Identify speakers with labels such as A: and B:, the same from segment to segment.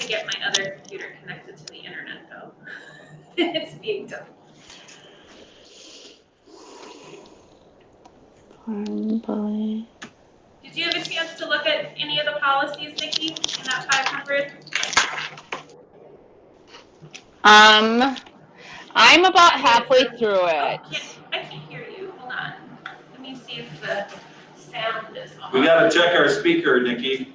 A: to get my other computer connected to the internet though. It's being done. Did you have a chance to look at any of the policies, Nikki, in that 500?
B: I'm about halfway through it.
A: I can't hear you. Hold on. Let me see if the sound is on.
C: We got to check our speaker, Nikki.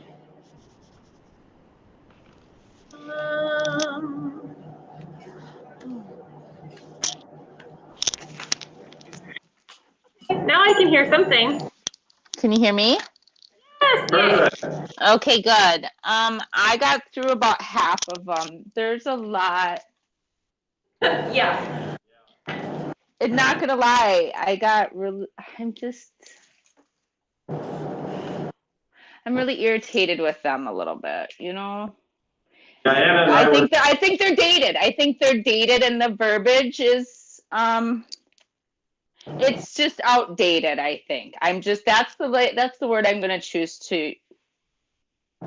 A: Now I can hear something.
B: Can you hear me?
A: Yes.
C: Perfect.
B: Okay, good. I got through about half of them. There's a lot.
A: Yeah.
B: I'm not gonna lie. I'm really irritated with them a little bit, you know.
C: Diana and
B: I think they're dated. I think they're dated, and the verbiage is it's just outdated. I think that's the word I'm gonna choose to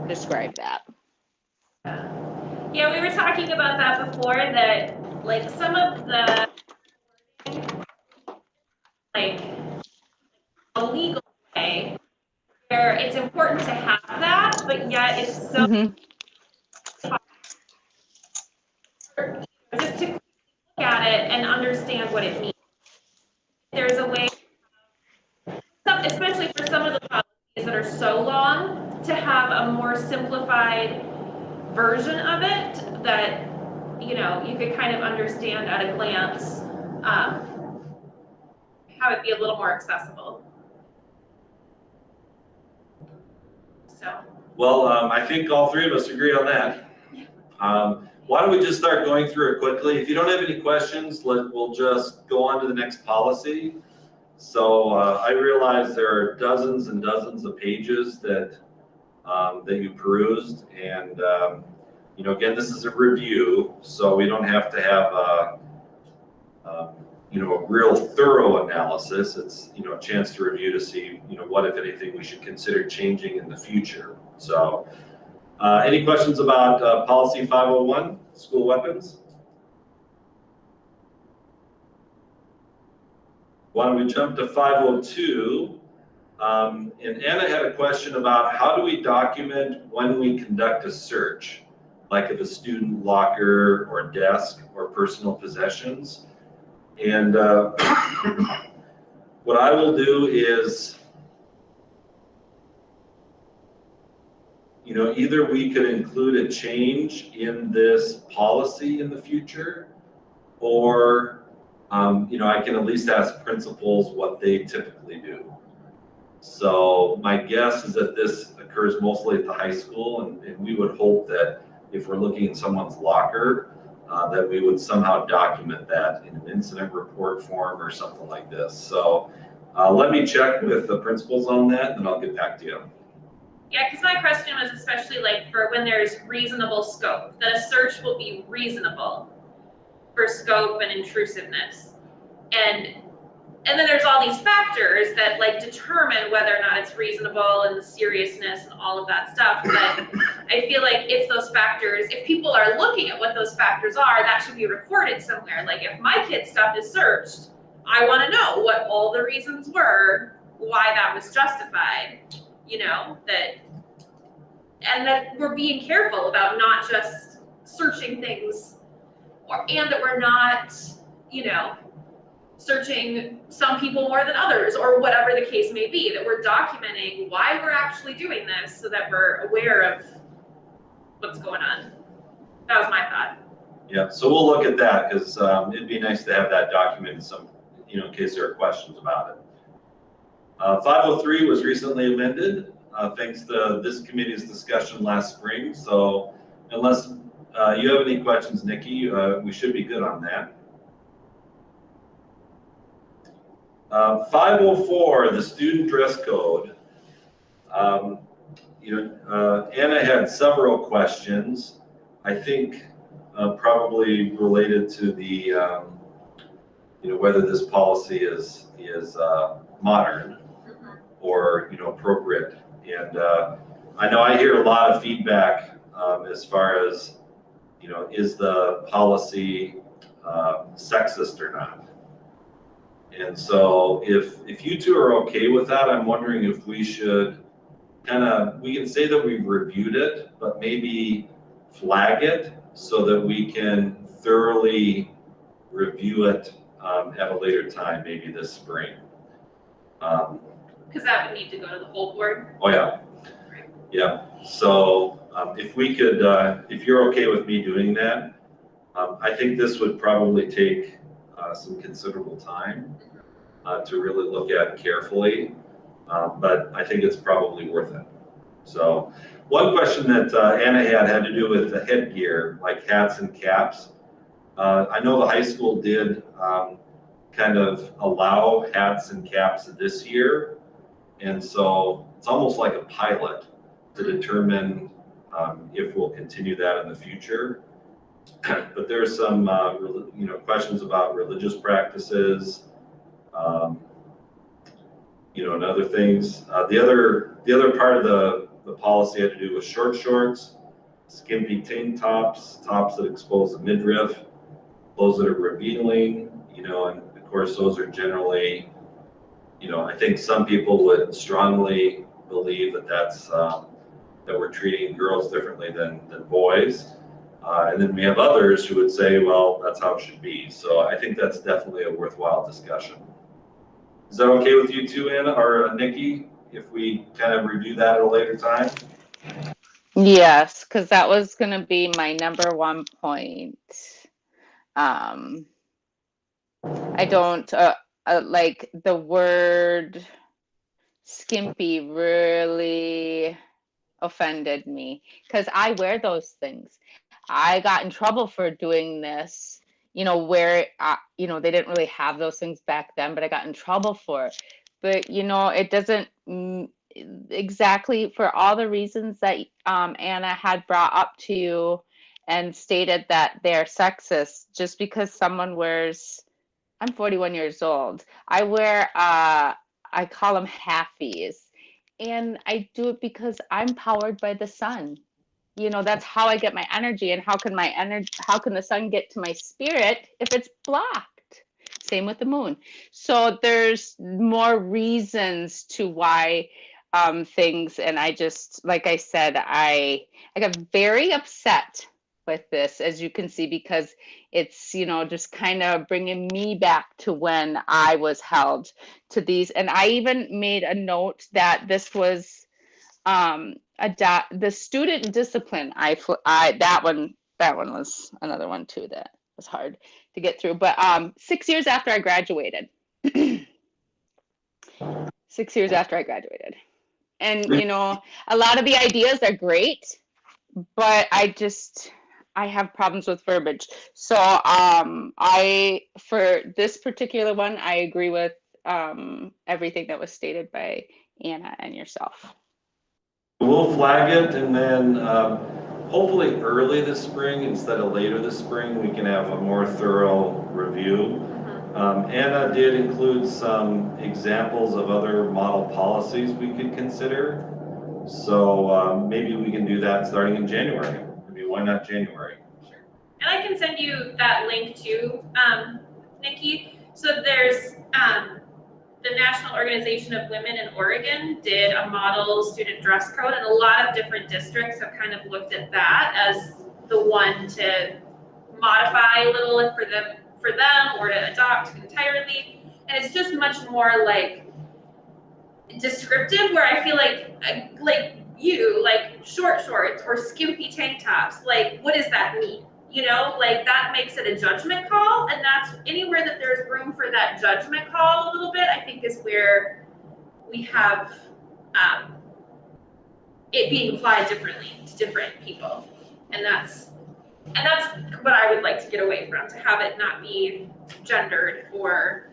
B: describe that.
A: Yeah, we were talking about that before, that like some of the like a legal way where it's important to have that, but yet it's so just to look at it and understand what it means. There's a way, especially for some of the policies that are so long, to have a more simplified version of it that, you know, you could kind of understand at a glance, have it be a little more accessible. So.
C: Well, I think all three of us agree on that. Why don't we just start going through it quickly? If you don't have any questions, we'll just go on to the next policy. So I realize there are dozens and dozens of pages that you perused, and you know, again, this is a review, so we don't have to have you know, a real thorough analysis. It's, you know, a chance to review to see, you know, what, if anything, we should consider changing in the future. So any questions about policy 501, school weapons? Why don't we jump to 502? And Anna had a question about how do we document when we conduct a search, like of a student locker or desk or personal possessions. And what I will do is, you know, either we could include a change in this policy in the future, or, you know, I can at least ask principals what they typically do. So my guess is that this occurs mostly at the high school, and we would hope that if we're looking at someone's locker, that we would somehow document that in an incident report form or something like this. So let me check with the principals on that, and I'll get back to you.
A: Yeah, because my question was especially like for when there's reasonable scope, that a search will be reasonable for scope and intrusiveness. And then there's all these factors that like determine whether or not it's reasonable and the seriousness and all of that stuff. But I feel like if those factors, if people are looking at what those factors are, that should be recorded somewhere. Like if my kid's stuff is searched, I want to know what all the reasons were, why that was justified, you know, and that we're being careful about not just searching things, and that we're not, you know, searching some people more than others, or whatever the case may be, that we're documenting why we're actually doing this so that we're aware of what's going on. That was my thought.
C: Yeah, so we'll look at that, because it'd be nice to have that documented, some, you know, in case there are questions about it. 503 was recently amended thanks to this committee's discussion last spring. So unless you have any questions, Nikki, we should be good on that. 504, the student dress code. You know, Anna had several questions, I think probably related to the, you know, whether this policy is modern or, you know, appropriate. And I know I hear a lot of feedback as far as is the policy sexist or not? And so if you two are okay with that, I'm wondering if we should we can say that we've reviewed it, but maybe flag it so that we can thoroughly review it at a later time, maybe this spring.
A: Because that would need to go to the whole board.
C: Oh, yeah. Yeah. So if we could, if you're okay with me doing that, I think this would probably take some considerable time to really look at carefully, but I think it's probably worth it. So one question that Anna had to do with the headgear, like hats and caps. I know the high school did kind of allow hats and caps this year. And so it's almost like a pilot to determine if we'll continue that in the future. But there's some questions about religious practices, and other things. The other part of the policy had to do with short shorts, skimpy tank tops, tops that expose the midriff, clothes that are revealing, and of course those are generally, I think some people would strongly believe that that's that we're treating girls differently than boys. And then we have others who would say, well, that's how it should be. So I think that's definitely a worthwhile discussion. Is that okay with you too, Anna or Nikki, if we kind of review that at a later time?
B: Yes, because that was going to be my number one point. I don't like the word skimpy really offended me because I wear those things. I got in trouble for doing this, where, they didn't really have those things back then, but I got in trouble for it. But, it doesn't exactly for all the reasons that Anna had brought up to you and stated that they're sexist. Just because someone wears, I'm 41 years old. I wear, I call them halfies. And I do it because I'm powered by the sun. That's how I get my energy. And how can the sun get to my spirit if it's blocked? Same with the moon. So there's more reasons to why things, and I just, like I said, I got very upset with this, as you can see, because it's, just kind of bringing me back to when I was held to these. And I even made a note that this was the student discipline. That one was another one too that was hard to get through. But 6 years after I graduated, 6 years after I graduated, and a lot of the ideas are great, but I have problems with verbiage. So for this particular one, I agree with everything that was stated by Anna and yourself.
C: We'll flag it, and then hopefully early this spring instead of later this spring, we can have a more thorough review. Anna did include some examples of other model policies we could consider. So maybe we can do that starting in January. I mean, why not January?
A: Sure. And I can send you that link too, Nikki. So there's the National Organization of Women in Oregon did a model student dress code, and a lot of different districts have kind of looked at that as the one to modify a little for them or to adopt entirely. And it's just much more like descriptive, where I feel like short shorts or skimpy tank tops, like what does that mean? That makes it a judgment call, and that's anywhere that there's room for that judgment call a little bit, I think is where we have it being applied differently to different people. And that's what I would like to get away from, to have it not be gendered or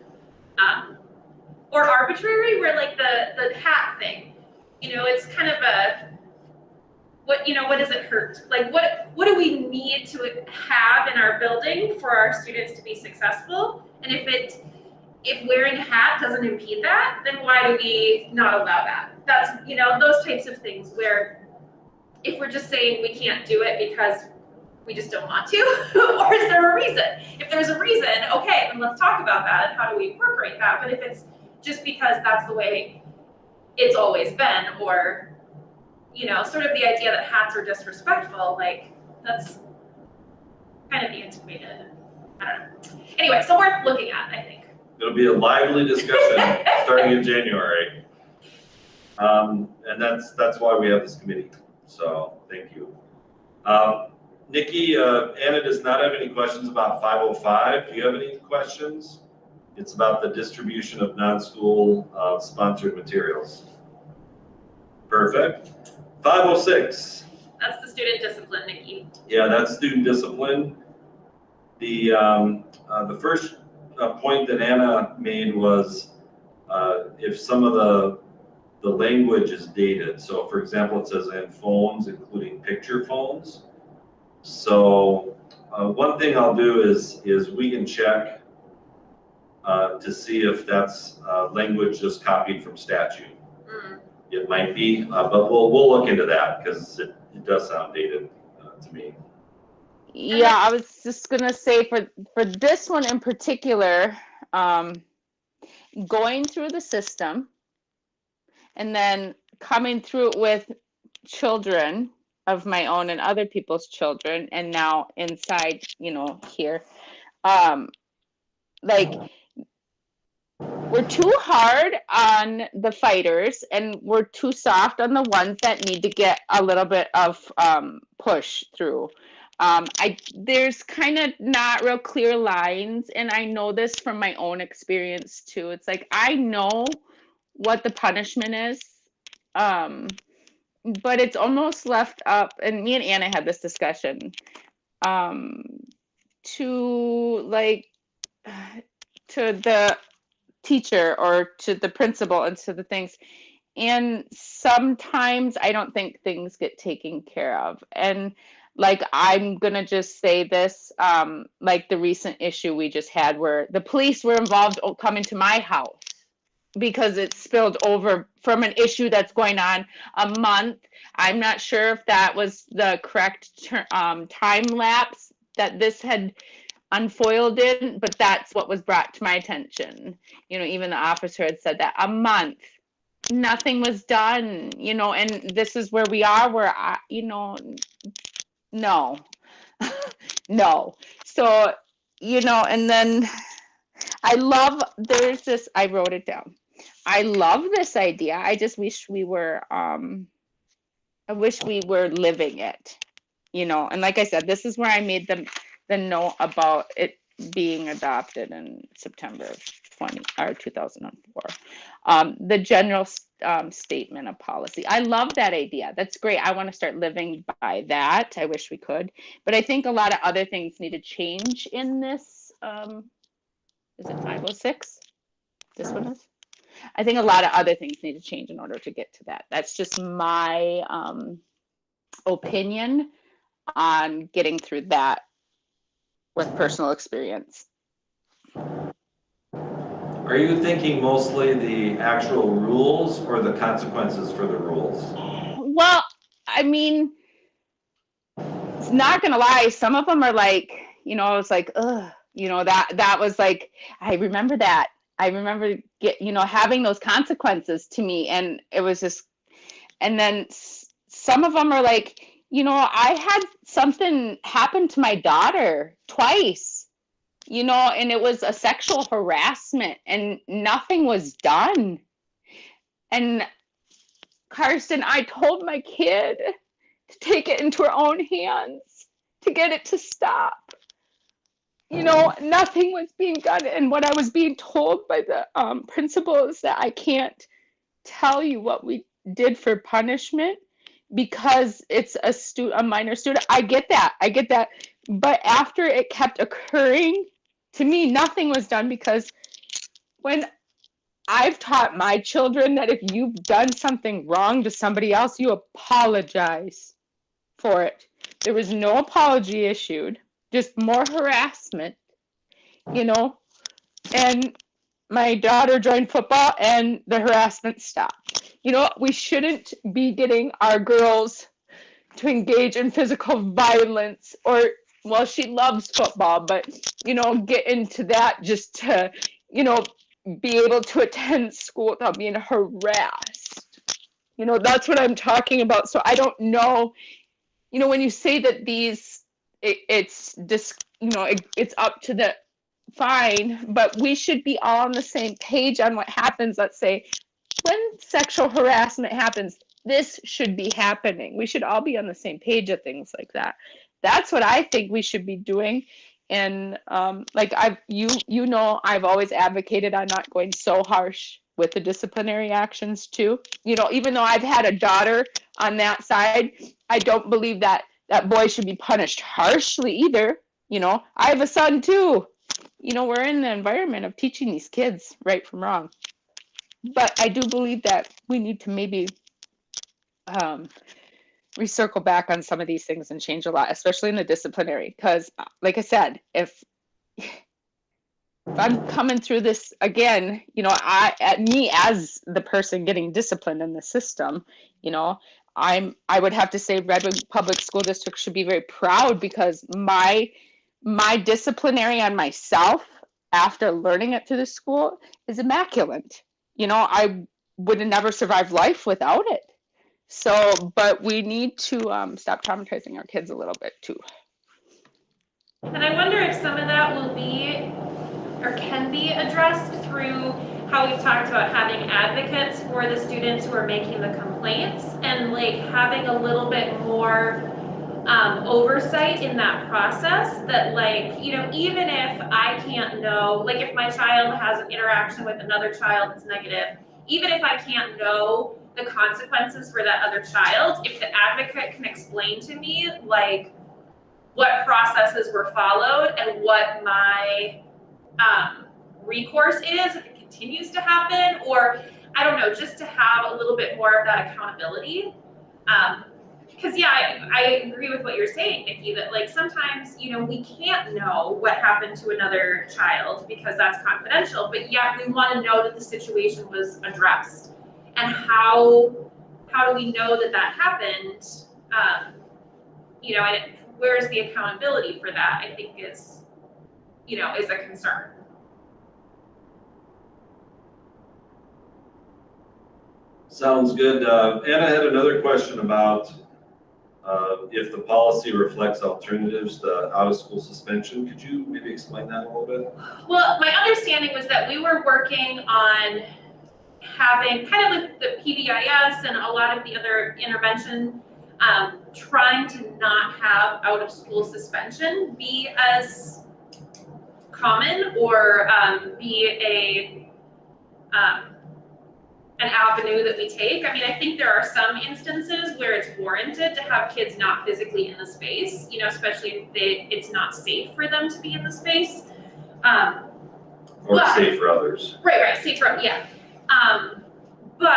A: arbitrary, where like the hat thing, it's kind of a, what does it hurt? Like what do we need to have in our building for our students to be successful? And if wearing a hat doesn't impede that, then why do we not allow that? That's, those types of things, where if we're just saying we can't do it because we just don't want to? Or is there a reason? If there's a reason, okay, then let's talk about that and how do we incorporate that. But if it's just because that's the way it's always been, or, sort of the idea that hats are disrespectful, like, that's kind of antiquated. I don't know. Anyway, so worth looking at, I think.
C: It'll be a lively discussion starting in January. And that's why we have this committee. So thank you. Nikki, Anna does not have any questions about 505. Do you have any questions? It's about the distribution of non-school sponsored materials. Perfect. 506.
A: That's the student discipline, Nikki.
C: Yeah, that's student discipline. The first point that Anna made was if some of the language is dated. So for example, it says and phones, including picture phones. So one thing I'll do is we can check to see if that's language just copied from statute. It might be, but we'll look into that because it does sound dated to me.
B: Yeah, I was just gonna say for this one in particular, going through the system and then coming through it with children of my own and other people's children, and now inside, here, like, we're too hard on the fighters and we're too soft on the ones that need to get a little bit of push through. There's kind of not real clear lines, and I know this from my own experience too. It's like, I know what the punishment is, but it's almost left up, and me and Anna had this discussion, to the teacher or to the principal and to the things. And sometimes I don't think things get taken care of. And like, I'm gonna just say this, like the recent issue we just had where the police were involved coming to my house because it spilled over from an issue that's going on a month. I'm not sure if that was the correct time lapse that this had unfoiled in, but that's what was brought to my attention. Even the officer had said that a month, nothing was done, and this is where we are, where no, no. So, and then I wrote it down. I love this idea. I just wish we were, living it, and like I said, this is where I made the note about it being adopted in September of 2004. The general statement of policy. I love that idea. That's great. I want to start living by that. I wish we could, but I think a lot of other things need to change in this. Is it 506? This one is? I think a lot of other things need to change in order to get to that. That's just my opinion on getting through that with personal experience.
C: Are you thinking mostly the actual rules or the consequences for the rules?
B: Well, I mean, not gonna lie, some of them are like, it's like, ugh, that was like, I remember that. I remember having those consequences to me, and it was just, and then some of them are like, I had something happen to my daughter twice, and it was a sexual harassment and nothing was done. And Karsten, I told my kid to take it into her own hands, to get it to stop. Nothing was being done. And what I was being told by the principal is that I can't tell you what we did for punishment because it's a minor student. I get that. But after it kept occurring, to me, nothing was done, because when I've taught my children that if you've done something wrong to somebody else, you apologize for it. There was no apology issued, just more harassment, and my daughter joined football and the harassment stopped. We shouldn't be getting our girls to engage in physical violence, or, well, she loves football, but, you know, get into that just to, you know, be able to attend school without being harassed. You know, that's what I'm talking about. So I don't know, you know, when you say that it's just, you know, it's up to the fine, but we should be all on the same page on what happens. Let's say when sexual harassment happens, this should be happening. We should all be on the same page of things like that. That's what I think we should be doing. And like you know, I've always advocated on not going so harsh with the disciplinary actions too. You know, even though I've had a daughter on that side, I don't believe that that boy should be punished harshly either. You know, I have a son too. You know, we're in the environment of teaching these kids right from wrong. But I do believe that we need to maybe recircle back on some of these things and change a lot, especially in the disciplinary. Because, like I said, if I'm coming through this again, you know, me as the person getting disciplined in the system, you know, I would have to say Redwood Public School District should be very proud, because my disciplinary on myself after learning it through the school is immaculate. You know, I would have never survived life without it. So, but we need to stop traumatizing our kids a little bit too.
A: And I wonder if some of that will be or can be addressed through how we've talked about having advocates for the students who are making the complaints, and like having a little bit more oversight in that process, that like, you know, even if I can't know, like if my child has an interaction with another child that's negative, even if I can't know the consequences for that other child, if the advocate can explain to me like what processes were followed and what my recourse is if it continues to happen, or I don't know, just to have a little bit more of that accountability. Because yeah, I agree with what you're saying, Nikki, that like sometimes, you know, we can't know what happened to another child because that's confidential, but yet we want to know that the situation was addressed. And how do we know that that happened? You know, and where's the accountability for that, I think is, you know, is a concern.
C: Sounds good. Anna had another question about if the policy reflects alternatives to out-of-school suspension. Could you maybe explain that a little bit?
A: Well, my understanding was that we were working on having kind of with the PBIS and a lot of the other intervention, trying to not have out-of-school suspension be as common or be an avenue that we take. I mean, I think there are some instances where it's warranted to have kids not physically in the space, you know, especially if it's not safe for them to be in the space.
C: Or safe for others.
A: Right, safe for, yeah. But,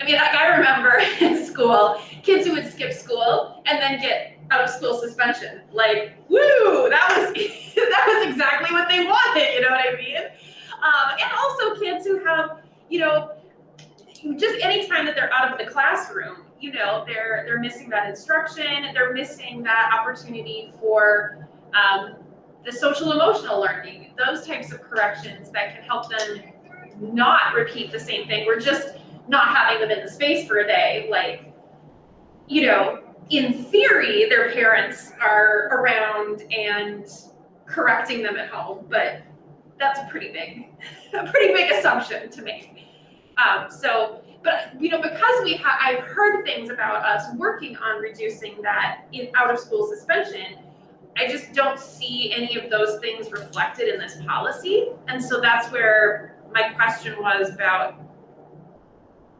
A: I mean, like I remember in school, kids who would skip school and then get out of school suspension. Like, woo, that was exactly what they wanted, you know what I mean? And also kids who have, you know, just any time that they're out of the classroom, you know, they're missing that instruction, they're missing that opportunity for the social emotional learning, those types of corrections that can help them not repeat the same thing. We're just not having them in the space for a day. Like, you know, in theory, their parents are around and correcting them at home, but that's a pretty big assumption to make. But you know, because I've heard things about us working on reducing that in out of school suspension, I just don't see any of those things reflected in this policy. And so that's where my question was about,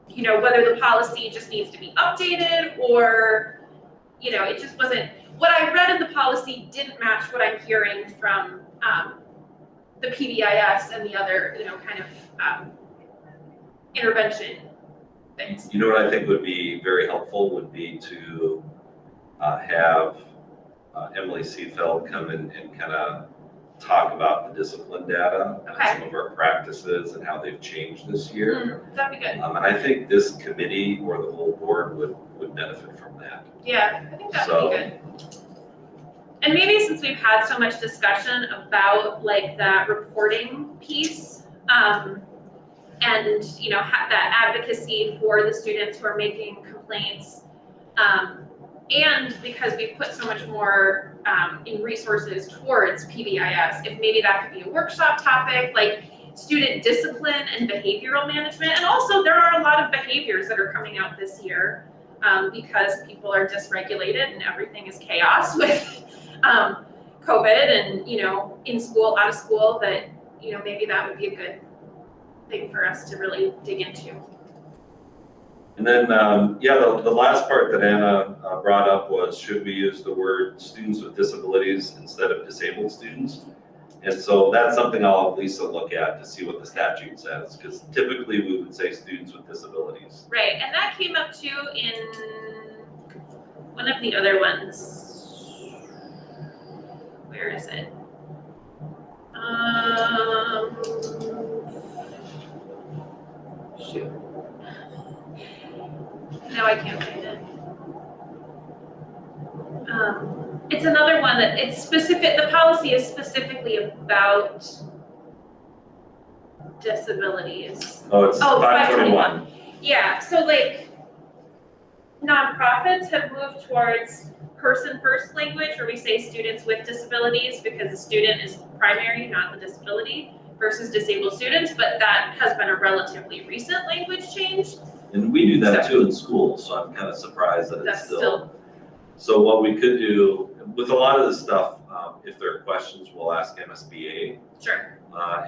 A: you know, whether the policy just needs to be updated, or, you know, it just wasn't, what I read in the policy didn't match what I'm hearing from the PBIS and the other, you know, kind of intervention things.
C: You know what I think would be very helpful would be to have Emily Seefeld come in and kind of talk about the discipline data,
A: Okay.
C: some of our practices and how they've changed this year.
A: That'd be good.
C: And I think this committee or the whole board would would benefit from that.
A: Yeah, I think that would be good. And maybe since we've had so much discussion about like that reporting piece, and you know, that advocacy for the students who are making complaints, and because we put so much more in resources towards PBIS, if maybe that could be a workshop topic, like student discipline and behavioral management. And also there are a lot of behaviors that are coming out this year because people are dysregulated and everything is chaos with COVID and, you know, in school, out of school, that, you know, maybe that would be a good thing for us to really dig into.
C: And then, yeah, the last part that Anna brought up was, should we use the word students with disabilities instead of disabled students? And so that's something I'll have Lisa look at to see what the statute says, because typically we would say students with disabilities.
A: Right, and that came up too in one of the other ones. Where is it? Shoot. No, I can't find it. It's another one that it's specific, the policy is specifically about disabilities.
C: Oh, it's 521.
A: Yeah, so like nonprofits have moved towards person first language where we say students with disabilities because the student is primary, not the disability, versus disabled students, but that has been a relatively recent language change.
C: And we do that too in school, so I'm kind of surprised that it's
A: That's
C: still. So what we could do with a lot of this stuff, if there are questions, we'll ask MSBA.
A: Sure.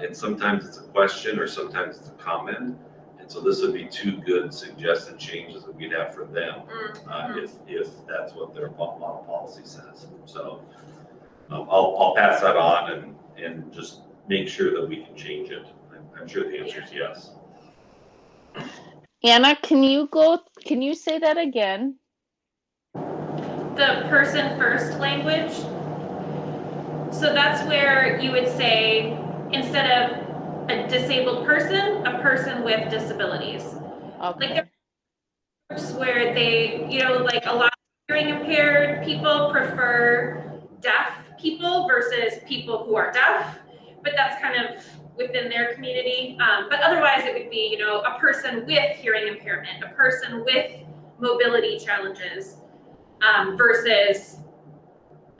C: And sometimes it's a question or sometimes it's a comment. And so this would be two good suggested changes that we'd have for them, if that's what their model policy says. So I'll pass that on and just make sure that we can change it. I'm sure the answer is yes.
B: Anna, can you say that again?
A: The person first language. So that's where you would say, instead of a disabled person, a person with disabilities.
B: Okay.
A: Like there are groups where they, you know, like a lot of hearing impaired people prefer deaf people versus people who are deaf, but that's kind of within their community. But otherwise it would be, you know, a person with hearing impairment, a person with mobility challenges, versus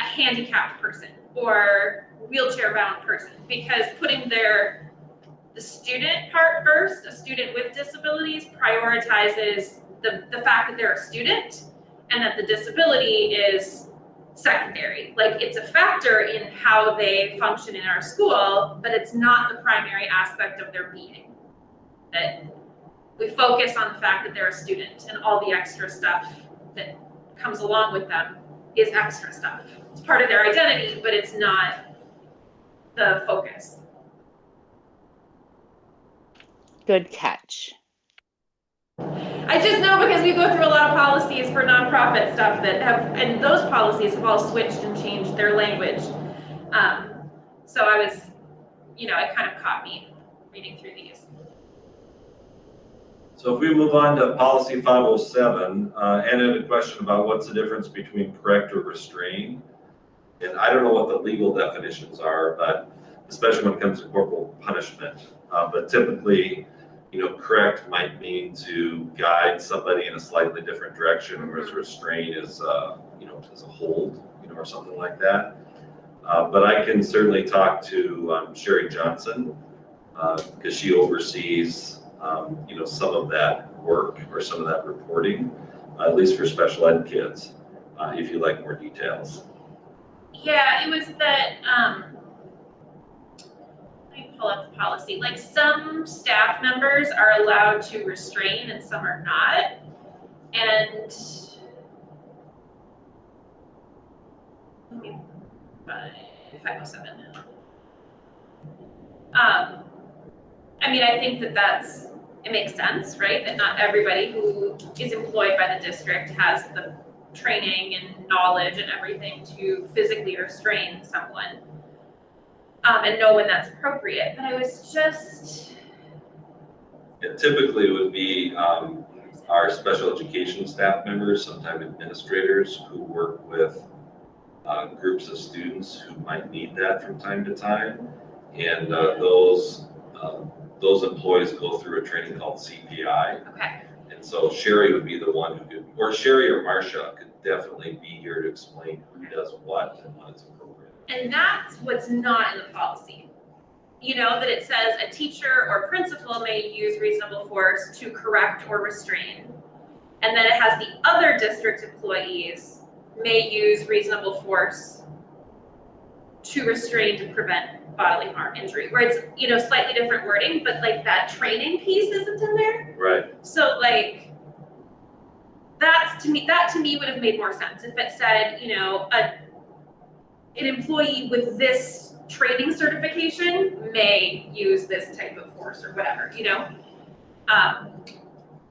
A: a handicapped person or wheelchair bound person, because putting the student part first, a student with disabilities, prioritizes the fact that they're a student and that the disability is secondary. Like it's a factor in how they function in our school, but it's not the primary aspect of their being. That we focus on the fact that they're a student and all the extra stuff that comes along with them is extra stuff. It's part of their identity, but it's not the focus.
B: Good catch.
A: I just know because we go through a lot of policies for nonprofit stuff that have, and those policies have all switched and changed their language. So I was, you know, it kind of caught me reading through these.
C: So if we move on to policy 507, Anna had a question about what's the difference between correct or restrain. And I don't know what the legal definitions are, but especially when it comes to corporal punishment. But typically, you know, correct might mean to guide somebody in a slightly different direction, whereas restrain is, you know, is a hold, you know, or something like that. But I can certainly talk to Sherry Johnson because she oversees, you know, some of that work or some of that reporting, at least for special ed kids, if you'd like more details.
A: Yeah, it was that, let me pull up the policy. Like some staff members are allowed to restrain and some are not. And let me find 507. I mean, I think that it makes sense, right? That not everybody who is employed by the district has the training and knowledge and everything to physically restrain someone, and know when that's appropriate. But I was just...
C: It typically would be our special education staff members, sometimes administrators who work with groups of students who might need that from time to time. And those employees go through a training called CPI.
A: Okay.
C: And so Sherry would be the one who could, or Sherry or Marcia could definitely be here to explain who does what and when it's appropriate.
A: And that's what's not in the policy. You know, that it says a teacher or principal may use reasonable force to correct or restrain. And then it has the other district employees may use reasonable force to restrain to prevent bodily harm, injury, where it's, you know, slightly different wording, but like that training piece isn't in there.
C: Right.
A: So like, that to me would have made more sense if it said, you know, an employee with this training certification may use this type of force or whatever, you know?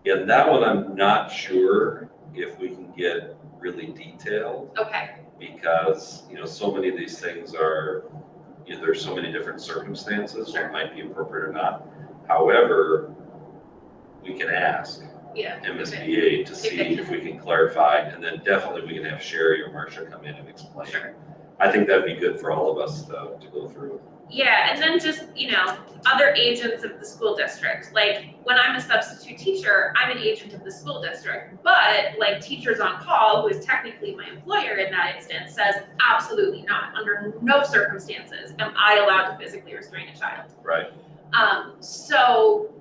C: Yeah, that one I'm not sure if we can get really detailed,
A: Okay,
C: because, you know, so many of these things are, you know, there's so many different circumstances
A: Sure.
C: that might be appropriate or not. However, we can ask
A: yeah.
C: MSBA to see if we can clarify, and then definitely we can have Sherry or Marcia come in and explain.
A: Sure.
C: I think that'd be good for all of us to go through.
A: Yeah, and then just, you know, other agents of the school district. Like, when I'm a substitute teacher, I'm an agent of the school district. But, like, Teachers on Call, who is technically my employer in that instance, says absolutely not. Under no circumstances am I allowed to physically restrain a child.
C: Right.
A: So,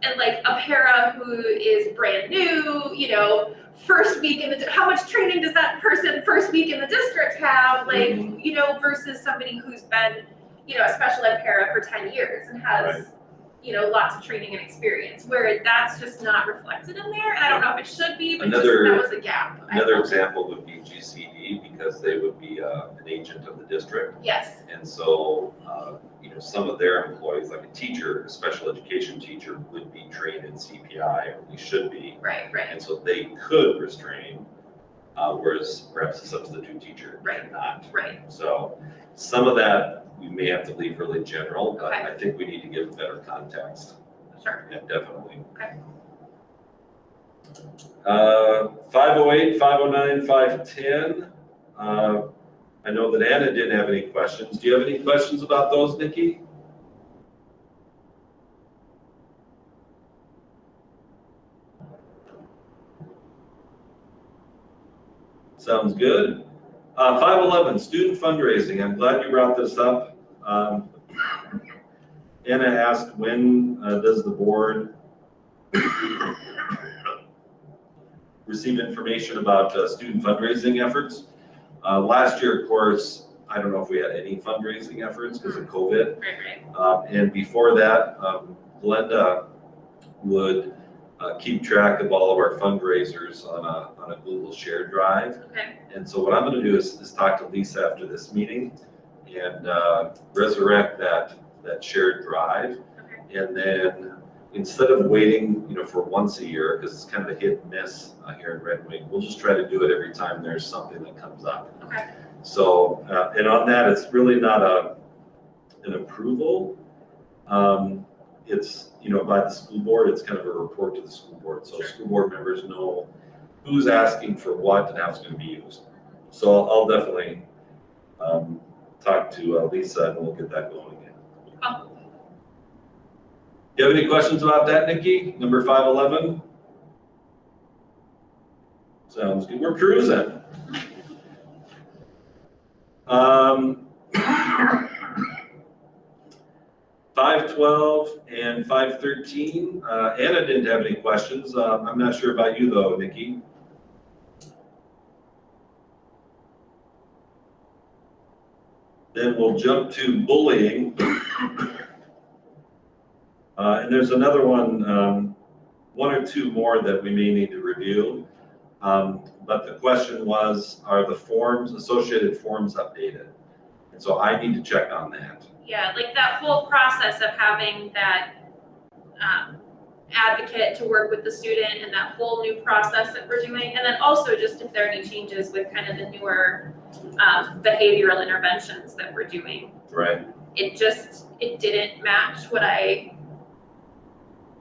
A: and like a para who is brand new, you know, first week in the, how much training does that person first week in the district have? Like, you know, versus somebody who's been, you know, a special ed para for 10 years and has,
C: Right.
A: you know, lots of training and experience, where that's just not reflected in there. And I don't know if it should be, but
C: Another-
A: just, that was a gap.
C: Another example would be GCD, because they would be an agent of the district.
A: Yes,
C: And so, you know, some of their employees, like a teacher, a special education teacher, would be trained in CPI, or they should be.
A: right.
C: And so they could restrain, whereas perhaps a substitute teacher
A: Right.
C: cannot.
A: Right.
C: So some of that we may have to leave really general, but
A: Okay.
C: I think we need to give better context.
A: Sure.
C: Yeah, definitely.
A: Okay.
C: 508, 509, 510. I know that Anna didn't have any questions. Do you have any questions about those, Nikki? Sounds good. 511, student fundraising. I'm glad you brought this up. Anna asked, when does the board receive information about student fundraising efforts? Last year, of course, I don't know if we had any fundraising efforts because of COVID.
A: Right.
C: And before that, Glenda would keep track of all of our fundraisers on a Google Share Drive.
A: Okay.
C: And so what I'm going to do is talk to Lisa after this meeting and resurrect that shared drive.
A: Okay.
C: And then instead of waiting, you know, for once a year, because it's kind of a hit and miss here in Red Wing, we'll just try to do it every time there's something that comes up.
A: Okay.
C: So, and on that, it's really not an approval. It's, you know, by the school board, it's kind of a report to the school board. So
A: Sure.
C: school board members know who's asking for what and how it's going to be used. So I'll definitely talk to Lisa and we'll get that going again.
A: Cool.
C: Do you have any questions about that, Nikki? Number 511? Sounds good. We're cruising. 512 and 513. Anna didn't have any questions. I'm not sure about you though, Nikki. Then we'll jump to bullying. And there's another one, one or two more that we may need to review. But the question was, are the forms, associated forms updated? And so I need to check on that.
A: Yeah, like that whole process of having that advocate to work with the student and that whole new process that we're doing. And then also just if there are any changes with kind of the newer behavioral interventions that we're doing.
C: Right.
A: It didn't match what I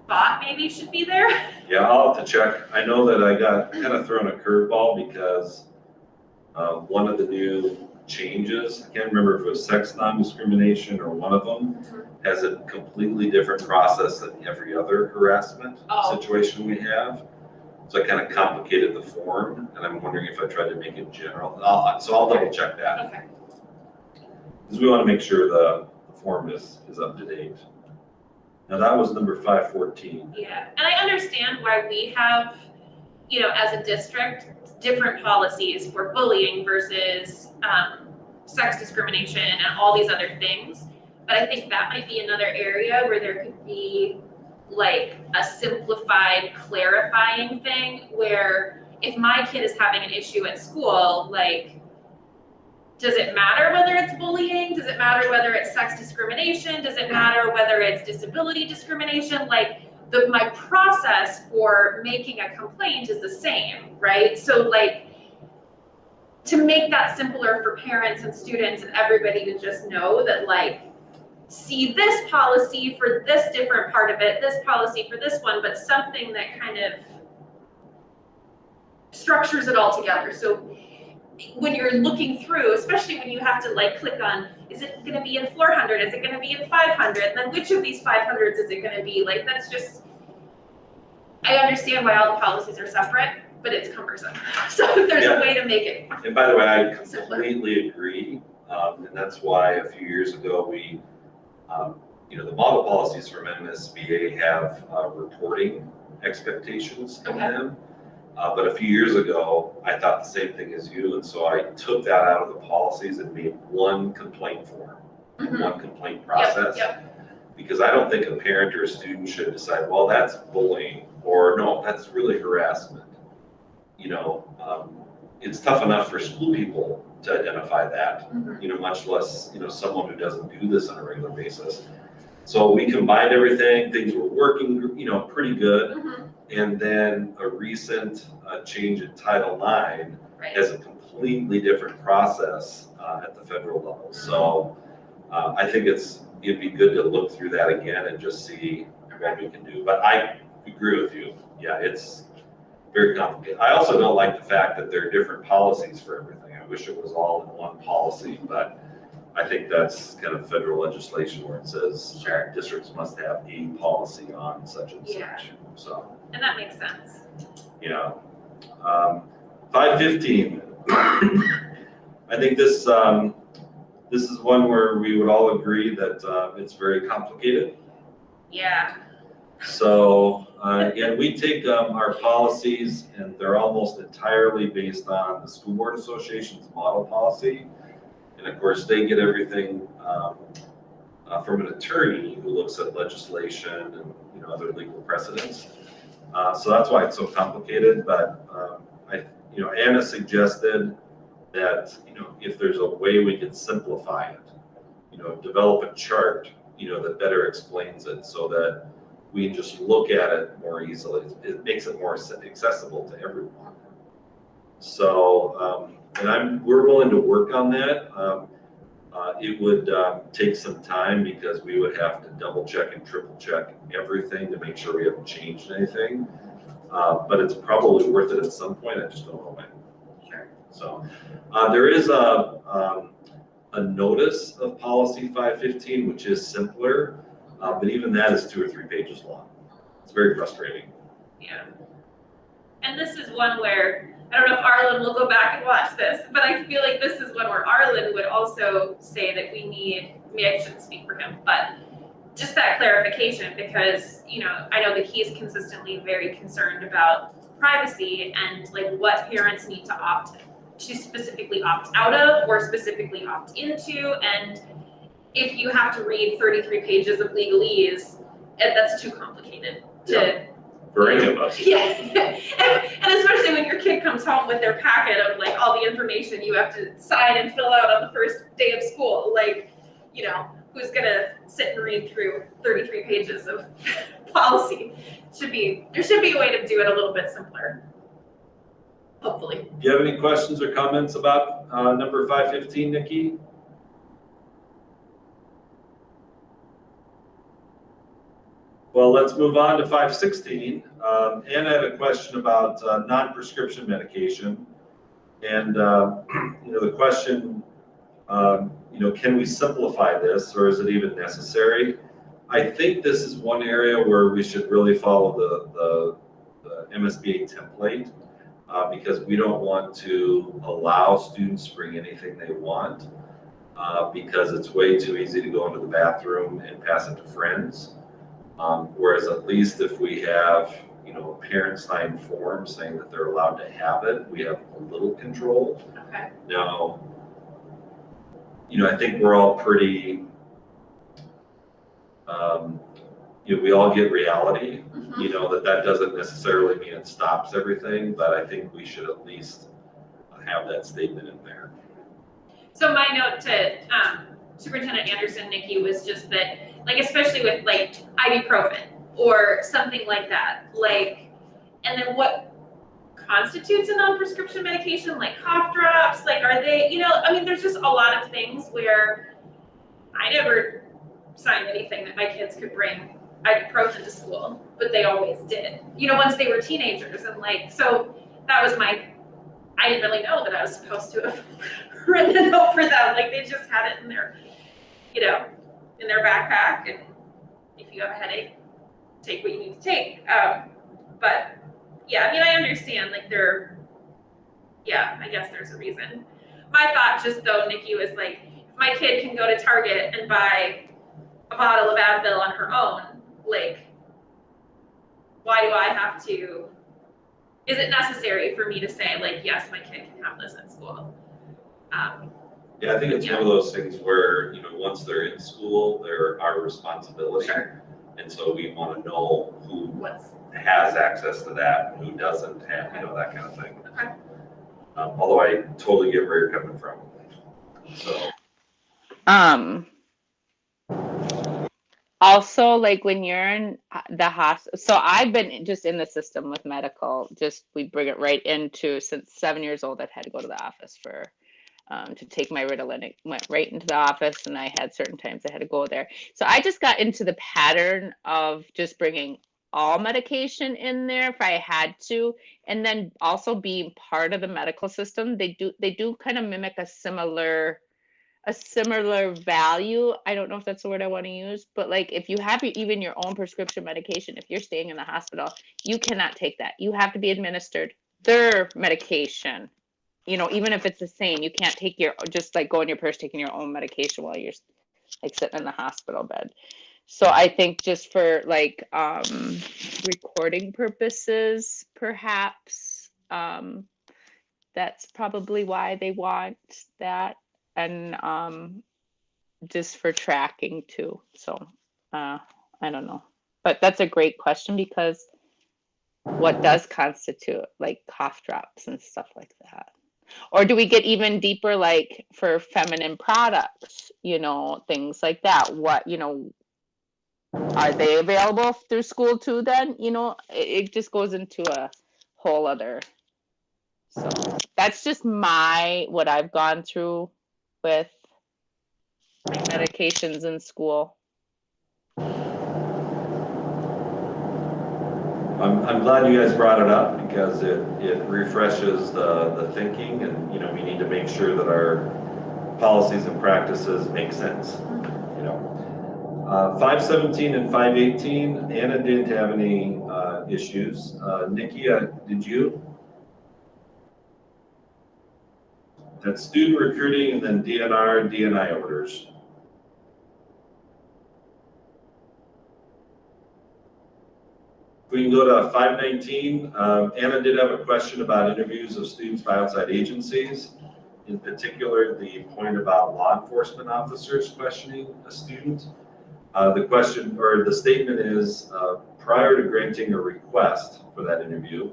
A: thought maybe should be there.
C: Yeah, I'll have to check. I know that I got kind of thrown a curveball because one of the new changes, I can't remember if it was sex non-discrimination or one of them, has a completely different process than every other harassment situation we have. So I kind of complicated the form, and I'm wondering if I tried to make it general. So I'll double check that.
A: Okay.
C: Because we want to make sure the form is up to date. Now that was number 514.
A: Yeah, and I understand why we have, you know, as a district, different policies for bullying versus sex discrimination and all these other things. But I think that might be another area where there could be like a simplified, clarifying thing where if my kid is having an issue at school, like, does it matter whether it's bullying? Does it matter whether it's sex discrimination? Does it matter whether it's disability discrimination? Like, my process for making a complaint is the same, right? So like, to make that simpler for parents and students and everybody to just know that like, see this policy for this different part of it, this policy for this one, but something that kind of structures it all together. So when you're looking through, especially when you have to like click on, is it going to be in 400? Is it going to be in 500? And then which of these 500s is it going to be? Like, that's just, I understand why all the policies are separate, but it's cumbersome. So if there's a way to make it.
C: And by the way, I completely agree. And that's why a few years ago we, you know, the model policies from MSBA have reporting expectations in them. But a few years ago, I thought the same thing as you, and so I took that out of the policies and made one complaint form, one complaint process. Because I don't think a parent or a student should decide, well, that's bullying, or no, that's really harassment. You know, it's tough enough for school people to identify that, you know, much less, you know, someone who doesn't do this on a regular basis. So we combined everything, things were working, you know, pretty good. And then a recent change in Title IX has a completely different process at the federal level. So I think it'd be good to look through that again and just see what we can do. But I agree with you. Yeah, it's very complicated. I also don't like the fact that there are different policies for everything. I wish it was all in one policy, but I think that's kind of federal legislation where it says districts must have a policy on such and such. So.
A: And that makes sense.
C: Yeah. 515. I think this is one where we would all agree that it's very complicated.
A: Yeah.
C: So again, we take our policies and they're almost entirely based on the School Board Association's model policy. And of course, they get everything from an attorney who looks at legislation and, you know, other legal precedents. So that's why it's so complicated. But you know, Anna suggested that, you know, if there's a way we can simplify it, you know, develop a chart, you know, that better explains it so that we can just look at it more easily. It makes it more accessible to everyone. So, and we're willing to work on that. It would take some time because we would have to double check and triple check everything to make sure we haven't changed anything. But it's probably worth it at some point. I just don't know when.
A: Sure.
C: So there is a notice of policy 515, which is simpler, but even that is 2 or 3 pages long. It's very frustrating.
A: Yeah. And this is one where, I don't know if Arlen will go back and watch this, but I feel like this is one where Arlen would also say that we need, maybe I shouldn't speak for him, but just that clarification, because, you know, I know that he's consistently very concerned about privacy and like what parents need to specifically opt out of or specifically opt into. And if you have to read 33 pages of legalese, that's too complicated to
C: for any of us.
A: Yeah, and especially when your kid comes home with their packet of like all the information you have to sign and fill out on the first day of school. Like, you know, who's gonna sit and read through 33 pages of policy? There should be a way to do it a little bit simpler. Hopefully.
C: Do you have any questions or comments about number 515, Nikki? Well, let's move on to 516. Anna had a question about non-prescription medication. And, the question, can we simplify this, or is it even necessary? I think this is one area where we should really follow the MSBA template, because we don't want to allow students to bring anything they want, because it's way too easy to go into the bathroom and pass it to friends. Whereas at least if we have, a parent signed form saying that they're allowed to have it, we have a little control.
A: Okay.
C: Now, I think we're all pretty, we all get reality, that doesn't necessarily mean it stops everything, but I think we should at least have that statement in there.
A: So my note to Superintendent Anderson, Nikki, was just that, like, especially with like ibuprofen or something like that, like, and then what constitutes a non-prescription medication, like cough drops, like, are they, there's just a lot of things where I never signed anything that my kids could bring ibuprofen to school, but they always did, once they were teenagers. And like, so that was I didn't really know that I was supposed to have written a note for them. Like, they just had it in their, in their backpack. And if you have a headache, take what you need to take. But yeah, I understand, like, I guess there's a reason. My thought just though, Nikki, was like, if my kid can go to Target and buy a bottle of Advil on her own, like, why do I have to, is it necessary for me to say, like, yes, my kid can have this at school?
C: Yeah, I think it's one of those things where, once they're in school, they're our responsibility.
A: Sure.
C: And so we want to know who has access to that and who doesn't have, that kind of thing.
A: Okay.
C: Although I totally get where you're coming from. So.
B: Also, like, when you're in the hospital, so I've been just in the system with medical, we bring it right into, since 7 years old, I've had to go to the office for, to take my Ritalin. It went right into the office, and I had certain times I had to go there. So I just got into the pattern of just bringing all medication in there if I had to, and then also being part of the medical system. They do kind of mimic a similar value. I don't know if that's the word I want to use, but like, if you have even your own prescription medication, if you're staying in the hospital, you cannot take that. You have to be administered their medication. Even if it's the same, you can't take just like go in your purse taking your own medication while you're like sitting in the hospital bed. So I think just for like recording purposes, perhaps, that's probably why they want that. And just for tracking too. So I don't know, but that's a great question, because what does constitute like cough drops and stuff like that? Or do we get even deeper, like for feminine products, things like that? What, are they available through school too then? It just goes into a whole other. So that's just what I've gone through with medications in school.
C: I'm glad you guys brought it up, because it refreshes the thinking, and we need to make sure that our policies and practices make sense. 517 and 518, Anna didn't have any issues. Nikki, did you? That's student recruiting, and then DNR and DNI orders. We can go to 519. Anna did have a question about interviews of students by outside agencies. In particular, the point about law enforcement officers questioning a student. The question, or the statement is, prior to granting a request for that interview,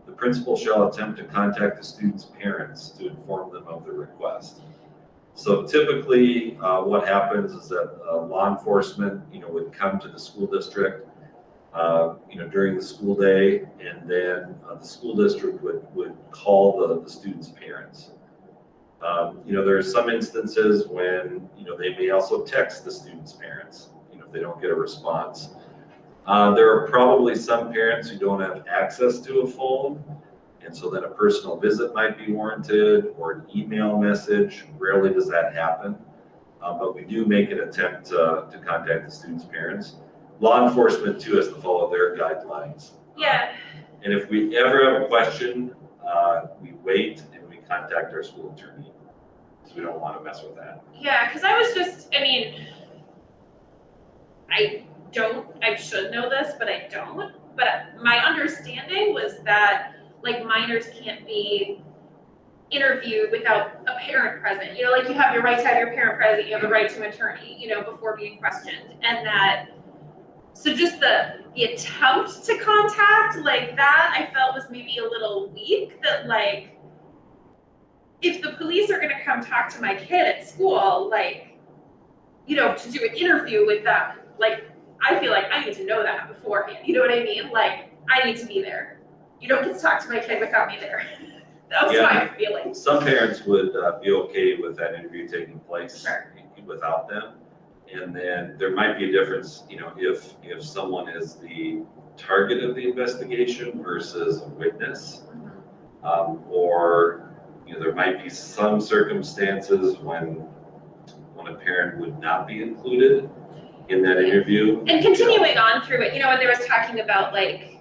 C: the principal shall attempt to contact the student's parents to inform them of the request. So typically, what happens is that law enforcement, would come to the school district, during the school day, and then the school district would call the student's parents. There are some instances when, they may also text the student's parents, if they don't get a response. There are probably some parents who don't have access to a phone, and so then a personal visit might be warranted, or an email message. Rarely does that happen, but we do make an attempt to contact the students' parents. Law enforcement too has to follow their guidelines.
A: Yeah.
C: And if we ever have a question, we wait and we contact our school attorney, because we don't want to mess with that.
A: Yeah, because I mean, I should know this, but I don't. But my understanding was that like minors can't be interviewed without a parent present. You know, like you have your right to have your parent present, you have the right to an attorney, you know, before being questioned. And that, so just the attempt to contact like that, I felt was maybe a little weak, that like, if the police are gonna come talk to my kid at school, like, you know, to do an interview with them, like, I feel like I need to know that beforehand, you know what I mean? Like, I need to be there. You don't get to talk to my kid without me there. That was my feeling.
C: Some parents would be okay with that interview taking place without them. And then there might be a difference, you know, if someone is the target of the investigation versus a witness. Or, you know, there might be some circumstances when a parent would not be included in that interview.
A: And continuing on through it, you know, when there was talking about like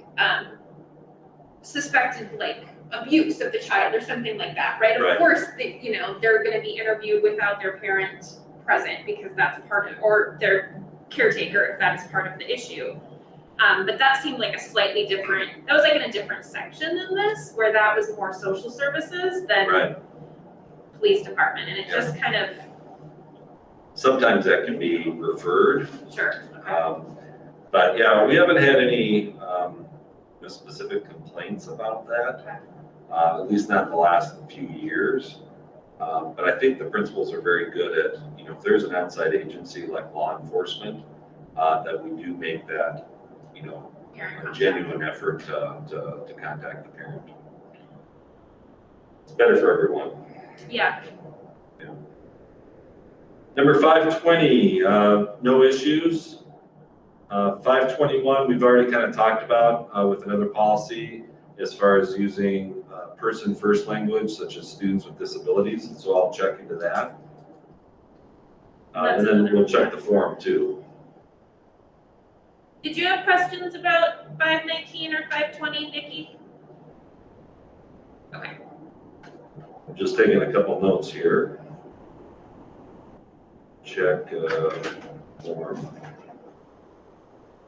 A: suspected like abuse of the child or something like that, right? Of course, you know, they're going to be interviewed without their parent present because that's part of, or their caretaker if that is part of the issue. But that seemed like a slightly different, that was like in a different section than this, where that was more social services than police department, and it just kind of.
C: Sometimes that can be referred.
A: Sure. Okay.
C: But yeah, we haven't had any specific complaints about that, at least not in the last few years. But I think the principals are very good at, you know, if there's an outside agency like law enforcement, that we do make that, you know, a genuine effort to contact the parent. It's better for everyone.
A: Yeah.
C: Number 520, no issues. 521, we've already kind of talked about with another policy as far as using person first language, such as students with disabilities. And so I'll check into that. And then we'll check the form too.
A: Did you have questions about 519 or 520, Nikki? Okay.
C: I'm just taking a couple notes here. Check form.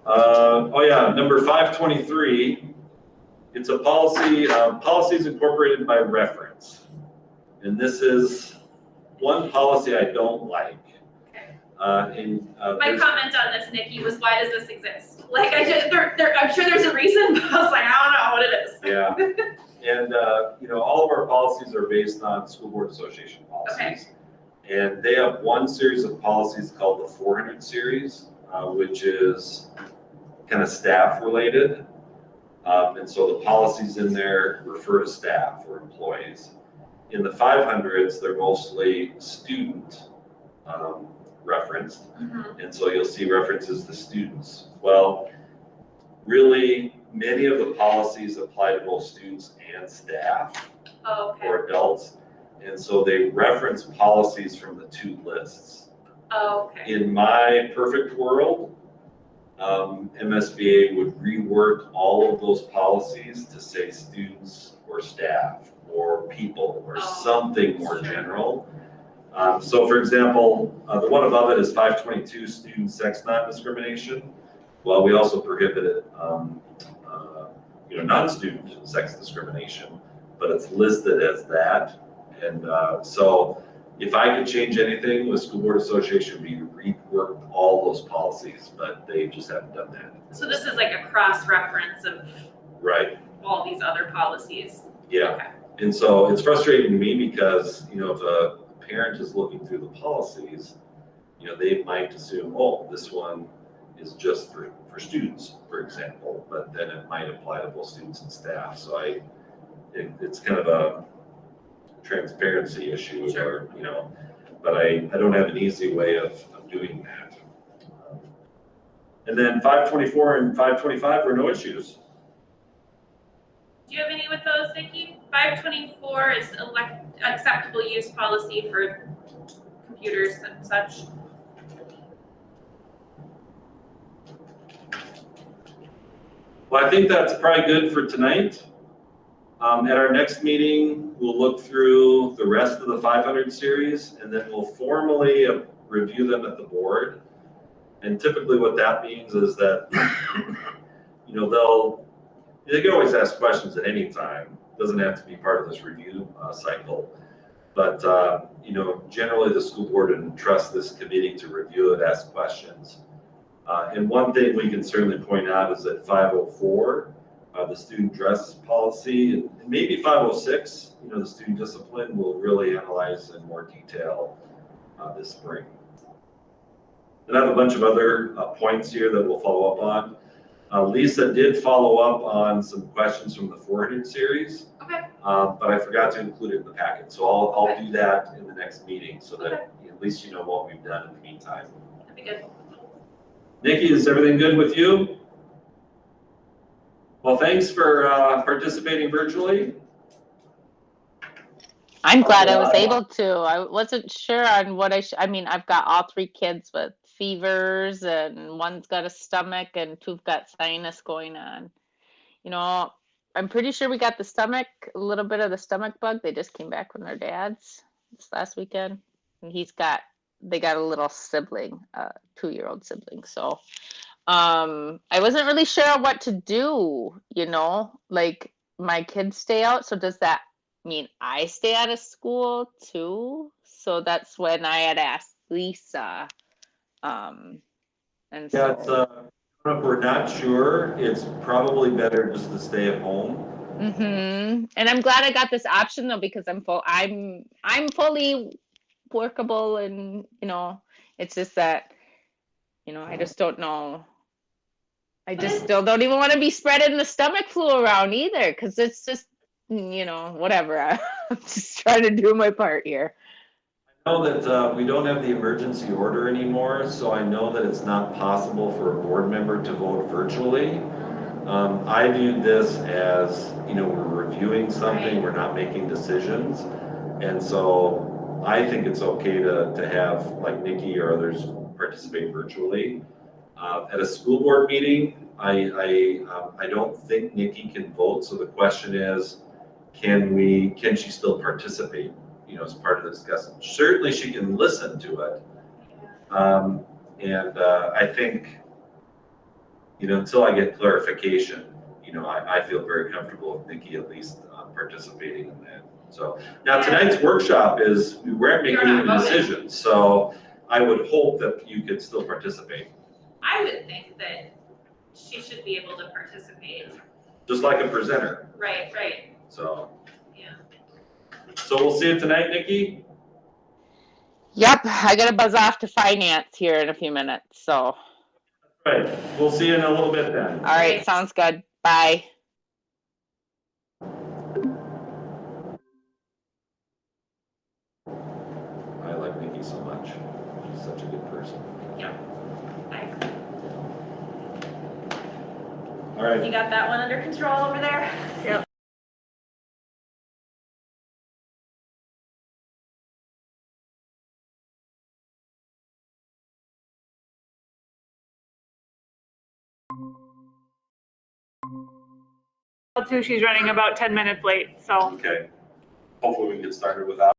C: Oh yeah, number 523. It's a policy, policies incorporated by reference. And this is one policy I don't like.
A: Okay. My comment on this, Nikki, was why does this exist? Like I'm sure there's a reason, but I was like, I don't know what it is.
C: Yeah. And you know, all of our policies are based on school board association policies.
A: Okay.
C: And they have one series of policies called the 400 series, which is kind of staff related. And so the policies in there refer to staff or employees. In the 500s, they're mostly student referenced.
A: Mm-hmm.
C: And so you'll see references to students. Well, really, many of the policies apply to both students and staff or adults. And so they reference policies from the two lists.
A: Oh, okay.
C: In my perfect world, MSBA would rework all of those policies to say students or staff or people or something more general. So for example, the one above it is 522, student sex non-discrimination. Well, we also prohibited, you know, non-student sex discrimination, but it's listed as that. And so if I could change anything with School Board Association, we rework all those policies, but they just haven't done that.
A: So this is like a cross-reference of all these other policies.
C: Yeah.
A: Okay.
C: And so it's frustrating to me because, you know, if a parent is looking through the policies, you know, they might assume, oh, this one is just for students, for example, but then it might apply to both students and staff. So it's kind of a transparency issue, or, you know, but I don't have an easy way of doing that. And then 524 and 525 were no issues.
A: Do you have any with those, Nikki? 524 is acceptable use policy for computers and such.
C: Well, I think that's probably good for tonight. At our next meeting, we'll look through the rest of the 500 series, and then we'll formally review them at the board. And typically what that means is that, you know, they can always ask questions at any time. It doesn't have to be part of this review cycle. But, you know, generally the school board entrusts this committee to review it, ask questions. And one thing we can certainly point out is that 504, the student dress policy, and maybe 506, you know, the student discipline, will really analyze in more detail this spring. And I have a bunch of other points here that we'll follow up on. Lisa did follow up on some questions from the 400 series.
A: Okay.
C: But I forgot to include it in the packet. So I'll
A: Okay.
C: do that in the next meeting so that
A: Okay.
C: at least you know what we've done in the meantime.
A: That'd be good.
C: Nikki, is everything good with you? Well, thanks for participating virtually.
B: I'm glad I was able to. I wasn't sure on what I mean, I've got all 3 kids with fevers, and one's got a stomach, and 2've got sinus going on. You know, I'm pretty sure we got a little bit of the stomach bug. They just came back from their dad's this last weekend, and they got a little sibling, 2-year-old sibling. So, I wasn't really sure what to do, you know, like my kids stay out. So does that mean I stay out of school too? So that's when I had asked Lisa. And
C: Yeah, it's,
B: so.
C: if we're not sure, it's probably better just to stay at home.
B: And I'm glad I got this option though, because I'm fully workable, and you know, it's just that, you know, I just don't know. I just still don't even want to be spreading the stomach flu around either, because it's just, you know, whatever. I'm just trying to do my part here.
C: I know that we don't have the emergency order anymore, so I know that it's not possible for a board member to vote virtually. I viewed this as, you know, we're reviewing something,
A: Right.
C: we're not making decisions. And so I think it's okay to have like Nikki or others participate virtually. At a school board meeting, I don't think Nikki can vote, so the question is, can she still participate, you know, as part of the discussion? Certainly she can listen to it. I think, you know, until I get clarification, you know, I feel very comfortable with Nikki at least participating in that. So now tonight's workshop is, we weren't making any decisions, so I would hope that you could still participate.
A: I would think that she should be able to participate.
C: Just like a presenter.
A: Right, right.
C: So.
A: Yeah.
C: So we'll see you tonight, Nikki?
B: Yep, I gotta buzz off to finance here in a few minutes, so.
C: Right, we'll see you in a little bit then.
B: All right, sounds good. Bye.
C: I like Nikki so much. She's such a good person.
A: Yeah. I agree.
C: All right.
A: You got that one under control over there?
B: Yep.
D: Too, she's running about 10 minutes late, so.
C: Okay. Hopefully we can get started without.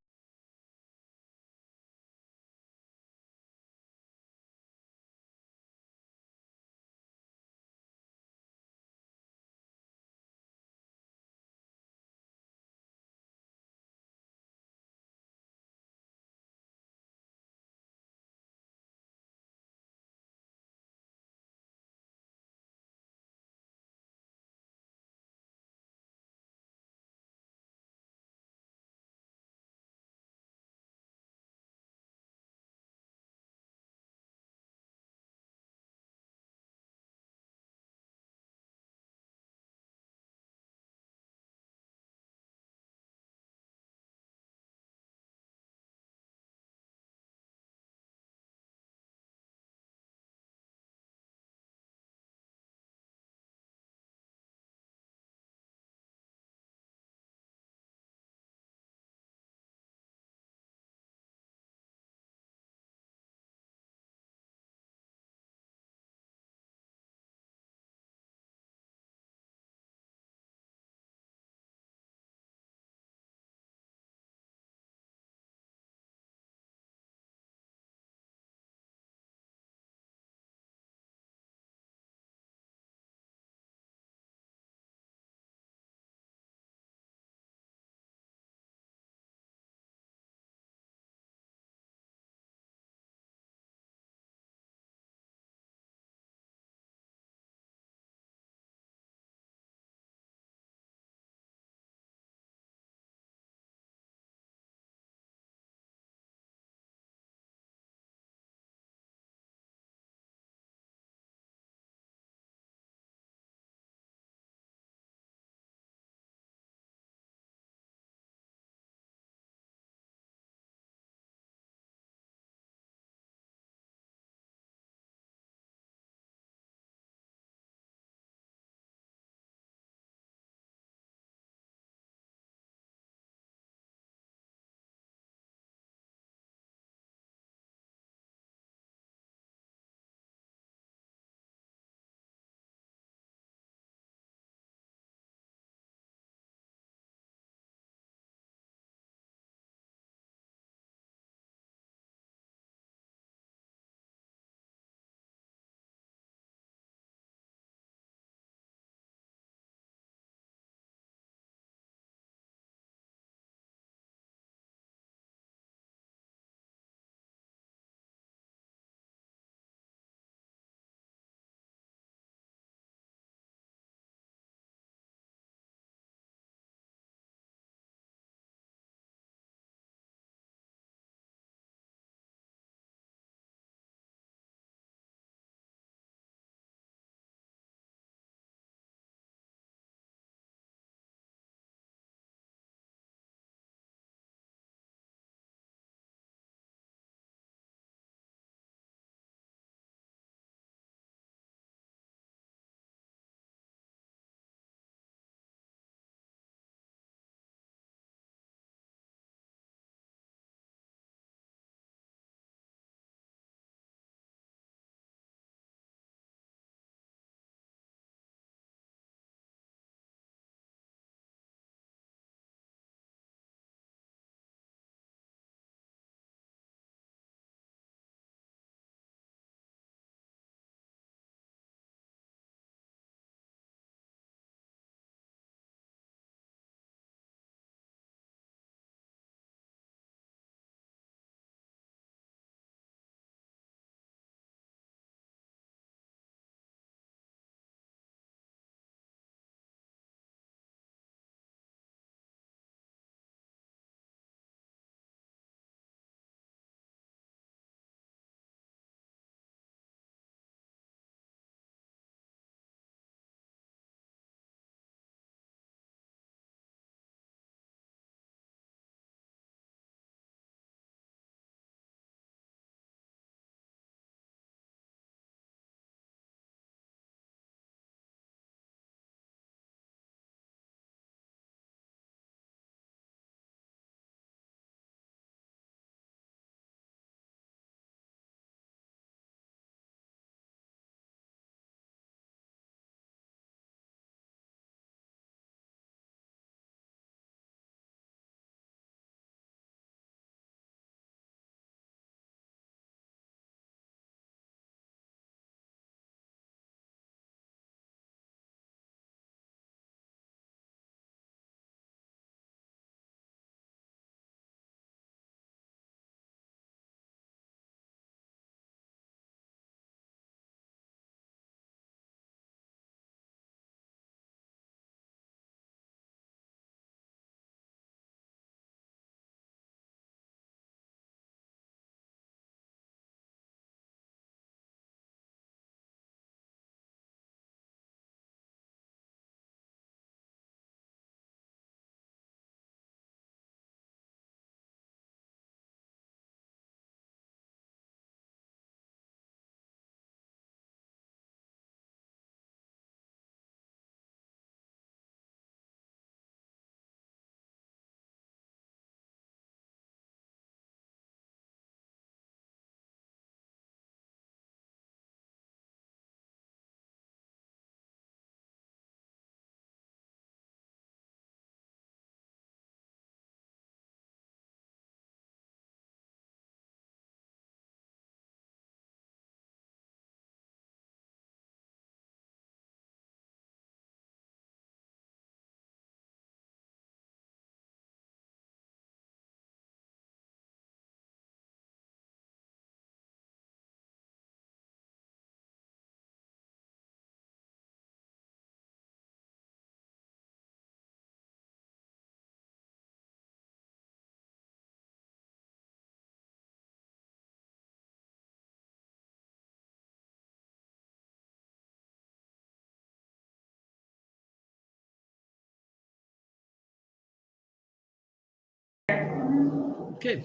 E: Okay,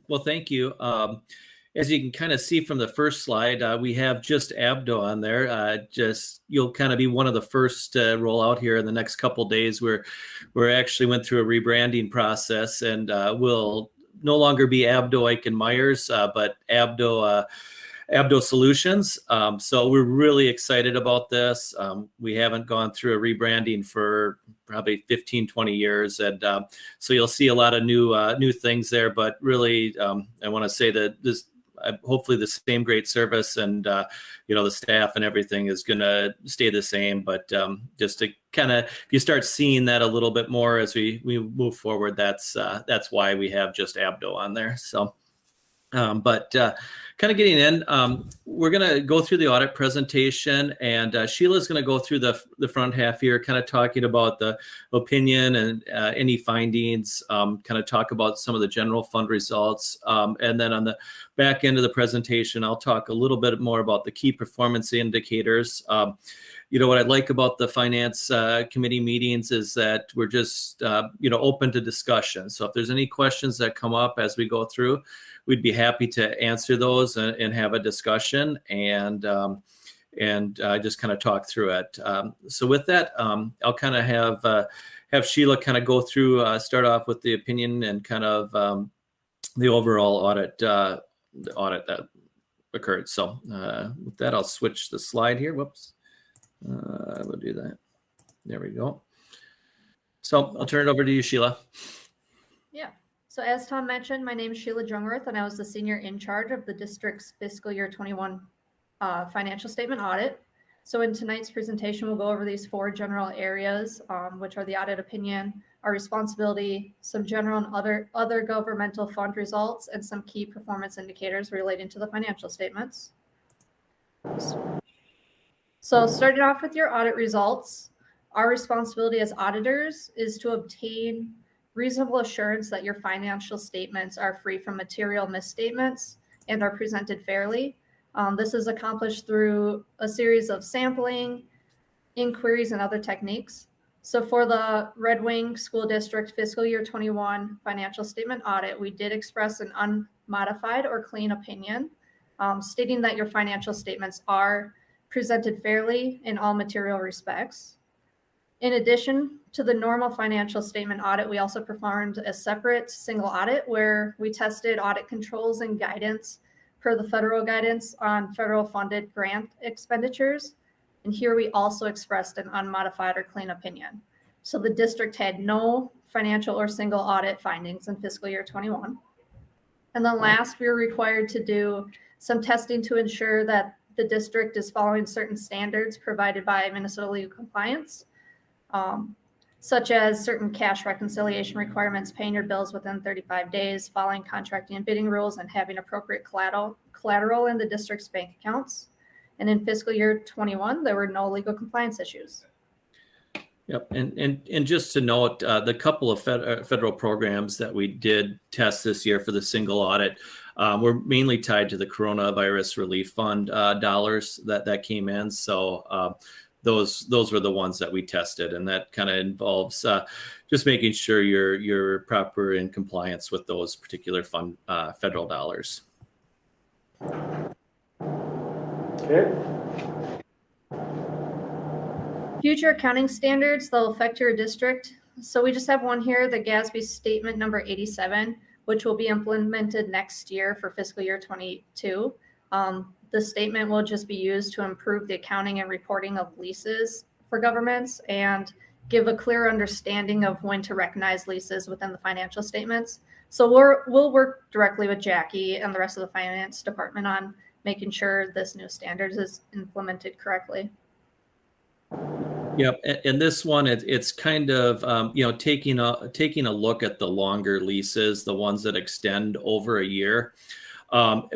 E: well, thank you. As you can kind of see from the first slide, we have just Abdo on there. You'll kind of be one of the first to roll out here in the next couple of days. We're actually went through a rebranding process, and we'll no longer be Abdo Ike and Myers, but Abdo Solutions. So we're really excited about this. We haven't gone through a rebranding for probably 15, 20 years. And so you'll see a lot of new things there, but really, I want to say that hopefully the same great service and, the staff and everything is going to stay the same, but just to kind of, if you start seeing that a little bit more as we move forward, that's why we have just Abdo on there. So, but kind of getting in, we're going to go through the audit presentation, and Sheila's going to go through the front half here, kind of talking about the opinion and any findings, kind of talk about some of the general fund results. And then on the back end of the presentation, I'll talk a little bit more about the key performance indicators. What I like about the finance committee meetings is that we're just, open to discussion. So if there's any questions that come up as we go through, we'd be happy to answer those and have a discussion and just kind of talk through it. So with that, I'll kind of have Sheila kind of go through, start off with the opinion and kind of the overall audit that occurred. So with that, I'll switch the slide here. Whoops. We'll do that. There we go. So I'll turn it over to you, Sheila.
F: Yeah. So as Tom mentioned, my name is Sheila Jungwirth, and I was the senior in charge of the district's fiscal year 21 financial statement audit. So in tonight's presentation, we'll go over these 4 general areas, which are the audit opinion, our responsibility, some general and other governmental fund results, and some key performance indicators relating to the financial statements. So starting off with your audit results, our responsibility as auditors is to obtain reasonable assurance that your financial statements are free from material misstatements and are presented fairly. This is accomplished through a series of sampling, inquiries, and other techniques. So for the Red Wing School District fiscal year 21 financial statement audit, we did express an unmodified or clean opinion, stating that your financial statements are presented fairly in all material respects. In addition to the normal financial statement audit, we also performed a separate single audit where we tested audit controls and guidance per the federal guidance on federal funded grant expenditures. And here we also expressed an unmodified or clean opinion. So the district had no financial or single audit findings in fiscal year 21. And then last, we were required to do some testing to ensure that the district is following certain standards provided by Minnesota Legal Compliance, such as certain cash reconciliation requirements, paying your bills within 35 days, following contracting and bidding rules, and having appropriate collateral in the district's bank accounts. And in fiscal year 21, there were no legal compliance issues.
E: Yep, and just to note, the couple of federal programs that we did test this year for the single audit were mainly tied to the coronavirus relief fund dollars that came in. So those were the ones that we tested, and that kind of involves just making sure you're proper in compliance with those particular fund federal dollars.
C: Okay.
F: Future accounting standards that will affect your district. So we just have one here, the GASB statement number 87, which will be implemented next year for fiscal year 22. The statement will just be used to improve the accounting and reporting of leases for governments and give a clear understanding of when to recognize leases within the financial statements. So we'll work directly with Jackie and the rest of the finance department on making sure this new standards is implemented correctly.
E: Yep, and this one, it's kind of taking a look at the longer leases, the ones that extend over a year,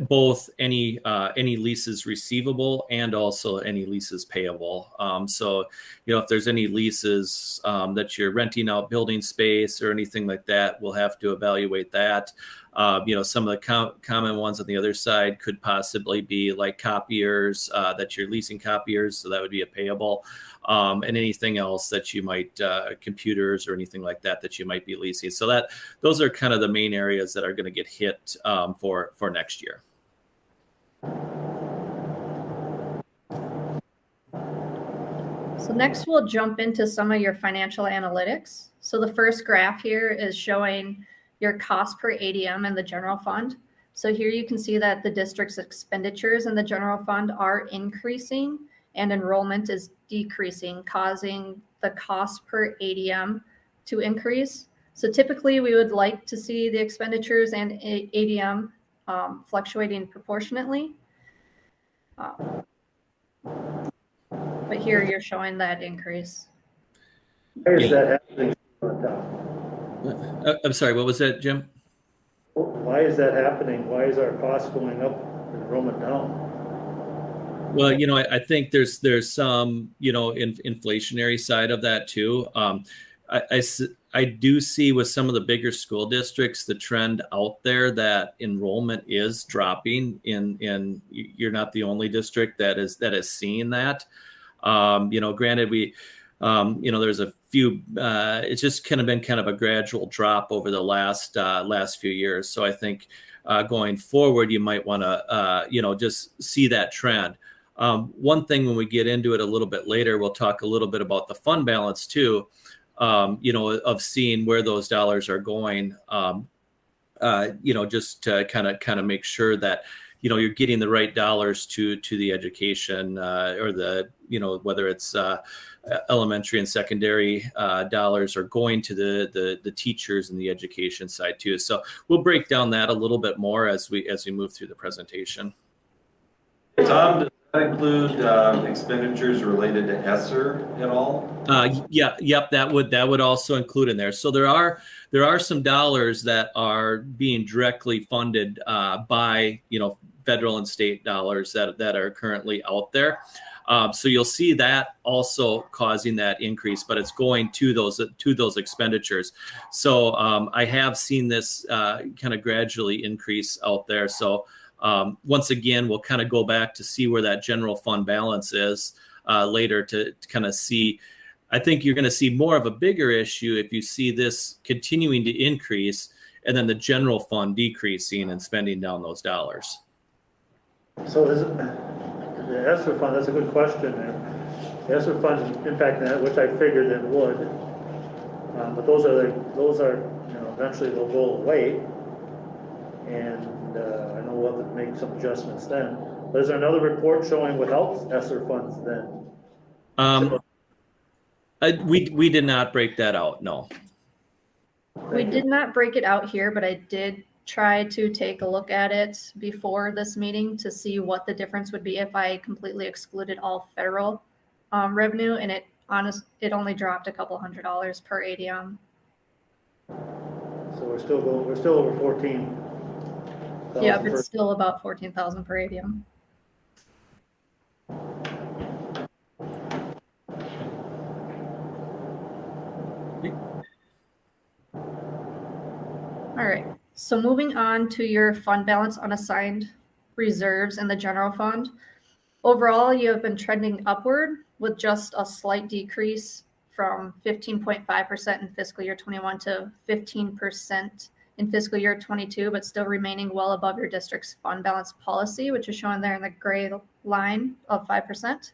E: both any leases receivable and also any leases payable. So if there's any leases that you're renting out building space or anything like that, we'll have to evaluate that. Some of the common ones on the other side could possibly be like copiers, that you're leasing copiers, so that would be a payable, and anything else that you might, computers or anything like that you might be leasing. So those are kind of the main areas that are going to get hit for next year.
F: So next we'll jump into some of your financial analytics. So the first graph here is showing your cost per ADM in the general fund. So here you can see that the district's expenditures in the general fund are increasing and enrollment is decreasing, causing the cost per ADM to increase. So typically we would like to see the expenditures and ADM fluctuating proportionately. But here you're showing that increase.
G: Why is that happening?
E: I'm sorry, what was that, Jim?
G: Why is that happening? Why is our cost going up and enrollment down?
E: Well, I think there's some, inflationary side of that too. I do see with some of the bigger school districts, the trend out there that enrollment is dropping in you're not the only district that is seeing that. Granted, there's a few, it's just kind of been kind of a gradual drop over the last few years. So I think going forward, you might want to, just see that trend. One thing when we get into it a little bit later, we'll talk a little bit about the fund balance too, of seeing where those dollars are going, just to kind of make sure that, you're getting the right dollars to the education, or the, whether it's elementary and secondary dollars are going to the teachers and the education side too. So we'll break down that a little bit more as we move through the presentation.
C: Tom, does that include expenditures related to ESSER at all?
E: Yep, that would also include in there. So there are some dollars that are being directly funded by federal and state dollars that are currently out there. So you'll see that also causing that increase, but it's going to those expenditures. So I have seen this kind of gradually increase out there. So once again, we'll kind of go back to see where that general fund balance is later to kind of see. I think you're going to see more of a bigger issue if you see this continuing to increase and then the general fund decreasing and spending down those dollars.
G: So is it the ESSER fund? That's a good question. The ESSER fund is impacting that, which I figured it would. But those are eventually they'll go away, and I know we'll have to make some adjustments then. But is there another report showing without ESSER funds then?
E: We did not break that out. No.
F: We did not break it out here, but I did try to take a look at it before this meeting to see what the difference would be if I completely excluded all federal revenue, and it only dropped a couple $100 per ADM.
G: So we're still over 14.
F: Yeah, but it's still about 14,000 per ADM. All right. So moving on to your fund balance unassigned reserves in the general fund. Overall, you have been trending upward with just a slight decrease from 15.5% in fiscal year 21 to 15% in fiscal year 22, but still remaining well above your district's fund balance policy, which is shown there in the gray line of 5%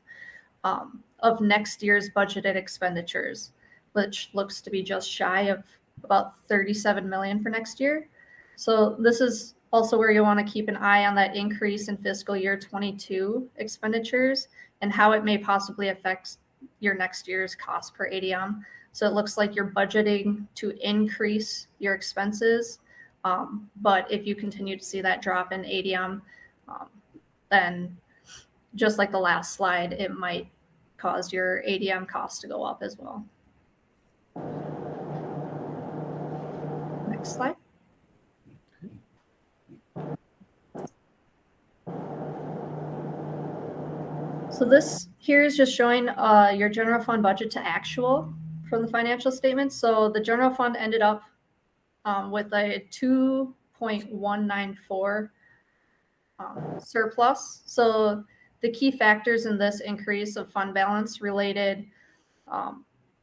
F: of next year's budgeted expenditures, which looks to be just shy of about 37 million for next year. So this is also where you want to keep an eye on that increase in fiscal year 22 expenditures and how it may possibly affect your next year's cost per ADM. So it looks like you're budgeting to increase your expenses, but if you continue to see that drop in ADM, then just like the last slide, it might cause your ADM cost to go up as well. Next slide. So this here is just showing your general fund budget to actual from the financial statements. So the general fund ended up with a 6.194 surplus. So the key factors in this increase of fund balance related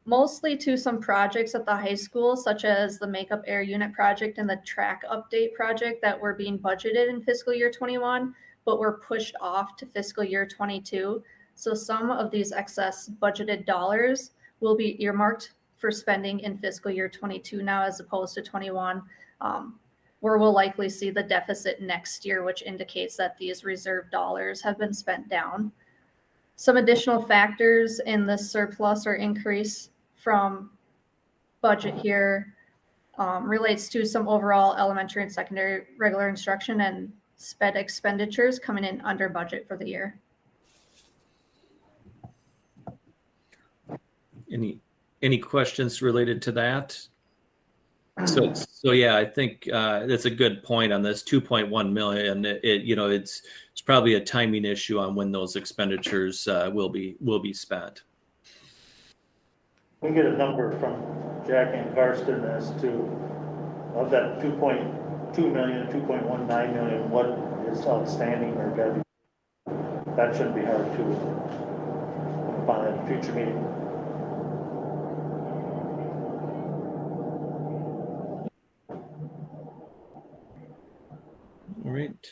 F: mostly to some projects at the high school, such as the Makeup Air Unit project and the track update project that were being budgeted in fiscal year 21, but were pushed off to fiscal year 22. So some of these excess budgeted dollars will be earmarked for spending in fiscal year 22 now, as opposed to 21, where we'll likely see the deficit next year, which indicates that these reserve dollars have been spent down. Some additional factors in this surplus or increase from budget here relates to some overall elementary and secondary regular instruction and SPED expenditures coming in under budget for the year.
E: Any questions related to that? So yeah, I think that's a good point on this 2.1 million. It's probably a timing issue on when those expenditures will be spent.
G: We get a number from Jack and Karsten as to, of that 2.2 million, 2.19 million, what is outstanding or got to be, that shouldn't be hard to come upon at a future meeting.
E: All right.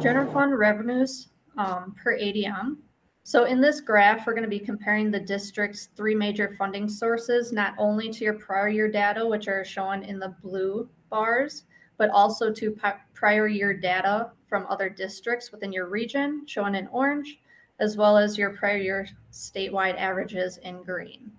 F: General fund revenues per ADM. So in this graph, we're going to be comparing the district's three major funding sources, not only to your prior year data, which are shown in the blue bars, but also to prior year data from other districts within your region, shown in orange, as well as your prior year statewide averages in green.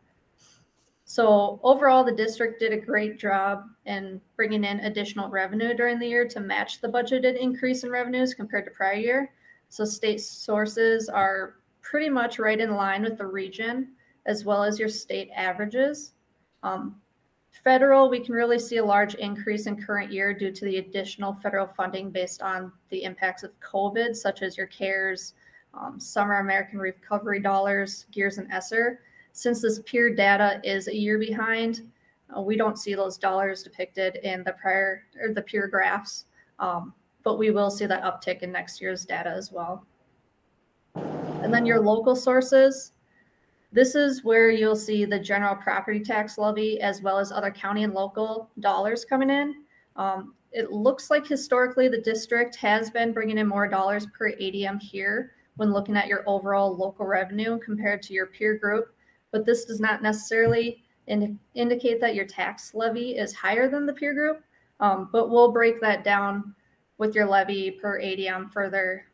F: So overall, the district did a great job in bringing in additional revenue during the year to match the budgeted increase in revenues compared to prior year. So state sources are pretty much right in line with the region, as well as your state averages. Federal, we can really see a large increase in current year due to the additional federal funding based on the impacts of COVID, such as your CARES, Summer American Recovery Dollars, GEARS, and ESSER. Since this peer data is a year behind, we don't see those dollars depicted in the prior or the peer graphs, but we will see that uptick in next year's data as well. And then your local sources, this is where you'll see the general property tax levy as well as other county and local dollars coming in. It looks like historically the district has been bringing in more dollars per ADM here when looking at your overall local revenue compared to your peer group, but this does not necessarily indicate that your tax levy is higher than the peer group, but we'll break that down with your levy per ADM further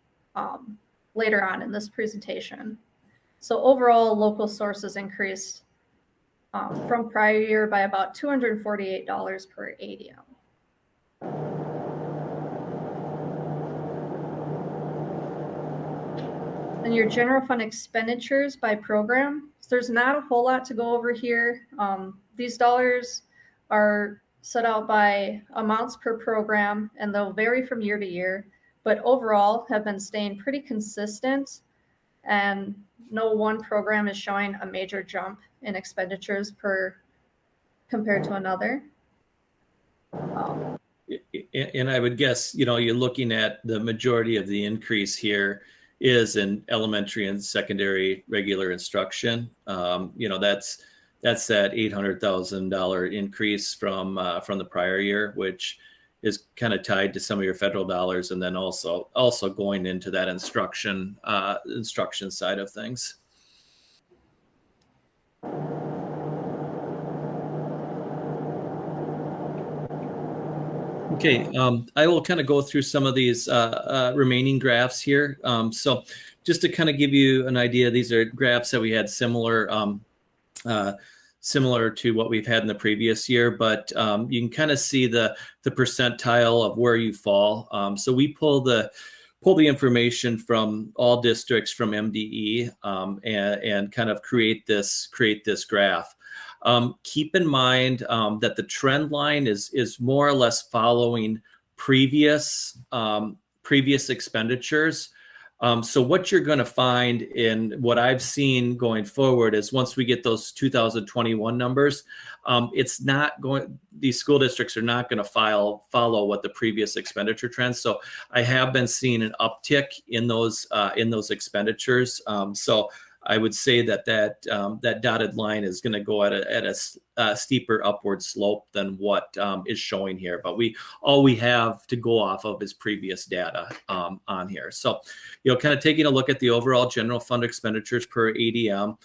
F: later on in this presentation. So overall, local sources increased from prior year by about $248 per ADM. And your general fund expenditures by program. So there's not a whole lot to go over here. These dollars are set out by amounts per program, and they'll vary from year to year, but overall have been staying pretty consistent, and no one program is showing a major jump in expenditures compared to another.
E: And I would guess, you're looking at the majority of the increase here is in elementary and secondary regular instruction. That's that $800,000 increase from the prior year, which is kind of tied to some of your federal dollars, and then also going into that instruction side of things. Okay, I will kind of go through some of these remaining graphs here. So just to kind of give you an idea, these are graphs that we had similar to what we've had in the previous year, but you can kind of see the percentile of where you fall. So we pull the information from all districts from MDE and kind of create this graph. Keep in mind that the trend line is more or less following previous expenditures. So what you're going to find in what I've seen going forward is once we get those 2021 numbers, it's not going, these school districts are not going to follow what the previous expenditure trends. So I have been seeing an uptick in those expenditures. So I would say that dotted line is going to go at a steeper upward slope than what is showing here. But all we have to go off of is previous data on here. So, kind of taking a look at the overall general fund expenditures per ADM.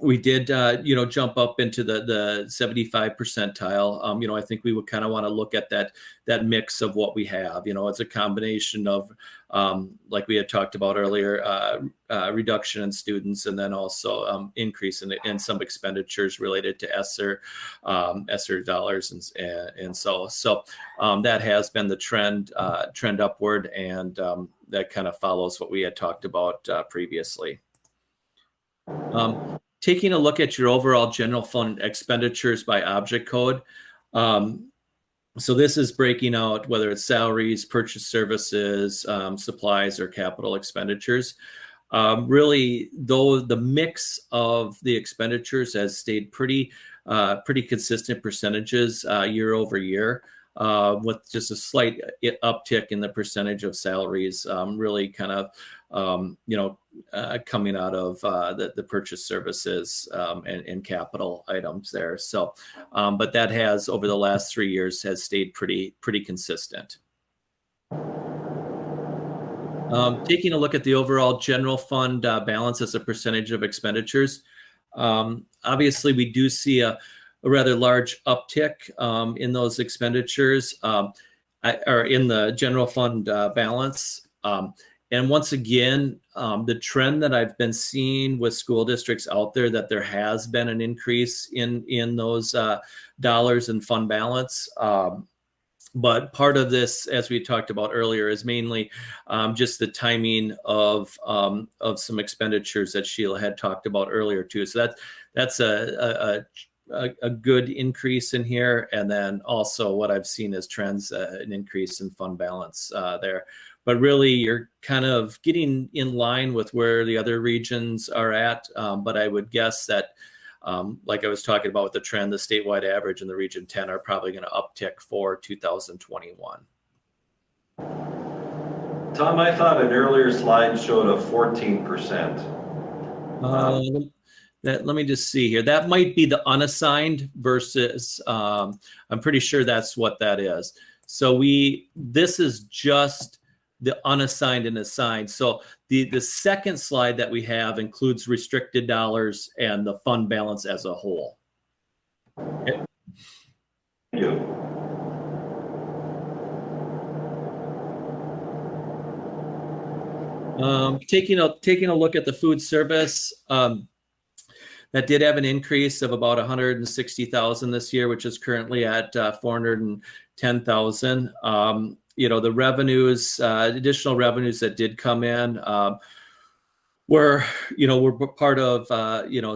E: We did, jump up into the 75 percentile. I think we would kind of want to look at that mix of what we have. It's a combination of, like we had talked about earlier, reduction in students, and then also increase in some expenditures related to ESSER dollars, and so that has been the trend upward, and that kind of follows what we had talked about previously. Taking a look at your overall general fund expenditures by object code. So this is breaking out whether it's salaries, purchase services, supplies, or capital expenditures. Really, though, the mix of the expenditures has stayed pretty consistent percentages year over year, with just a slight uptick in the percentage of salaries, really kind of coming out of the purchase services and capital items there. So, but that has over the last 3 years has stayed pretty consistent. Taking a look at the overall general fund balance as a percentage of expenditures, obviously we do see a rather large uptick in those expenditures, or in the general fund balance. And once again, the trend that I've been seeing with school districts out there, that there has been an increase in those dollars in fund balance. But part of this, as we talked about earlier, is mainly just the timing of some expenditures that Sheila had talked about earlier too. So that's a good increase in here. And then also what I've seen is trends, an increase in fund balance there. But really, you're kind of getting in line with where the other regions are at. But I would guess that, like I was talking about with the trend, the statewide average in the Region 10 are probably going to uptick for 2021.
C: Tom, I thought an earlier slide showed a 14%.
E: Let me just see here. That might be the unassigned versus, I'm pretty sure that's what that is. So this is just the unassigned and assigned. So the second slide that we have includes restricted dollars and the fund balance as a whole. Okay.
C: Thank you.
E: Taking a look at the food service, that did have an increase of about 160,000 this year, which is currently at 410,000. The revenues, additional revenues that did come in were part of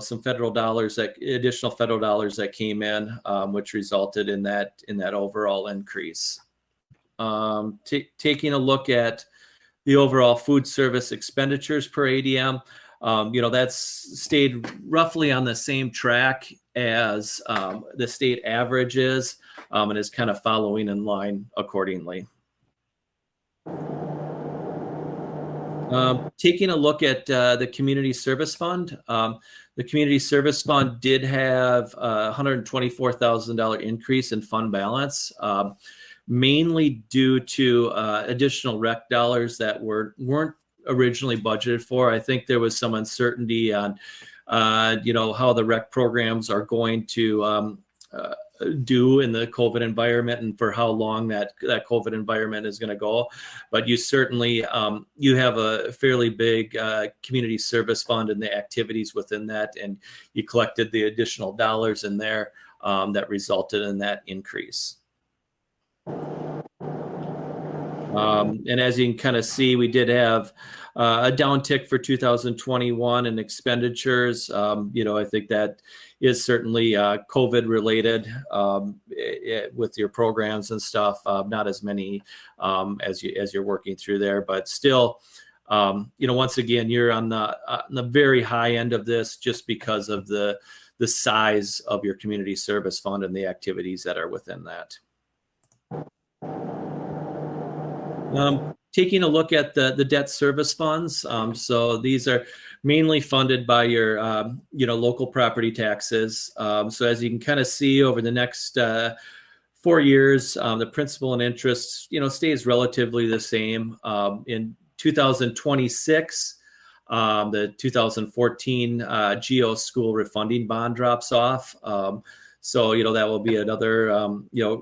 E: some federal dollars, additional federal dollars that came in, which resulted in that overall increase. Taking a look at the overall food service expenditures per ADM, that's stayed roughly on the same track as the state average is, and is kind of following in line accordingly. Taking a look at the Community Service Fund, the Community Service Fund did have a $124,000 increase in fund balance, mainly due to additional rec dollars that weren't originally budgeted for. I think there was some uncertainty on, how the rec programs are going to do in the COVID environment and for how long that COVID environment is going to go. But you certainly, you have a fairly big community service fund and the activities within that, and you collected the additional dollars in there that resulted in that increase. And as you can kind of see, we did have a downtick for 2021 in expenditures. I think that is certainly COVID related with your programs and stuff. Not as many as you're working through there, but still Once again, you're on the very high end of this just because of the size of your community service fund and the activities that are within that. Taking a look at the debt service funds. So these are mainly funded by your, local property taxes. So as you can kind of see over the next 4 years, the principal and interest, stays relatively the same. In 2026, the 2014 GO school refunding bond drops off. So, that will be another,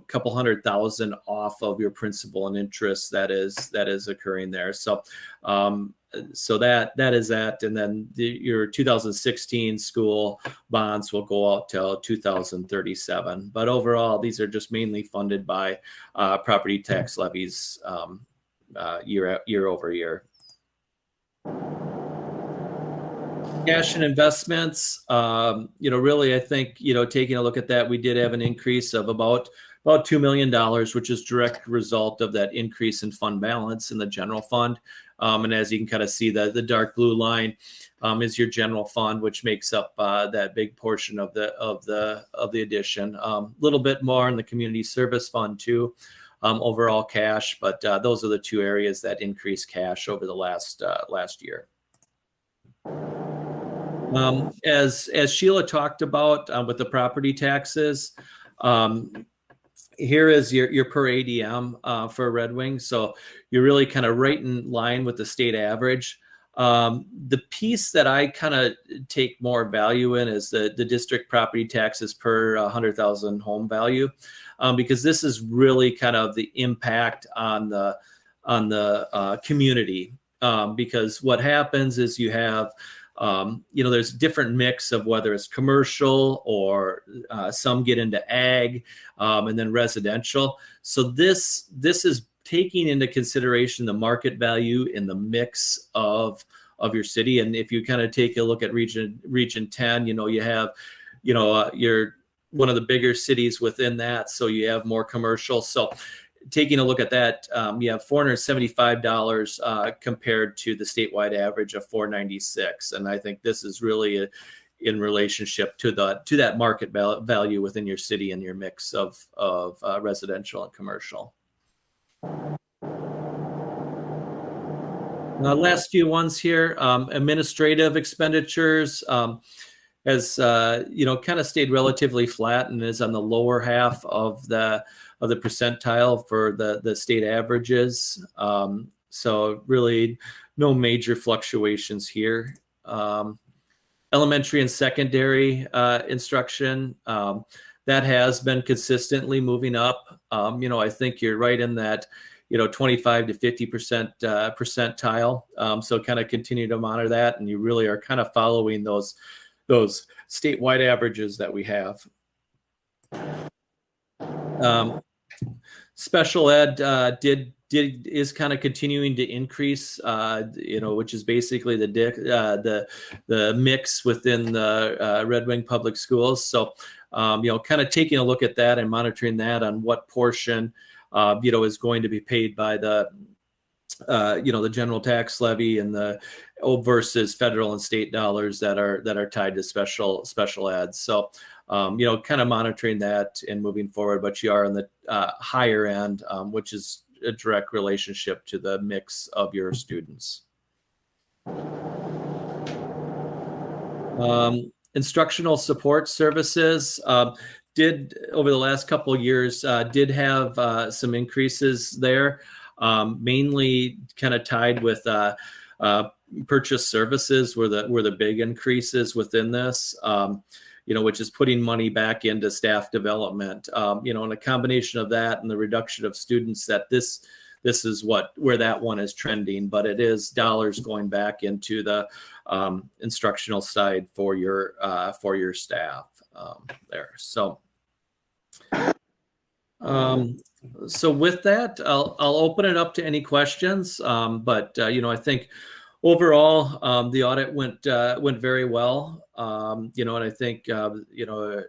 E: couple $100,000 off of your principal and interest that is occurring there. So, that is that. And then your 2016 school bonds will go out till 2037. But overall, these are just mainly funded by property tax levies year over year. Cash and investments, really, I think, taking a look at that, we did have an increase of about $2 million, which is direct result of that increase in fund balance in the general fund. And as you can kind of see, the dark blue line is your general fund, which makes up that big portion of the addition. A little bit more in the community service fund too, overall cash, but those are the two areas that increase cash over the last year. As Sheila talked about with the property taxes, here is your per ADM for Red Wing. So you're really kind of right in line with the state average. The piece that I kind of take more value in is the district property taxes per 100,000 home value, because this is really kind of the impact on the community. Because what happens is you have there's different mix of whether it's commercial or some get into ag and then residential. So this is taking into consideration the market value in the mix of your city. And if you kind of take a look at region 10, you have, you're one of the bigger cities within that. So you have more commercial. So taking a look at that, you have $475 compared to the statewide average of $496, and I think this is really in relationship to that market value within your city and your mix of residential and commercial. Last few ones here, administrative expenditures. Has kind of stayed relatively flat and is on the lower half of the percentile for the state averages. So really no major fluctuations here. Elementary and secondary instruction, that has been consistently moving up. I think you're right in that 25 to 50% percentile. So kind of continue to monitor that, and you really are kind of following those statewide averages that we have. Special ed is kind of continuing to increase, which is basically the mix within the Red Wing Public Schools. So, kind of taking a look at that and monitoring that on what portion, is going to be paid by the general tax levy and versus federal and state dollars that are tied to special ed. So, kind of monitoring that and moving forward, but you are on the higher end, which is a direct relationship to the mix of your students. Instructional support services did over the last couple of years did have some increases there, mainly kind of tied with purchase services were the big increases within this, which is putting money back into staff development, and a combination of that and the reduction of students, that this is where that one is trending, but it is dollars going back into the instructional side for your staff there. So with that, I'll open it up to any questions. But I think overall the audit went very well. And I think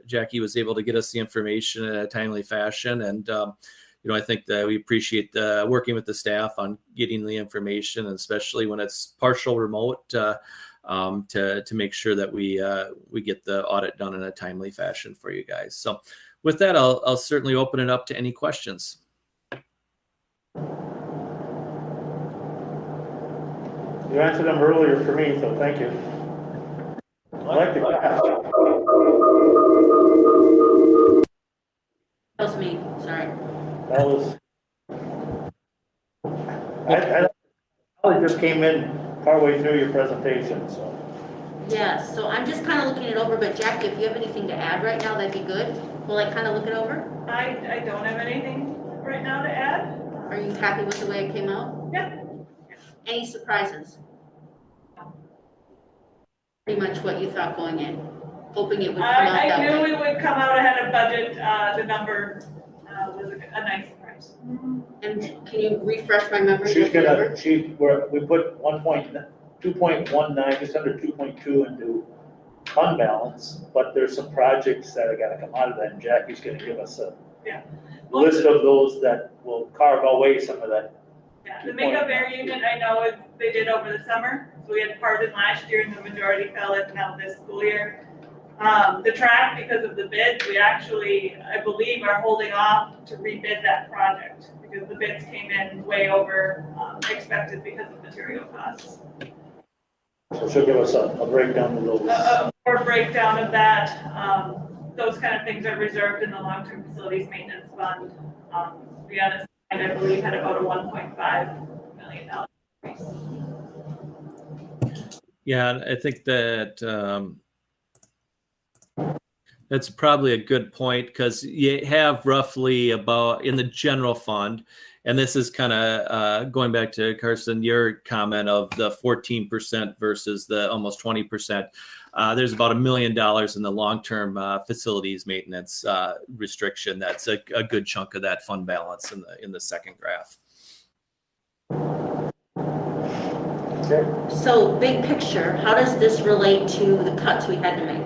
E: Jackie was able to get us the information in a timely fashion, and I think that we appreciate working with the staff on getting the information, and especially when it's partial remote, to make sure that we get the audit done in a timely fashion for you guys. So with that, I'll certainly open it up to any questions.
G: You answered them earlier for me, so thank you. I like the class.
H: That was me, sorry.
G: That was. I probably just came in partway through your presentation, so.
H: Yeah, so I'm just kind of looking it over, but Jackie, if you have anything to add right now, that'd be good. Will I kind of look it over?
A: I don't have anything right now to add.
H: Are you happy with the way it came out?
A: Yeah.
H: Any surprises? Pretty much what you thought going in, hoping it would come out that way.
A: I knew we would come out ahead of budget. The number was a nice surprise.
H: And can you refresh my memory?
G: We put 2.19, just under 2.2 into fund balance, but there's some projects that are gonna come out of that, and Jackie's gonna give us a list of those that will carve away some of that.
A: Yeah, the makeup air unit, I know they did over the summer. So we had part in last year and the majority fell in now this school year. The track, because of the bids, we actually, I believe, are holding off to rebid that project because the bids came in way over expected because of material costs.
G: So she'll give us a breakdown of those.
A: More breakdown of that. Those kind of things are reserved in the long-term facilities maintenance fund. To be honest, I believe had about a $1.5 million increase.
E: Yeah, I think that that's probably a good point, because you have roughly about in the general fund, and this is kind of going back to Carson, your comment of the 14% versus the almost 20%. There's about $1 million in the long-term facilities maintenance restriction. That's a good chunk of that fund balance in the second graph.
G: Okay.
H: So big picture, how does this relate to the cuts we had to make?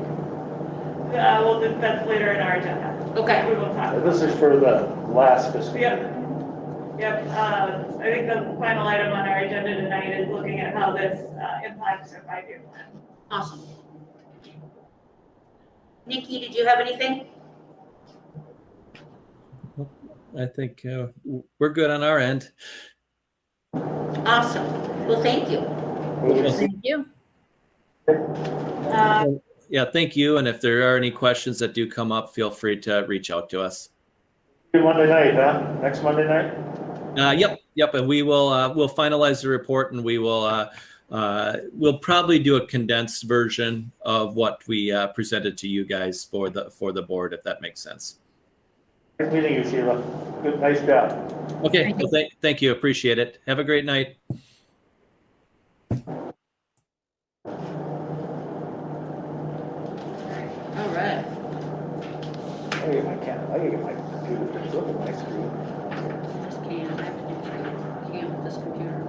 A: Well, that's later in our agenda.
H: Okay.
A: We will talk.
G: This is for the last fiscal year.
A: Yep. I think the final item on our agenda tonight is looking at how this impacts our 5-year plan.
H: Awesome. Nikki, did you have anything?
E: I think we're good on our end.
H: Awesome. Well, thank you.
F: Thank you.
E: Yeah, thank you. And if there are any questions that do come up, feel free to reach out to us.
G: Monday night, huh? Next Monday night?
E: Yep. And we will we'll finalize the report, and we will we'll probably do a condensed version of what we presented to you guys for the board, if that makes sense.
G: Nice meeting you, Sheila. Good, nice job.
E: Okay. Thank you. Appreciate it. Have a great night.
H: All right.
G: I get my computer to look at my screen.
H: Just can't. I have to do can't with this computer.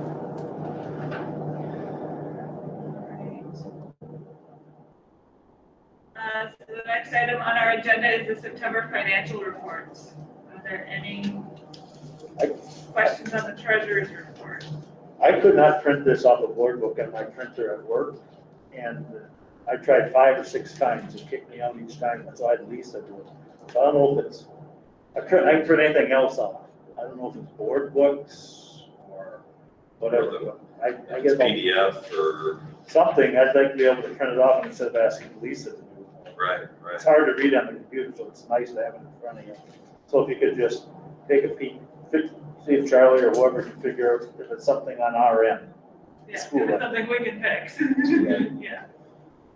A: So the next item on our agenda is the September financial reports. Are there any questions on the treasurer's report?
G: I could not print this off a board book on my printer at work, and I tried 5 or 6 times. It kicked me out each time. That's why I had Lisa do it. So I don't know if it's, I can print anything else off. I don't know if it's board books or whatever. I guess
C: PDF or.
G: something. I'd like to be able to print it off instead of asking Lisa to do it.
C: Right.
G: It's hard to read on the computer, so it's nice to have it in front of you. So if you could just take a peek, see if Charlie or whoever can figure out if it's something on our end.
A: Yeah, if
G: School
A: it's something we can fix. Yeah.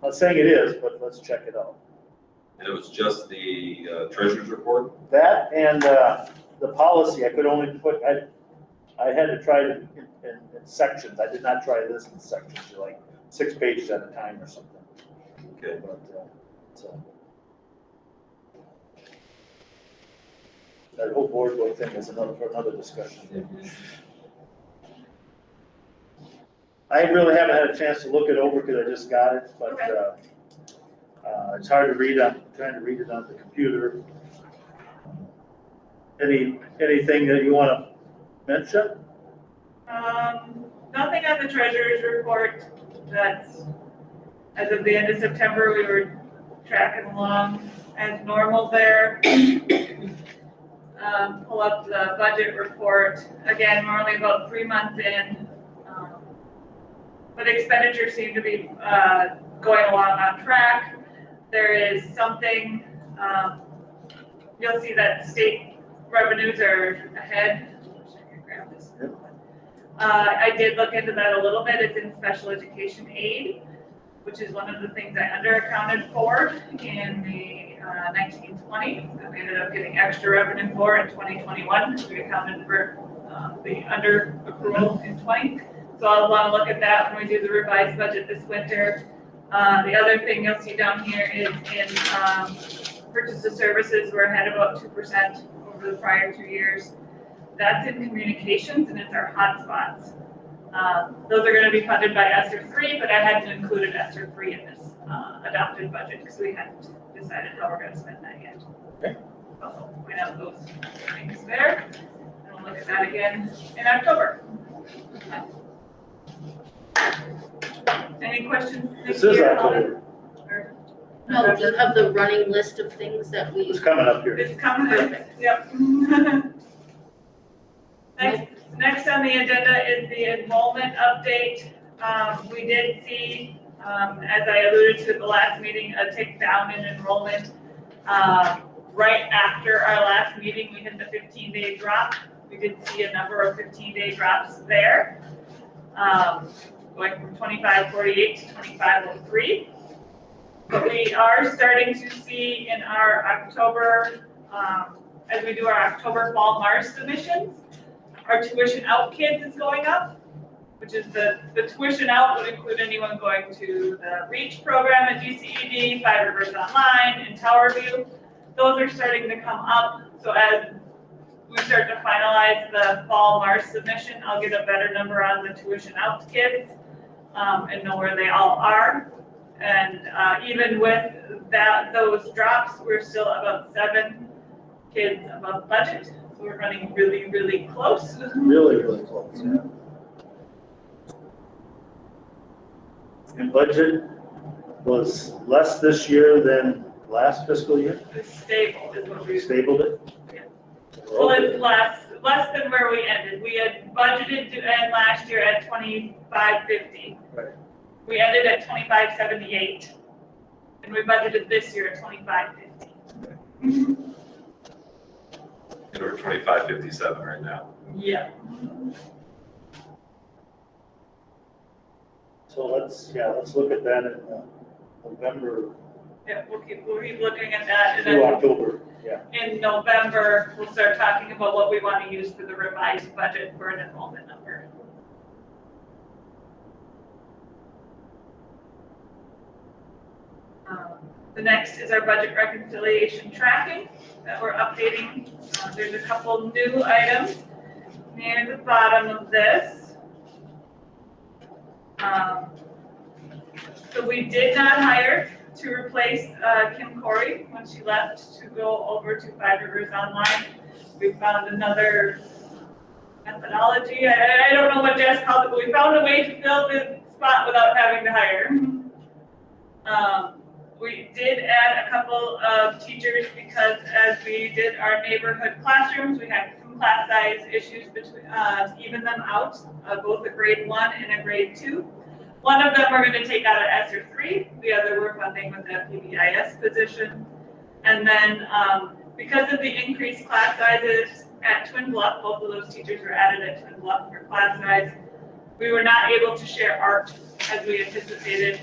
G: Not saying it is, but let's check it out.
C: And it was just the treasurer's report?
G: That and the policy, I could only put, I had to try it in sections. I did not try this in sections, like 6 pages at a time or something.
C: Okay.
G: But, so. That whole board book thing is for another discussion. I really haven't had a chance to look it over because I just got it, but it's hard to read trying to read it on the computer. Anything that you wanna mention?
D: Nothing on the treasurer's report. That's, as of the end of September, we were tracking along as normal there. Pull up the budget report. Again, we're only about 3 months in. But expenditures seem to be going along on track. There is something, you'll see that state revenues are ahead. I can grab this. I did look into that a little bit. It's in special education aid, which is one of the things I underaccounted for in the 1920. That we ended up getting extra revenue for in 2021. We accounted for the under accrual in 20. So I'll want to look at that when we do the revised budget this winter. The other thing you'll see down here is in purchase of services, we're ahead about 2% over the prior 2 years. That's in communications and it's our hotspots. Those are going to be funded by ESSER 3, but I hadn't included ESSER 3 in this adopted budget because we hadn't decided how we're going to spend that yet.
G: Okay.
D: So I'll point out those things there. And we'll look at that again in October. Any questions?
G: This is October.
H: No, of the running list of things that we.
G: It's coming up here.
D: It's coming, yep. Next on the agenda is the enrollment update. We did see, as I alluded to at the last meeting, a tick down in enrollment. Right after our last meeting, we hit the 15-day drop. We did see a number of 15-day drops there, going from 2548 to 2503. But we are starting to see in our October, as we do our October fall Mars submissions, our tuition out kids is going up, which is the tuition out would include anyone going to the REACH program at GCED, Five Rivers Online, and Tower View. Those are starting to come up. So as we start to finalize the fall Mars submission, I'll get a better number on the tuition out kids and know where they all are. And even with those drops, we're still about 7 kids above budget. So we're running really, really close.
G: Really, really close, yeah. And budget was less this year than last fiscal year?
D: It's stable is what we.
G: Stabled it?
D: Yeah. Well, it's less than where we ended. We had budgeted to end last year at 2550.
G: Right.
D: We ended at 2578, and we budgeted this year at 2550.
C: And we're 2557 right now.
D: Yeah.
G: So let's look at that in November
D: Yeah, we'll keep looking at that, and
G: through
D: then
G: October, yeah.
D: in November, we'll start talking about what we want to use for the revised budget for an enrollment number. The next is our budget reconciliation tracking that we're updating. There's a couple new items near the bottom of this. So we did not hire to replace Kim Corey when she left to go over to Five Rivers Online. We found another methodology. I don't know what Jess called it, but we found a way to fill the spot without having to hire. We did add a couple of teachers because as we did our neighborhood classrooms, we had some class size issues between even them out, both a grade 1 and a grade 2. One of them we're going to take out of ESSER 3, the other we're funding with the PBIS position. And then because of the increased class sizes at Twin Bluff, both of those teachers were added at Twin Bluff for class size. We were not able to share art as we anticipated.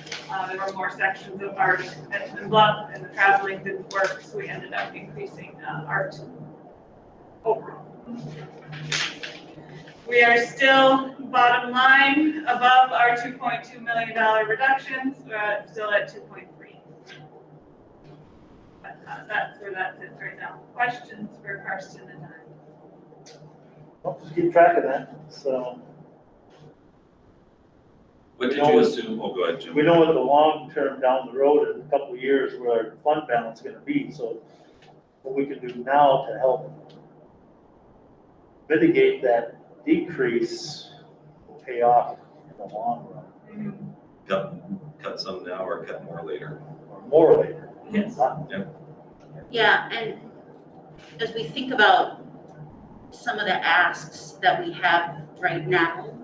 D: There were more sections of art at Twin Bluff and the traveling didn't work, so we ended up increasing art overall. We are still bottom line above our $2.2 million reductions. We're still at 2.3. That's where that sits right now. Questions for Karsten and I?
G: Well, just keep track of that, so.
C: What did you assume? Oh, go ahead, Jim.
G: We know what the long term down the road in a couple of years where our fund balance is gonna be, so what we can do now to help mitigate that decrease will pay off in the long run,
C: Cut some now or cut more later.
G: or more later.
D: Yes.
H: Yeah, and as we think about some of the asks that we have right now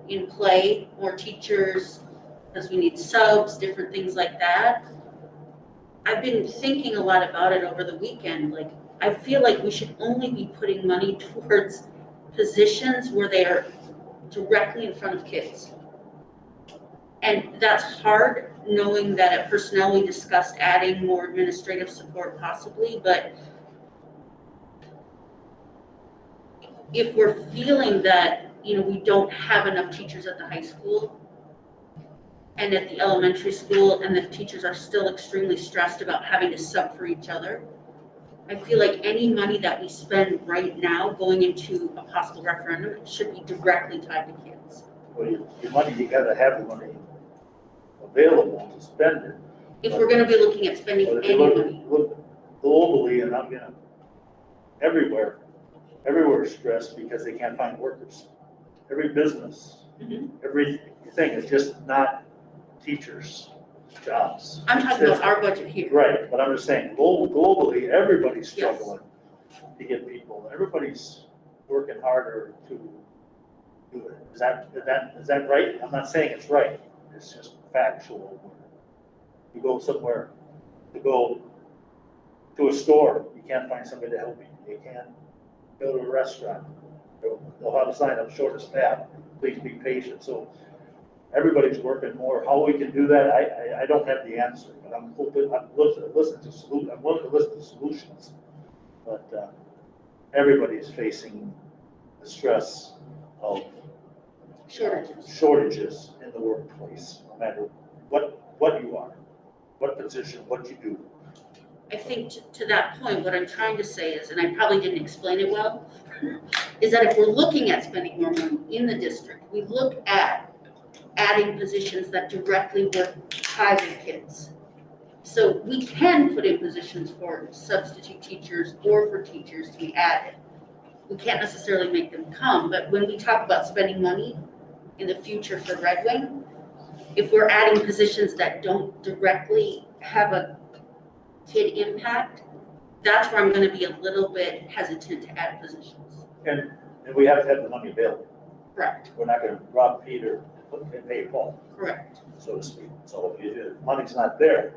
H: in play, more teachers, because we need subs, different things like that. I've been thinking a lot about it over the weekend. Like, I feel like we should only be putting money towards positions where they are directly in front of kids. And that's hard, knowing that at personnel we discussed adding more administrative support possibly, but if we're feeling that, we don't have enough teachers at the high school and at the elementary school, and the teachers are still extremely stressed about having to sub for each other, I feel like any money that we spend right now going into a possible referendum should be directly tied to kids.
G: Well, your money, you gotta have the money available to spend it.
H: If we're gonna be looking at spending
G: But if
H: any
G: you
H: money.
G: look globally, and I'm gonna, everywhere is stressed because they can't find workers. Every business, everything is just not teachers' jobs.
H: I'm talking about our budget here.
G: Right, but I'm just saying, globally, everybody's struggling to get people. Everybody's working harder to do it. Is that right? I'm not saying it's right. It's just factual. You go somewhere, to go to a store, you can't find somebody to help you. You can't go to a restaurant. They'll have a sign up, short of staff, please be patient. So everybody's working more. How we can do that, I don't have the answer, but I'm hoping, I'm willing to listen to solutions. But everybody's facing the stress of shortages in the workplace, no matter what you are, what position, what you do.
H: I think to that point, what I'm trying to say is, and I probably didn't explain it well, is that if we're looking at spending more money in the district, we look at adding positions that directly work tied with kids. So we can put in positions for substitute teachers or for teachers to be added. We can't necessarily make them come, but when we talk about spending money in the future for Red Wing, if we're adding positions that don't directly have a kid impact, that's where I'm going to be a little bit hesitant to add positions.
G: And we have to have the money available.
H: Correct.
G: We're not gonna rob Peter and pay Paul,
H: Correct.
G: so to speak. So if the money's not there,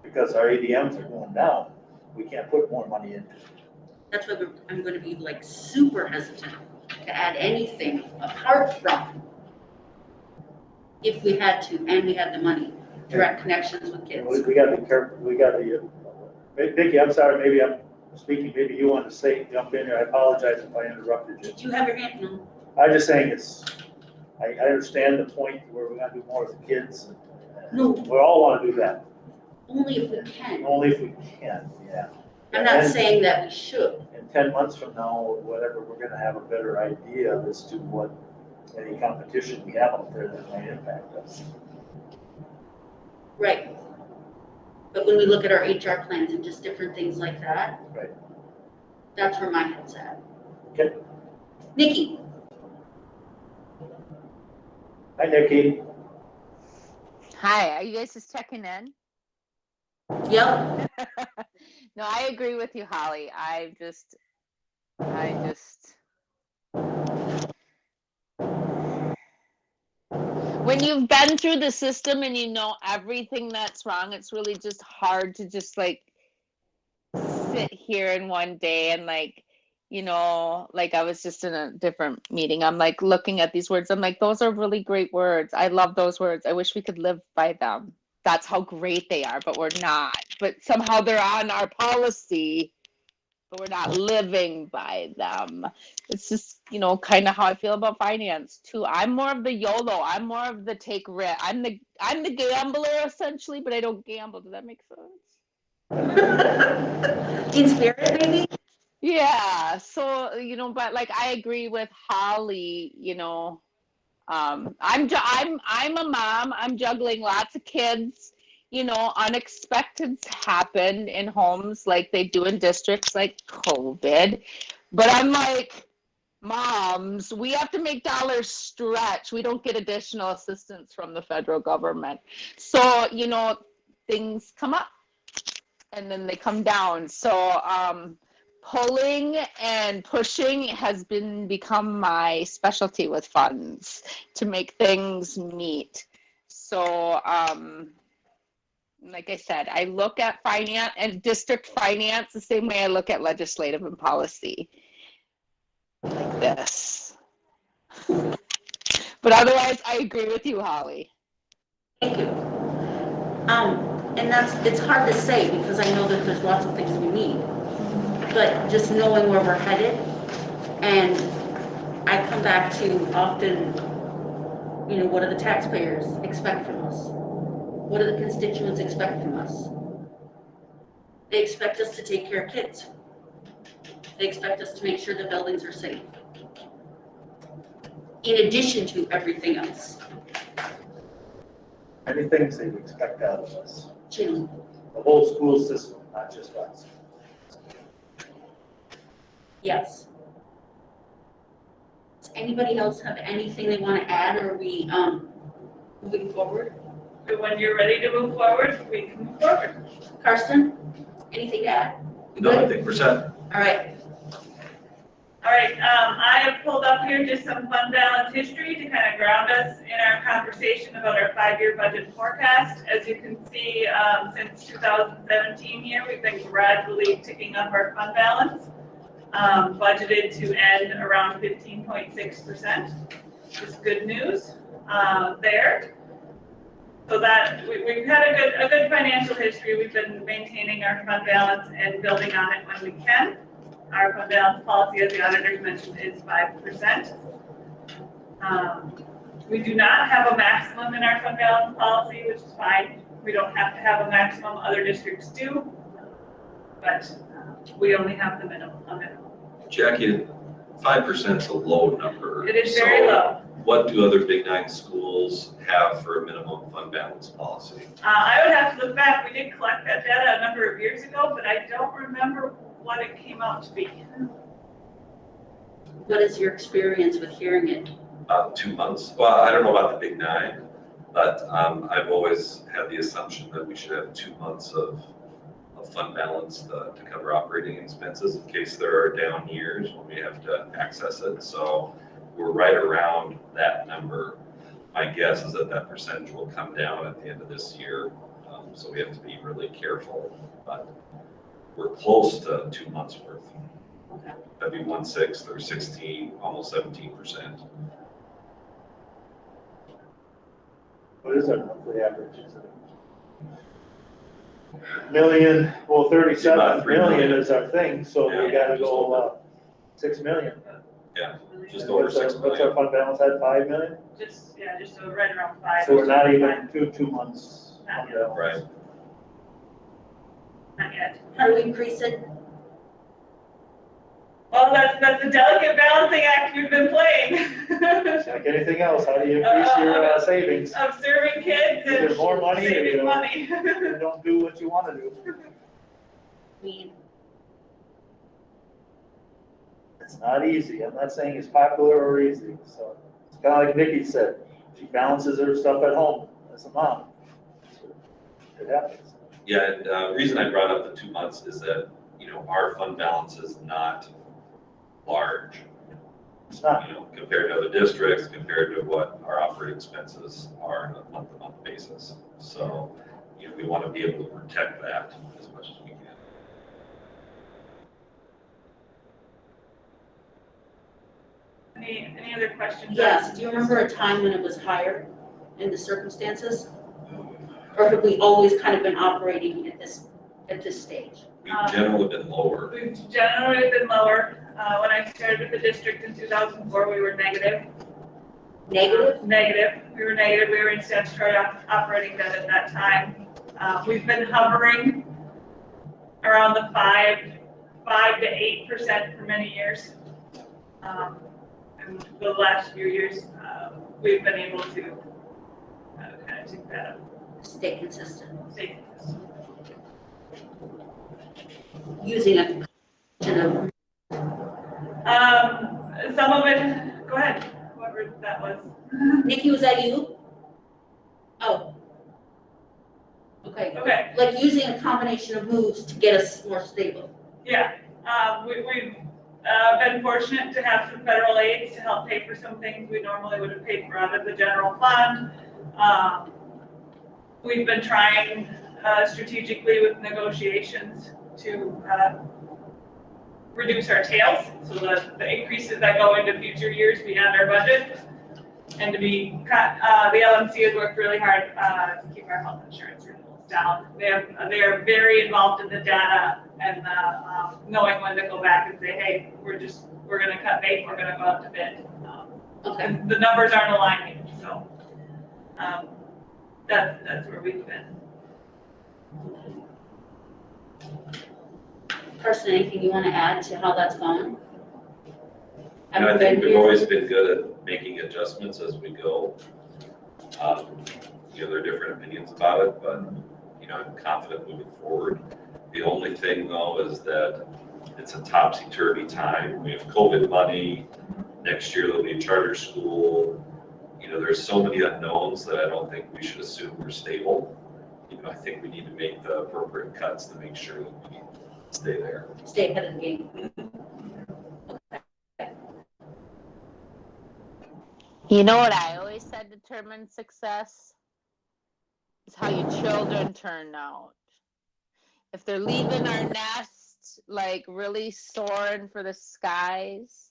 G: because our ADMs are going down, we can't put more money into it.
H: That's why I'm going to be like super hesitant to add anything apart from, if we had to and we had the money, direct connections with kids.
G: We gotta be careful, we gotta, Vicki, I'm sorry, maybe I'm speaking, maybe you want to jump in here. I apologize if I interrupted you.
H: Did you have your hand? No.
G: I'm just saying I understand the point where we're gonna do more with the kids.
H: No.
G: We all wanna do that,
H: Only if we can.
G: only if we can, yeah.
H: I'm not
G: And
H: saying that we should.
G: in 10 months from now, or whatever, we're gonna have a better idea as to what any competition we have out there that might impact us.
H: Right. But when we look at our HR plans and just different things like that.
G: Right.
H: That's where my head's at.
G: Okay.
H: Nikki.
G: Hi, Nikki.
B: Hi, are you guys just checking in?
H: Yep.
B: No, I agree with you, Holly. I just, when you've been through the system and you know everything that's wrong, it's really just hard to just like sit here in one day and like, like I was just in a different meeting. I'm like looking at these words. I'm like, those are really great words. I love those words. I wish we could live by them. That's how great they are, but we're not. But somehow they're on our policy, but we're not living by them. It's just, kind of how I feel about finance too. I'm more of the YOLO. I'm more of the take risk. I'm the gambler essentially, but I don't gamble. Does that make sense?
H: In spirit, maybe?
B: Yeah. So, but like I agree with Holly, I'm a mom. I'm juggling lots of kids. Unexpecteds happen in homes like they do in districts like COVID. But unlike moms, we have to make dollars stretch. We don't get additional assistance from the federal government. So, you know, things come up and then they come down. So, pulling and pushing has become my specialty with funds to make things meet. So, like I said, I look at finance and district finance the same way I look at legislative and policy. Like this. But otherwise, I agree with you, Holly.
H: Thank you. And it's hard to say because I know that there's lots of things we need, but just knowing where we're headed, and I come back to often, you know, what do the taxpayers expect from us? What do the constituents expect from us? They expect us to take care of kids. They expect us to make sure the buildings are safe. In addition to everything else.
G: Many things they expect out of us.
H: Jim,
G: The whole school system, not just us.
H: yes. Does anybody else have anything they want to add, or are we moving forward?
D: When you're ready to move forward, we can move forward.
H: Karsten, anything to add?
C: No, I think we're set.
H: All right.
D: All right, I have pulled up here just some fund balance history to kind of ground us in our conversation about our 5-year budget forecast. As you can see, since 2017 here, we've been gradually ticking up our fund balance, budgeted to end around 15.6%, which is good news there. So that we've had a good financial history. We've been maintaining our fund balance and building on it when we can. Our fund balance policy, as the auditors mentioned, is 5%. We do not have a maximum in our fund balance policy, which is fine. We don't have to have a maximum, other districts do, but we only have the minimum.
C: Jackie, 5% is a low number.
D: It is very low.
C: What do other Big Nine schools have for a minimum fund balance policy?
D: I would have to look back. We did collect that data a number of years ago, but I don't remember what it came out to be.
H: What is your experience with hearing it?
C: 2 months. Well, I don't know about the Big Nine, but I've always had the assumption that we should have 2 months of fund balance to cover operating expenses in case there are down years when we have to access it. So we're right around that number. My guess is that percentage will come down at the end of this year. So we have to be really careful, but we're close to 2 months worth.
H: Okay.
C: That'd be 1/6 or 16, almost 17%.
G: What is our monthly average? Is it million? Well, 37
C: About 3
G: million
C: million.
G: is our thing, so we
C: Yeah,
G: gotta
C: just
G: go,
C: over.
G: 6 million.
C: Just over
G: What's our-
C: 6
G: What's our
C: million.
G: fund balance at, 5 million?
D: Just right around 5.
G: So we're not even 2 months.
D: Not
G: fund balance.
C: Right.
D: Not yet.
H: How do we increase it?
D: Well, that's the delicate balancing act we've been playing.
G: Like anything else, how do you increase your savings?
D: Of serving kids and
G: Either more money or
D: saving
G: you
D: money.
G: don't do what you wanna do.
H: I mean,
G: It's not easy. I'm not saying it's popular or easy, so. It's kinda like Nikki said, she balances her stuff at home as a mom. It happens.
C: Yeah, and the reason I brought up the 2 months is that, our fund balance is not large,
G: It's not.
C: Compared to other districts, compared to what our operating expenses are on a month-to-month basis. So, we want to be able to protect that as much as we can.
D: Any other questions?
H: yes, do you remember a time when it was higher in the circumstances? Or have we always kind of been operating at this stage?
C: We've generally been lower.
D: We've generally been lower. When I started with the district in 2004, we were negative.
H: Negative?
D: Negative. We were negative. We were in statutory operating debt at that time. We've been hovering around the 5 to 8% for many years. And the last few years, we've been able to kind of take that up.
H: Stay consistent.
D: Stay consistent.
H: Using a combination of
D: Some of it, go ahead, whoever that was.
H: Nikki, was that you? Oh. Okay,
D: Okay,
H: like using a combination of moves to get us more stable.
D: yeah, we've been fortunate to have some federal aids to help pay for some things we normally would have paid for out of the general fund. We've been trying strategically with negotiations to reduce our tails, so the increases that go into future years beyond our budget, and to be the LMC has worked really hard to keep our health insurance renewals down. They are very involved in the data and knowing when to go back and say, hey, we're going to cut bait, we're going to go out to bid.
H: Okay.
D: And the numbers aren't aligning, so that's where we've been.
H: Carson, anything you want to add to how that's gone?
C: And I think we've always been good at making adjustments as we go. There are different opinions about it, but, I'm confident moving forward. The only thing though is that it's a topsy-turvy time. We have COVID money. Next year there'll be a charter school. There's so many unknowns that I don't think we should assume we're stable. I think we need to make the appropriate cuts to make sure that we stay there.
H: Stay ahead of the game.
B: You know what I always said determines success? Is how your children turn out. If they're leaving our nest, like really soaring for the skies,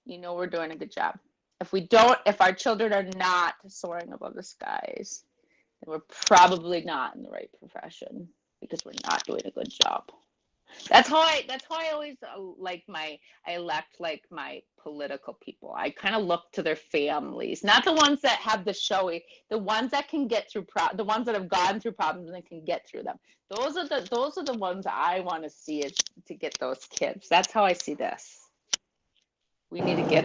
B: we're doing a good job. If our children are not soaring above the skies, then we're probably not in the right profession because we're not doing a good job. That's how I always I elect my political people. I kind of look to their families, not the ones that have the showy, the ones that can get through the ones that have gone through problems and can get through them. Those are the ones I want to see, is to get those kids. That's how I see this. We need to get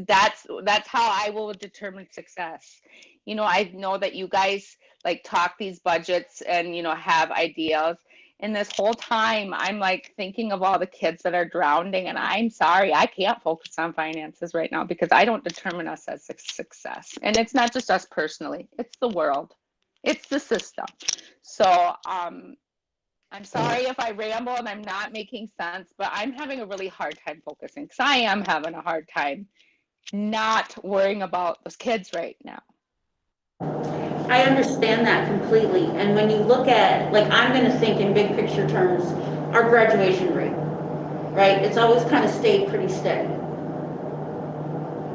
B: that's how I will determine success. I know that you guys talk these budgets and have ideas. And this whole time, I'm thinking of all the kids that are drowning, and I'm sorry, I can't focus on finances right now because I don't determine us as a success. And it's not just us personally, it's the world, it's the system. So I'm sorry if I ramble and I'm not making sense, but I'm having a really hard time focusing because I am having a hard time not worrying about those kids right now.
H: I understand that completely. And when you look at, I'm going to think in big picture terms, our graduation rate, right? It's always kind of stayed pretty steady.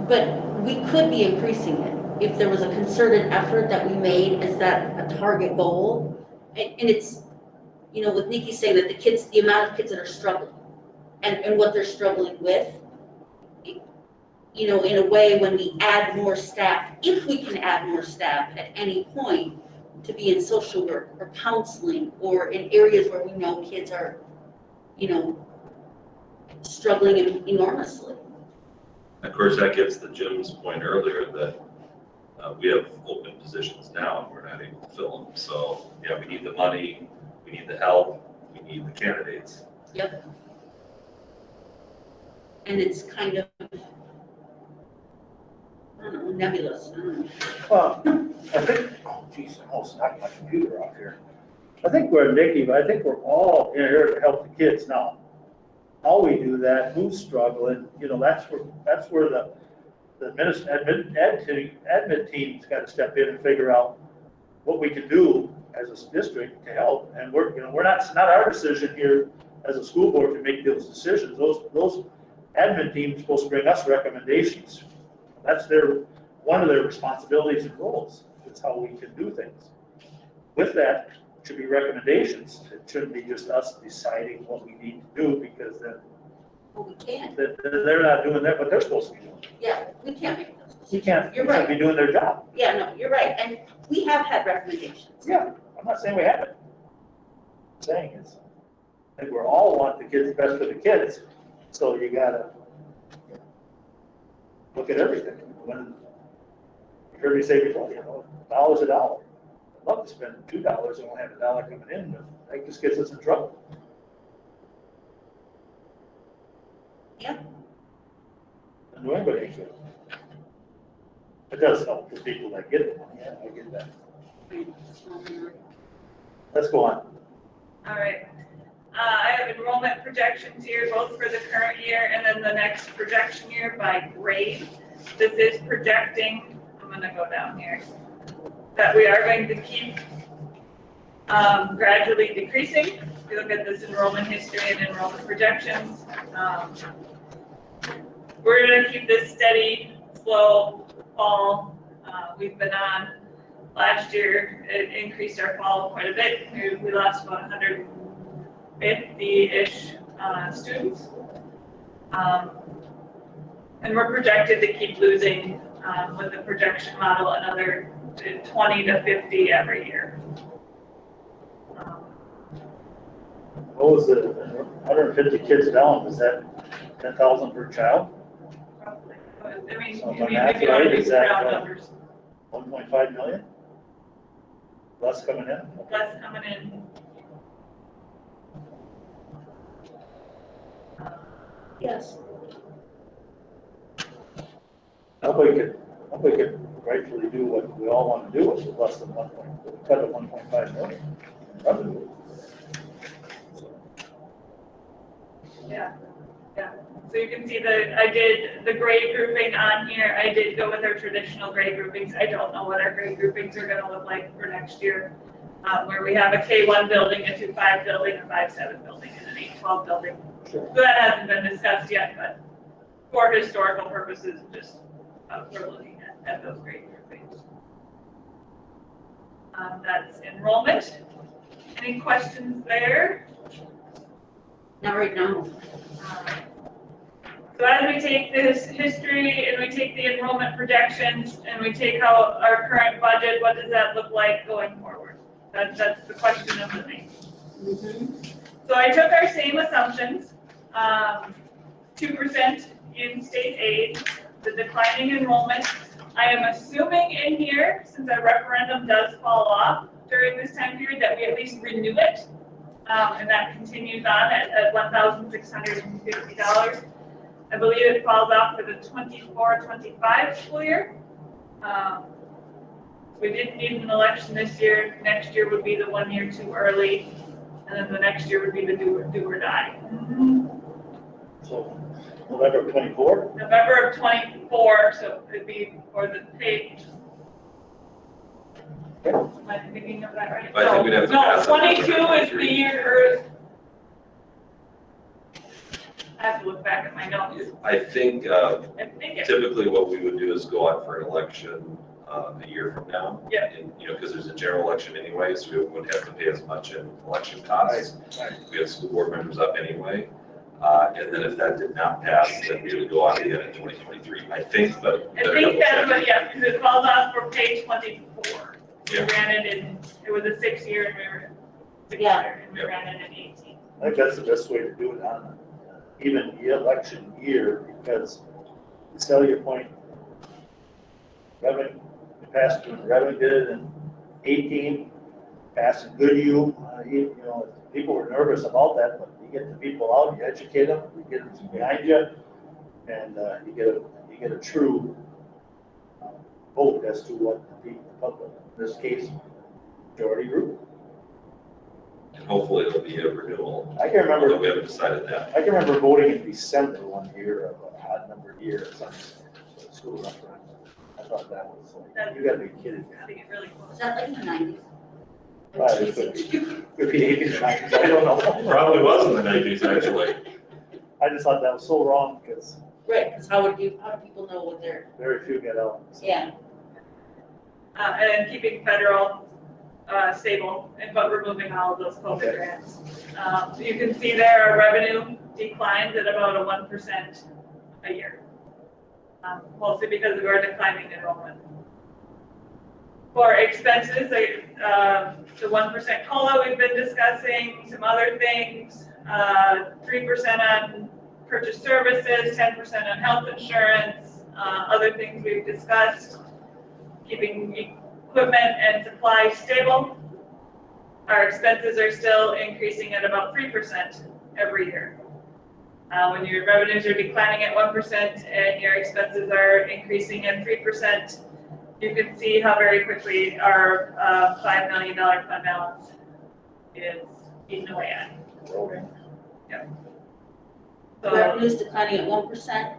H: But we could be increasing it if there was a concerted effort that we made as that a target goal. And it's, with Nikki saying that the amount of kids that are struggling and what they're struggling with, in a way, when we add more staff, if we can add more staff at any point to be in social work or counseling or in areas where we know kids are, struggling enormously.
C: Of course, that gets to Jim's point earlier that we have open positions now and we're not able to fill them. So, we need the money, we need the help, we need the candidates.
H: Yep. And it's kind of, nebulous.
G: Well, I think, oh geez, I almost knocked my computer off here. I think we're Nikki, but I think we're all here to help the kids now. How we do that, who's struggling, that's where the admin team's got to step in and figure out what we can do as a district to help. And it's not our decision here as a school board to make those decisions. Those admin teams are supposed to bring us recommendations. That's one of their responsibilities and roles. It's how we can do things. With that, it should be recommendations. It shouldn't be just us deciding what we need to do because then
H: Well, we can't.
G: they're not doing that, but they're supposed to be doing.
H: Yeah, we can't make those decisions.
G: You can't.
H: You're
G: They should
H: right.
G: be doing their job.
H: Yeah, no, you're right. And we have had recommendations.
G: Yeah, I'm not saying we haven't. I'm saying is, I think we're all want the kids best for the kids, so you gotta look at everything. When you heard me say before, $1's a dollar. I'd love to spend $2 and we'll have $1 coming in, but that just gets us in trouble. New England ain't good. It does help the people that get it, yeah, I get that. Let's go on.
D: All right. I have enrollment projections here, both for the current year and then the next projection year by grade. This is projecting, I'm gonna go down here, that we are going to keep gradually decreasing. If you look at this enrollment history and enrollment projections, we're gonna keep this steady, slow fall. We've been on, last year, it increased our fall quite a bit. We lost about 150-ish students. And we're projected to keep losing, with the projection model, another 20 to 50 every year.
G: What was the 150 kids down, was that 10,000 per child?
D: Roughly. I mean,
G: So
D: if
G: my
D: you
G: math
D: want to
G: right,
D: do
G: is that,
D: round numbers,
G: 1.5 million? Less coming in?
D: less coming in.
H: Yes.
G: Nobody could rightfully do what we all want to do with less than cut of 1.5 million. Revenue.
D: Yeah. So you can see that I did the grade grouping on here. I did go with our traditional grade groupings. I don't know what our grade groupings are gonna look like for next year. Where we have a K1 building, a 2-5 building, a 5-7 building, and an 8-12 building.
G: Sure.
D: So that hasn't been discussed yet, but for historical purposes, just, we're looking at those grade groupings. That's enrollment. Any questions there?
H: Not right now.
D: So as we take this history and we take the enrollment projections and we take how our current budget, what does that look like going forward? That's the question of the night. So I took our same assumptions, 2% in state aid, the declining enrollment. I am assuming in here, since our referendum does fall off during this time period, that we at least renew it. And that continues on at $1,650. I believe it falls off for the 24-25 school year. We didn't need an election this year. Next year would be the 1 year too early. And then the next year would be the do or die.
G: So November of 24?
D: November of 24, so it'd be for the page. Am I thinking of that right?
C: I think we'd have to
D: No,
C: pass on
D: 22 is the
C: 23.
D: year. I have to look back at my notes.
C: I think
D: I think it,
C: typically what we would do is go out for an election a year from now.
D: Yeah.
C: And, because there's a general election anyway, so we wouldn't have to pay as much in election costs.
G: Right.
C: We have school board members up anyway. And then if that did not pass, then we would go out again in 2023, I think, but.
D: I think that's what, yeah, because it falls off for page 24. We
C: Yeah.
D: ran it in, it was a 6-year and we were, and we ran it in 18.
G: I think that's the best way to do it on even the election year, because to sell your point, revenue, the past, revenue did it in 18, passed a good you know, people were nervous about that, but you get the people out, you educate them, you get them behind you, and you get a true vote as to what the public, in this case, majority group.
C: And hopefully it'll be a renewal,
G: I can remember.
C: although we haven't decided that.
G: I can remember voting in December one year of an odd numbered year or something, for the school referendum. I thought that was like, you gotta be kidding me.
D: I think it really close.
H: Was that like in the 90s?
G: Well, it could be 80s, 90s, I don't know.
C: Probably was in the 90s, actually.
G: I just thought that was so wrong, because
H: Right, because how do people know what they're,
G: very few get out.
H: yeah.
D: And then keeping federal stable, but removing all of those COVID
G: Okay.
D: grants. So you can see there our revenue declines at about a 1% a year. Mostly because of our declining enrollment. For expenses, the 1% COLA we've been discussing, some other things, 3% on purchase services, 10% on health insurance, other things we've discussed, keeping equipment and supplies stable. Our expenses are still increasing at about 3% every year. When your revenues are declining at 1% and your expenses are increasing at 3%, you can see how very quickly our $5 million fund balance is eaten away at. Yep. So,
H: Revenues declining at 1%.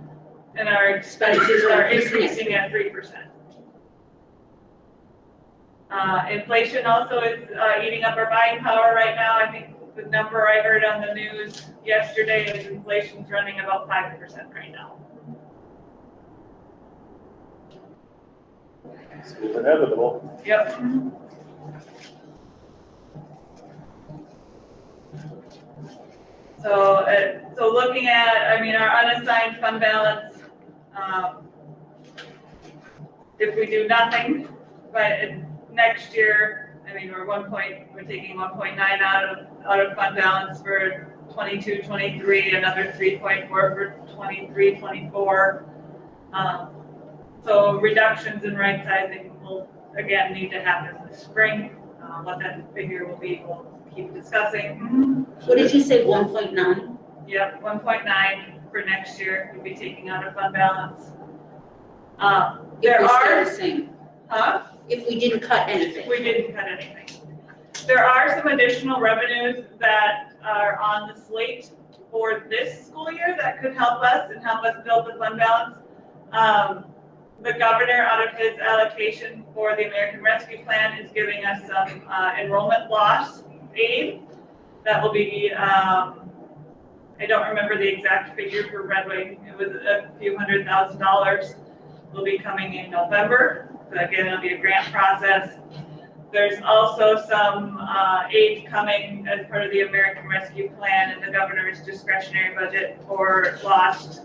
D: and our expenditures are increasing at 3%. Inflation also is eating up our buying power right now. I think the number I heard on the news yesterday is inflation's running about 5% right now.
G: It's inevitable.
D: Yep. So looking at, I mean, our unassigned fund balance, if we do nothing, but next year, I mean, we're taking 1.9 out of fund balance for 22, 23, another 3.4 for 23, 24. So reductions in right sizing will again need to happen this spring. What that figure will be, we'll keep discussing.
H: What did you say, 1.9?
D: Yep, 1.9 for next year, we'll be taking out of fund balance. There
H: If we stay
D: are,
H: the same.
D: huh?
H: If we didn't cut anything.
D: We didn't cut anything. There are some additional revenues that are on the slate for this school year that could help us and help us build the fund balance. The governor, out of his allocation for the American Rescue Plan, is giving us some enrollment loss aid. That will be, I don't remember the exact figure for Red Wing. It was a few $100,000. Will be coming in November. So again, it'll be a grant process. There's also some aid coming as part of the American Rescue Plan and the governor's discretionary budget for lost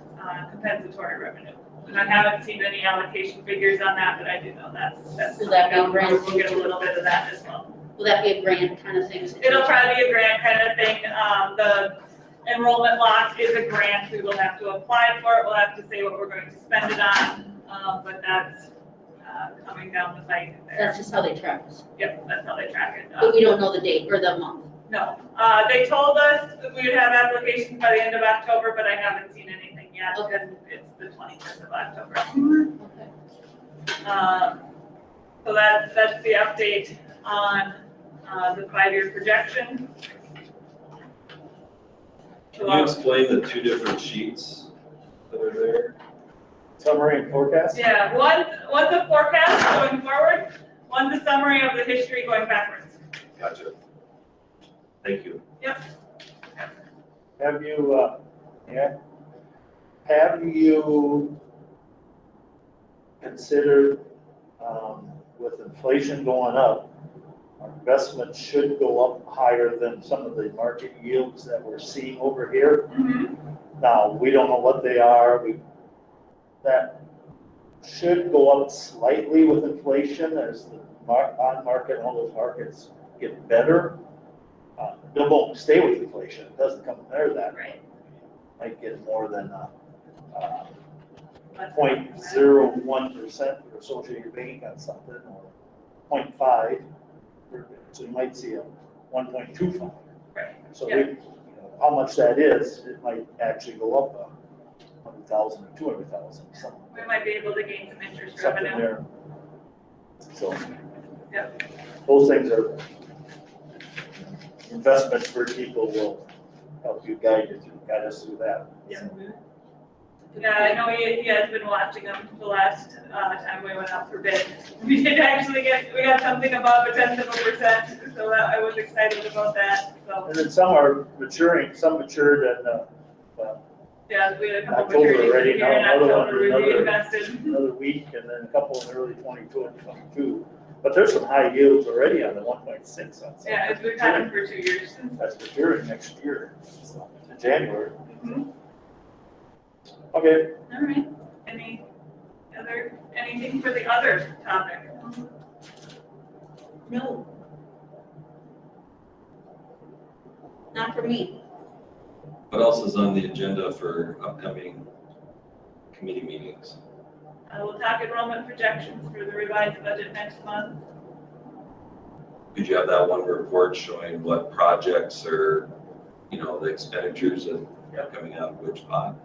D: compensatory revenue. And I haven't seen any allocation figures on that, but I do know that's
H: Will that be
D: coming up.
H: grant?
D: We'll get a little bit of that as well.
H: Will that be a grant kind of thing?
D: It'll probably be a grant kind of thing. The enrollment loss is a grant. We will have to apply for it. We'll have to say what we're going to spend it on. But that's coming down the pike there.
H: That's just how they track us.
D: Yep, that's how they track it.
H: But we don't know the date or the month.
D: No, they told us that we would have applications by the end of October, but I haven't seen anything yet because it's the 25th of October.
H: Okay.
D: So that's the update on the 5-year projection.
C: Can you explain the two different sheets that are there?
G: Summary and forecast?
D: Yeah, one's a forecast going forward, one's a summary of the history going backwards.
C: Gotcha. Thank you.
D: Yep.
G: Have you considered, with inflation going up, our investment should go up higher than some of the market yields that we're seeing over here?
D: Mm-hmm.
G: Now, we don't know what they are. That should go up slightly with inflation as the on market and all those markets get better. It won't stay with inflation. It doesn't come near that.
D: Right.
G: Might get more than 0.01% for Associated Bank on something, or 0.5. So you might see a 1.25.
D: Right.
G: So
D: Yeah.
G: we, how much that is, it might actually go up 100,000 or 200,000, something.
D: We might be able to gain some interest
G: Something
D: revenue.
G: there. So.
D: Yep.
G: Those things are, investments for people will help you guide us through that.
D: Yeah. Yeah, I know he has been watching them the last time we went out for bid. We did actually we got something above 0.1%, so I was excited about that, so.
G: And then some are maturing, some matured and,
D: Yeah, we had a couple
G: October
D: maturities
G: already,
D: here in
G: now another one
D: October, we
G: another-
D: reinvested.
G: another week, and then a couple in early 22 and 22. But there's some high yields already on the 1.6 on some.
D: Yeah, we've had them for 2 years.
G: That's maturing next year, so, in January.
D: Mhm.
G: Okay,
H: All right.
D: Anything for the other topic?
H: No. Not for me.
C: What else is on the agenda for upcoming committee meetings?
D: We'll talk enrollment projections for the revised budget next month.
C: Could you have that one report showing what projects are, the expenditures and coming out of which pot.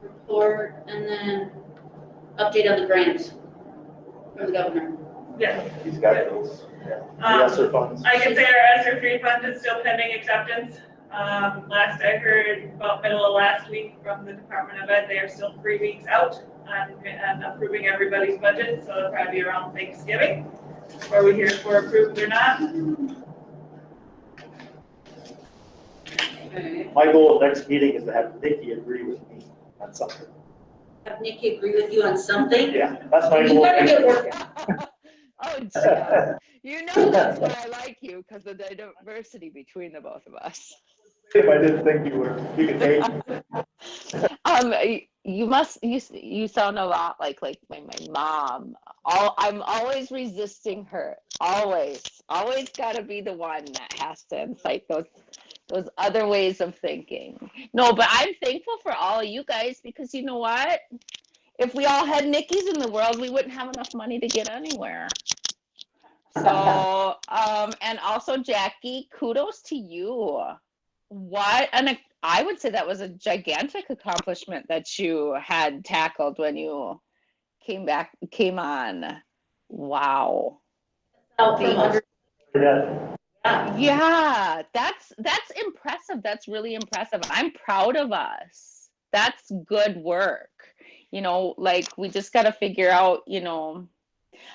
H: Report, and then update on the grants from the governor.
D: Yeah.
G: He's got those, yeah. The
D: Um,
G: ESSER funds.
D: I can say our ESSER refund is still pending acceptance. Last I heard, about middle of last week from the Department of Ed, they are still 3 weeks out and approving everybody's budget, so it'll probably be around Thanksgiving, where we hear if we're approved or not.
H: Okay.
G: My goal next meeting is to have Nikki agree with me on something.
H: Have Nikki agree with you on something?
G: Yeah, that's my
H: You
G: goal.
H: better get working.
B: Oh, Jim, you know that's why I like you, because of the diversity between the both of us.
G: If I didn't think you could take.
B: You sound a lot like my mom. I'm always resisting her. Always got to be the one that has to incite those other ways of thinking. No, but I'm thankful for all of you guys, because you know what? If we all had Nickies in the world, we wouldn't have enough money to get anywhere. So, and also Jackie, kudos to you. I would say that was a gigantic accomplishment that you had tackled when you came on. Wow.
H: Out from under,
G: Yeah.
B: Yeah, that's impressive. That's really impressive. I'm proud of us. That's good work. Like we just got to figure out,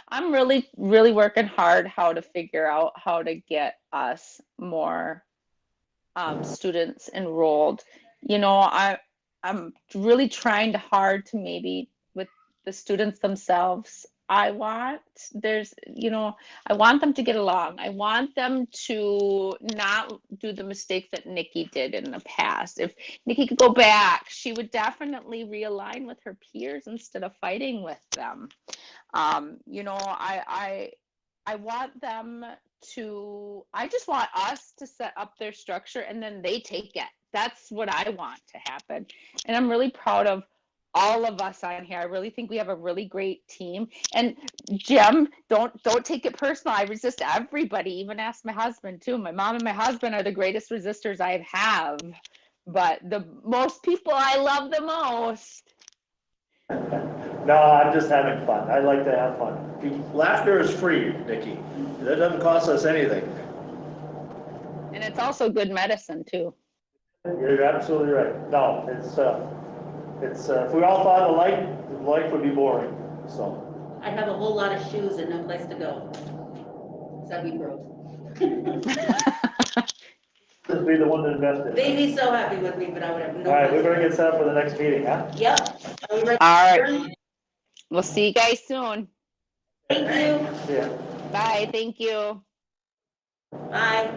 B: I'm really, really working hard how to figure out how to get us more students enrolled. I'm really trying hard to maybe with the students themselves. I want them to get along. I want them to not do the mistakes that Nikki did in the past. If Nikki could go back, she would definitely realign with her peers instead of fighting with them. I want them to, I just want us to set up their structure and then they take it. That's what I want to happen. And I'm really proud of all of us on here. I really think we have a really great team. And Jim, don't take it personal. I resist everybody, even ask my husband too. My mom and my husband are the greatest resistors I have. But the most people I love the most.
G: No, I'm just having fun. I like to have fun.
I: Laughter is free, Nikki. That doesn't cost us anything.
B: And it's also good medicine too.
G: You're absolutely right. No, it's if we all thought alike, life would be boring. So.
H: I have a whole lot of shoes and no place to go. So we broke.
G: Just be the one that invested.
H: They'd be so happy with me, but I would have no.
G: All right, we're
H: place
G: gonna get set up for the next meeting, huh?
H: to- Yep. Are we ready?
B: All right. We'll see you guys soon.
H: Thank you.
G: Yeah.
B: Bye. Thank you.
H: Bye.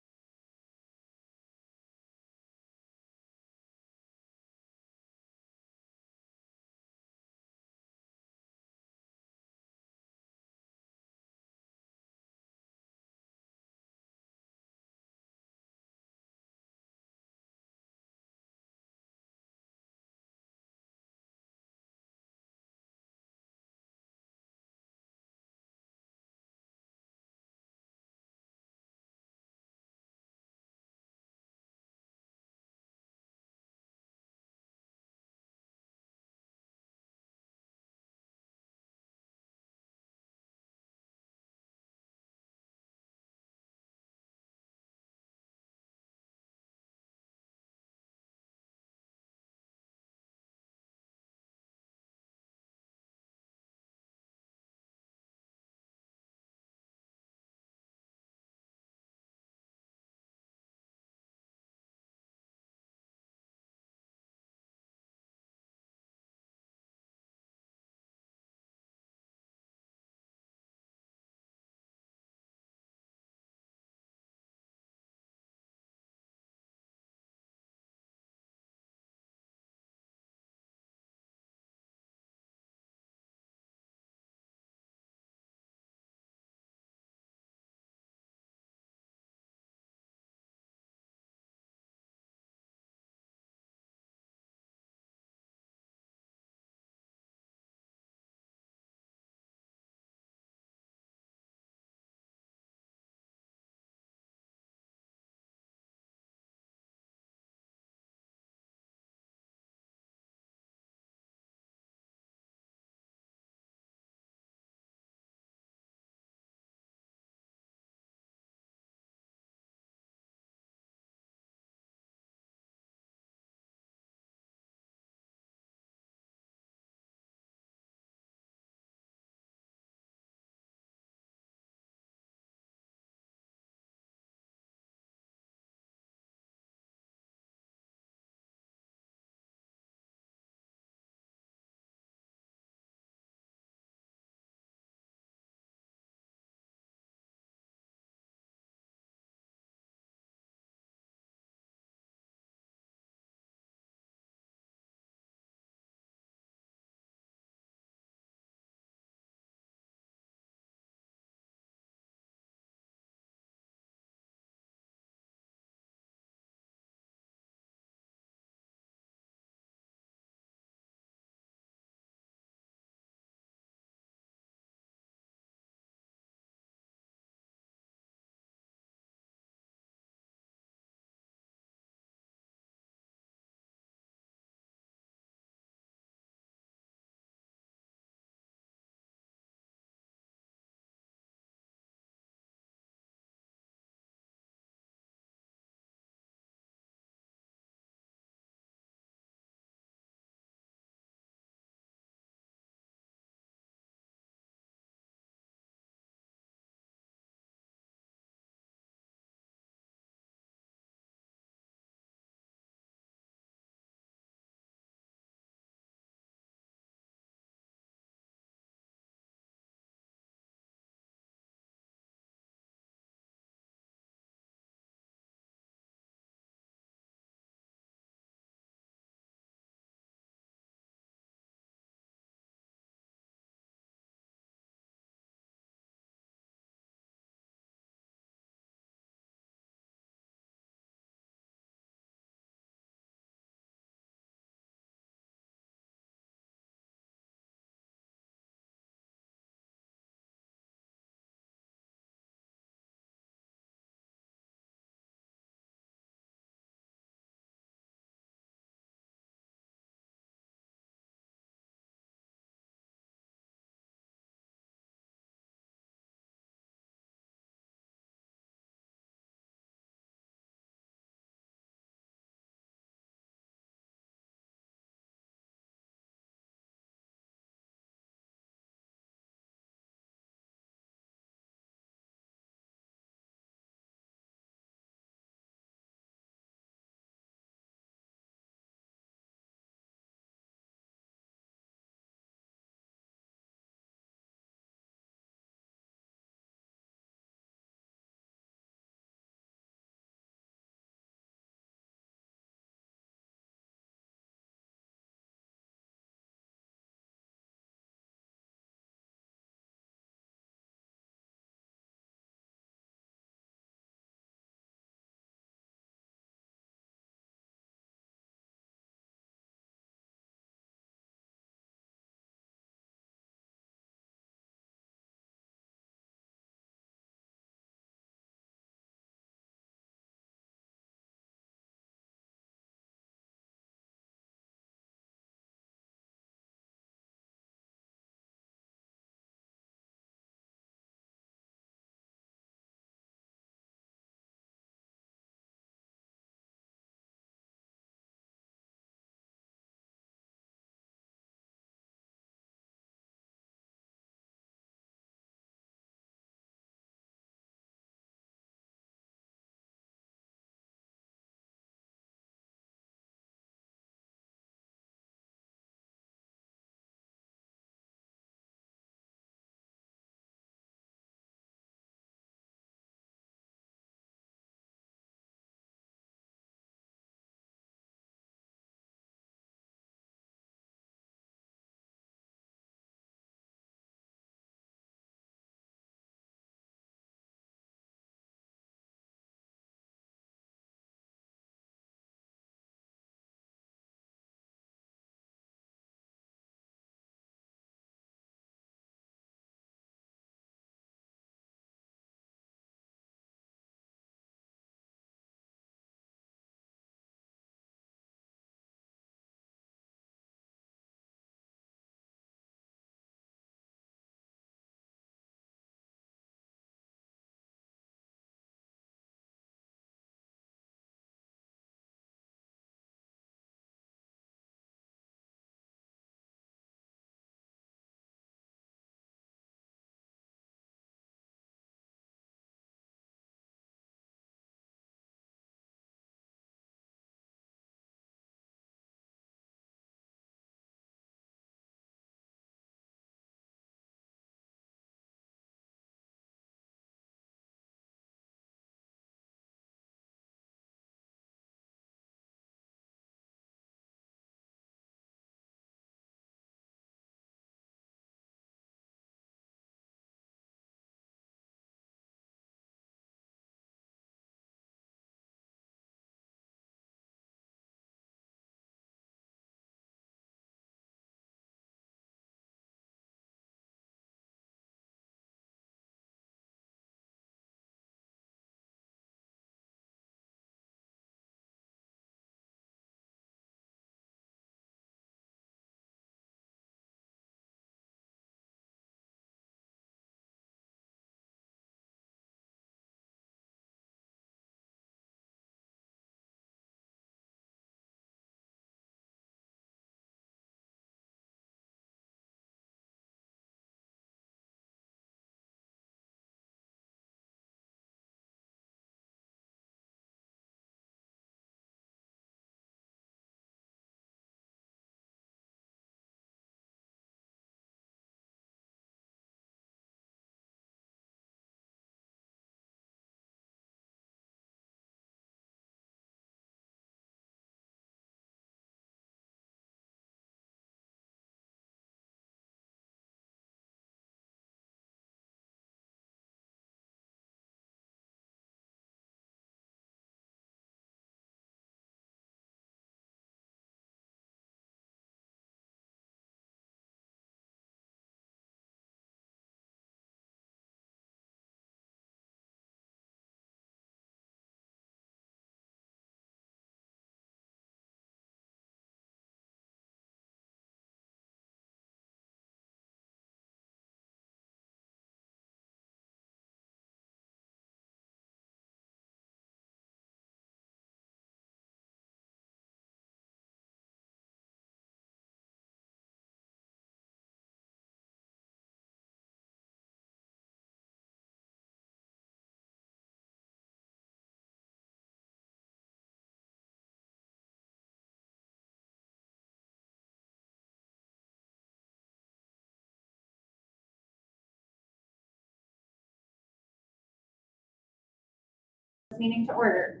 J: Meeting to order.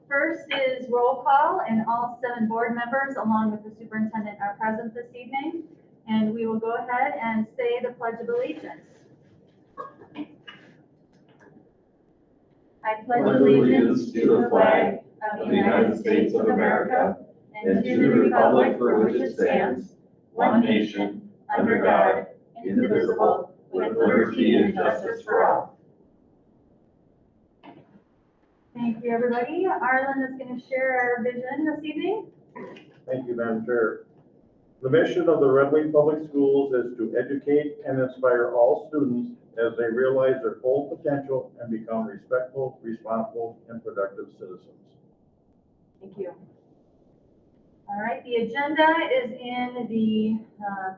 J: First is roll call, and all 7 board members along with the superintendent are present this evening. And we will go ahead and say the Pledge of Allegiance. I pledge allegiance to the flag of the United States of America and to the republic for which it stands, one nation, under God, indivisible, with liberty and justice for all. Thank you, everybody. Arlen is going to share our vision this evening.
K: Thank you, Madam Chair. The mission of the Red Wing Public Schools is to educate and inspire all students as they realize their full potential and become respectful, responsible, and productive citizens.
J: Thank you. All right, the agenda is in the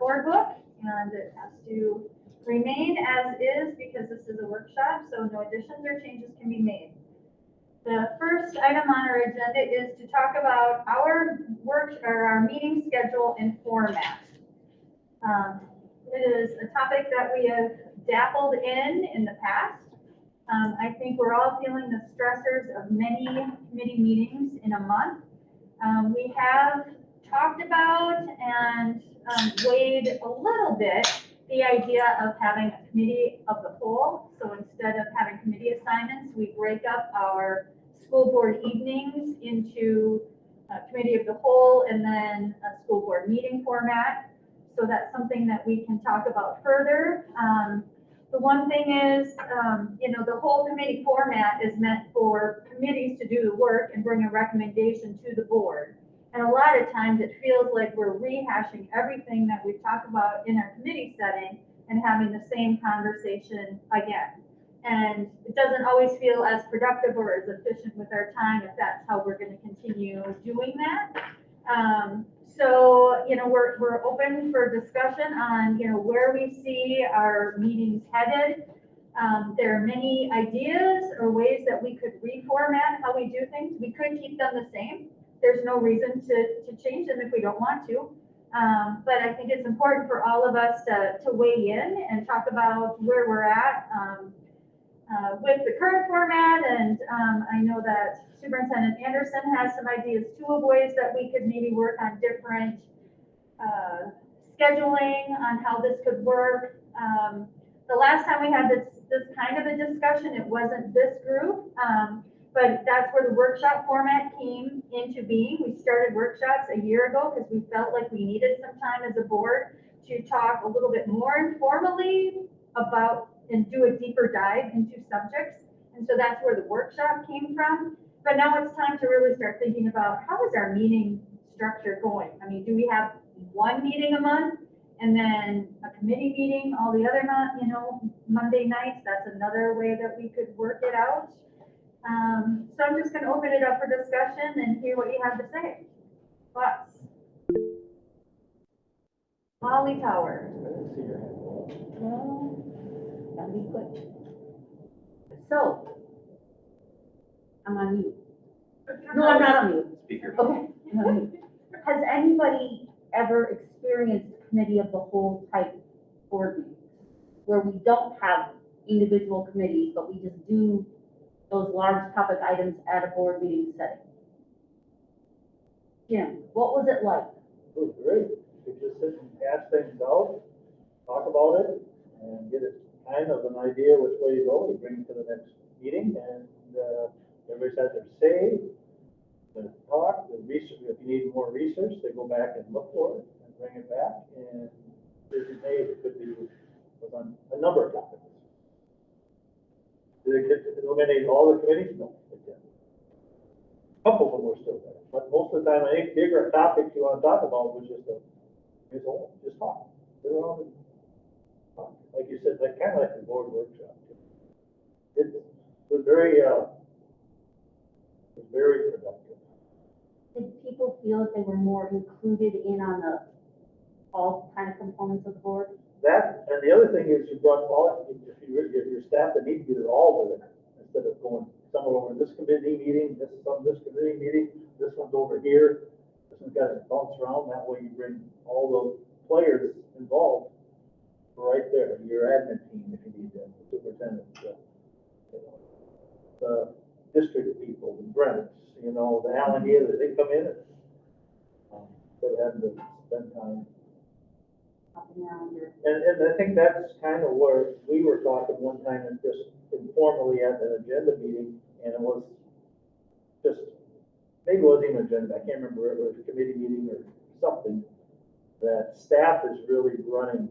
J: board book, and it has to remain as is because this is a workshop, so no additions or changes can be made. The first item on our agenda is to talk about our our meeting schedule and format. It is a topic that we have dabbled in the past. I think we're all feeling the stressors of many committee meetings in a month. We have talked about and weighed a little bit the idea of having a committee of the whole. So instead of having committee assignments, we break up our school board evenings into a committee of the whole and then a school board meeting format. So that's something that we can talk about further. The one thing is, the whole committee format is meant for committees to do the work and bring a recommendation to the board. And a lot of times it feels like we're rehashing everything that we've talked about in our committee setting and having the same conversation again. And it doesn't always feel as productive or as efficient with our time if that's how we're going to continue doing that. So, we're open for discussion on, where we see our meetings headed. There are many ideas or ways that we could reformat how we do things. We could keep them the same. There's no reason to change them if we don't want to. But I think it's important for all of us to weigh in and talk about where we're at with the current format. And I know that Superintendent Anderson has some ideas too of ways that we could maybe work on different scheduling on how this could work. The last time we had this kind of a discussion, it wasn't this group, but that's where the workshop format came into being. We started workshops a year ago because we felt like we needed some time as a board to talk a little bit more informally about and do a deeper dive into subjects. And so that's where the workshop came from. But now it's time to really start thinking about how is our meeting structure going? I mean, do we have one meeting a month and then a committee meeting all the other Monday nights? That's another way that we could work it out. So I'm just going to open it up for discussion and hear what you have to say. Thoughts? Holly Tower.
L: Gotta be quick. So, I'm on mute. No, I'm not on mute.
C: Speaker.
L: Okay, I'm on mute. Has anybody ever experienced committee of the whole type board meetings where we don't have individual committees, but we just do those large topic items at a board meeting setting? Jim, what was it like?
G: It was great. You could just sit and hash things out, talk about it, and get it kind of an idea which way to go. We bring it to the next meeting, and everybody's had their say, they talk, the research. If you need more research, they go back and look for it and bring it back. And Thursday night it could be was on a number of topics. Did it eliminate all the committees? No, it didn't. A couple of them were still there, but most of the time, I think bigger topics you want to talk about was just talk. Sit around and talk. Like you said, kind of like the board workshop. It was very productive.
L: Did people feel that they were more included in on all kind of components of the board?
G: That, and the other thing is you brought if your staff that need to be there, all were there, instead of going, some are over this committee meeting, this committee meeting, this one's over here, this one's got to bounce around. That way you bring all the players involved right there, your admin team if you need that, the superintendent. the district people, the Brents, you know, the Allegheny, they come in and they're having to spend time.
L: Up and around here.
G: And I think that's kind of where we were talking one time and just informally at an agenda meeting, and it was just, maybe it wasn't even agenda, I can't remember, it was a committee meeting or something, that staff is really running,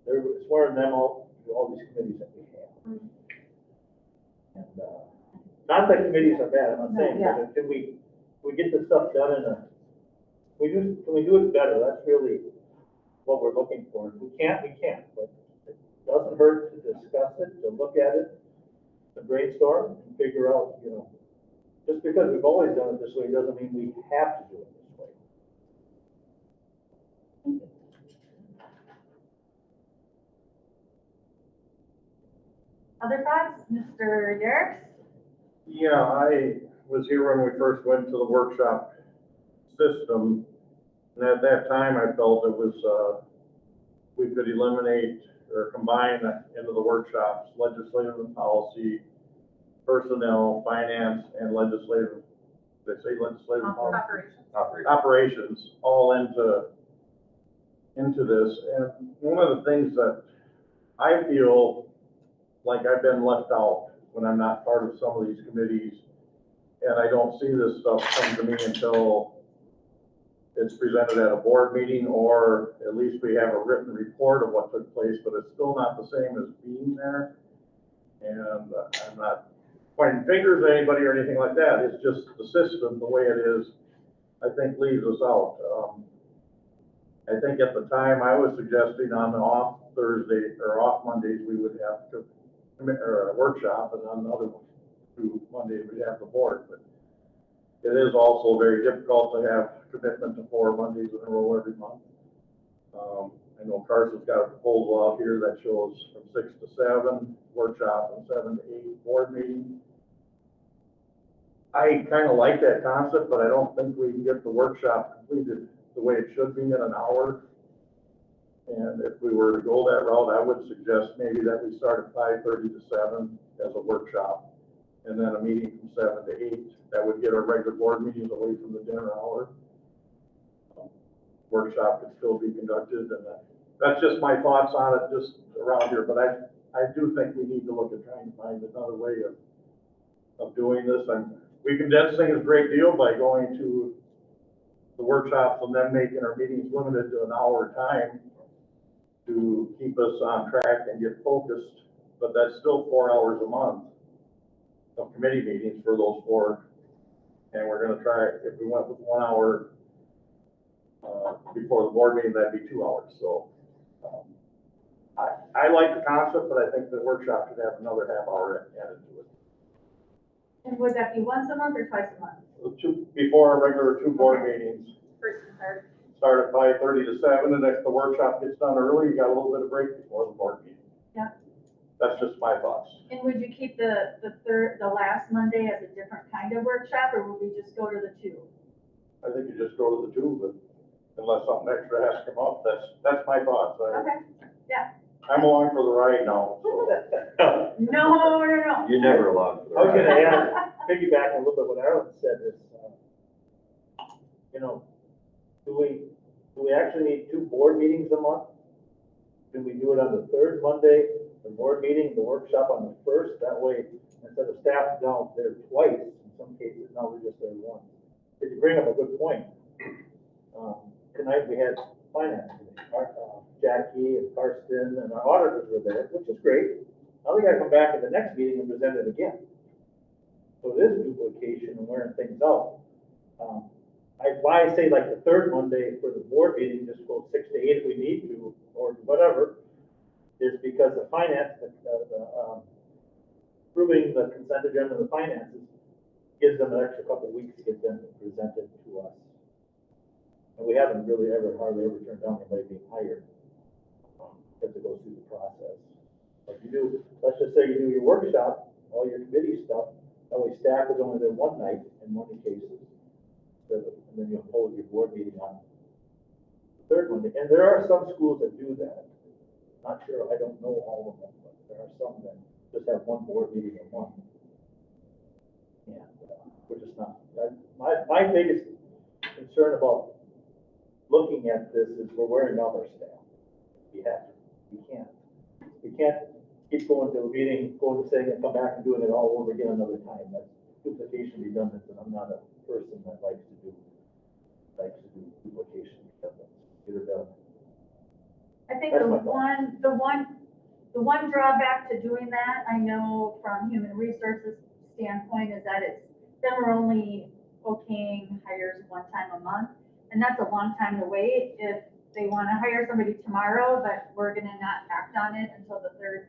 G: it's more than them all these committees that we have. And, not that committees are bad, I'm not saying, but can we get this stuff done can we do it better? That's really what we're looking for. If we can't, but it doesn't hurt to discuss it, to look at it, to brainstorm and figure out, you know, just because we've always done it this way doesn't mean we have to do it this way.
J: Other thoughts, Mr. Derricks?
K: Yeah, I was here when we first went to the workshop system, and at that time I felt it was, we could eliminate or combine into the workshops legislative and policy, personnel, finance, and legislative, they say legislative operations, all into this. And one of the things that I feel like I've been left out when I'm not part of some of these committees, and I don't see this stuff come to me until it's presented at a board meeting, or at least we have a written report of what took place, but it's still not the same as being there. And I'm not pointing fingers at anybody or anything like that. It's just the system, the way it is, I think leaves us out. I think at the time I was suggesting on the off Thursday or off Mondays, we would have to or a workshop, and on the other 2 Mondays we'd have the board. But it is also very difficult to have commitment to 4 Mondays in a row every month. I know Carson's got a proposal out here that shows from 6 to 7 workshop and 7 to 8 board meeting. I kind of like that concept, but I don't think we can get the workshop completed the way it should be in an hour. And if we were to go that route, I would suggest maybe that we start at 5:30 to 7 as a workshop, and then a meeting from 7 to 8. That would get our regular board meetings away from the dinner hour. Workshop could still be conducted, and that's just my thoughts on it, just around here. But I do think we need to look at trying to find another way of doing this. We condense things a great deal by going to the workshops and then making our meetings limited to an hour time to keep us on track and get focused. But that's still 4 hours a month of committee meetings for those 4. And we're going to try, if we went with 1 hour before the board meeting, that'd be 2 hours. So I like the concept, but I think the workshop should have another half hour added to it.
J: And would that be once a month or twice a month?
K: Before our regular 2 board meetings.
J: First and third.
K: Start at 5:30 to 7, and if the workshop gets done early, you got a little bit of break before the board meeting.
J: Yeah.
K: That's just my thoughts.
J: And would you keep the last Monday as a different kind of workshop, or would we just go to the 2?
K: I think you just go to the 2, but unless something extra has to come up, that's my thoughts.
J: Okay, yeah.
K: I'm along for the ride now, so.
J: No.
C: You're never allowed.
G: I was gonna add, piggyback a little bit what Aaron said is, you know, do we actually need 2 board meetings a month? Do we do it on the 3rd Monday, the board meeting, the workshop on the 1st? That way, instead of staff down there twice, in some cases, now we're just there once. If you bring up a good point, tonight we had finance, Jackie and Karsten and our auditors were there, which is great. Now we gotta come back at the next meeting and present it again. So it is duplication and wearing things out. Why I say like the 3rd Monday for the board meeting, just go 6 to 8 if we need to, or whatever, is because the finance, approving the consent agenda of the finances gives them an extra couple of weeks to get them presented to us. And we haven't really hardly ever turned down anybody being hired, because it goes through the process. Like you do, let's just say you do your workshop, all your committee stuff, that way staff is only there one night in many cases. And then you hold your board meeting on the 3rd Monday. And there are some schools that do that. Not sure, I don't know all of them, but there are some that just have one board meeting a month. we're just not. My biggest concern about looking at this is we're wearing out our staff. We can't keep going to a meeting, going to saying and come back and doing it all over again another time. That's duplication, redundant, and I'm not a person that likes to do duplication. Get it done.
J: I think
G: That's
J: the
G: my thought.
J: one drawback to doing that, I know from human resources standpoint, is that then we're only okaying hires one time a month. And that's a long time to wait if they want to hire somebody tomorrow, but we're going to not act on it until the third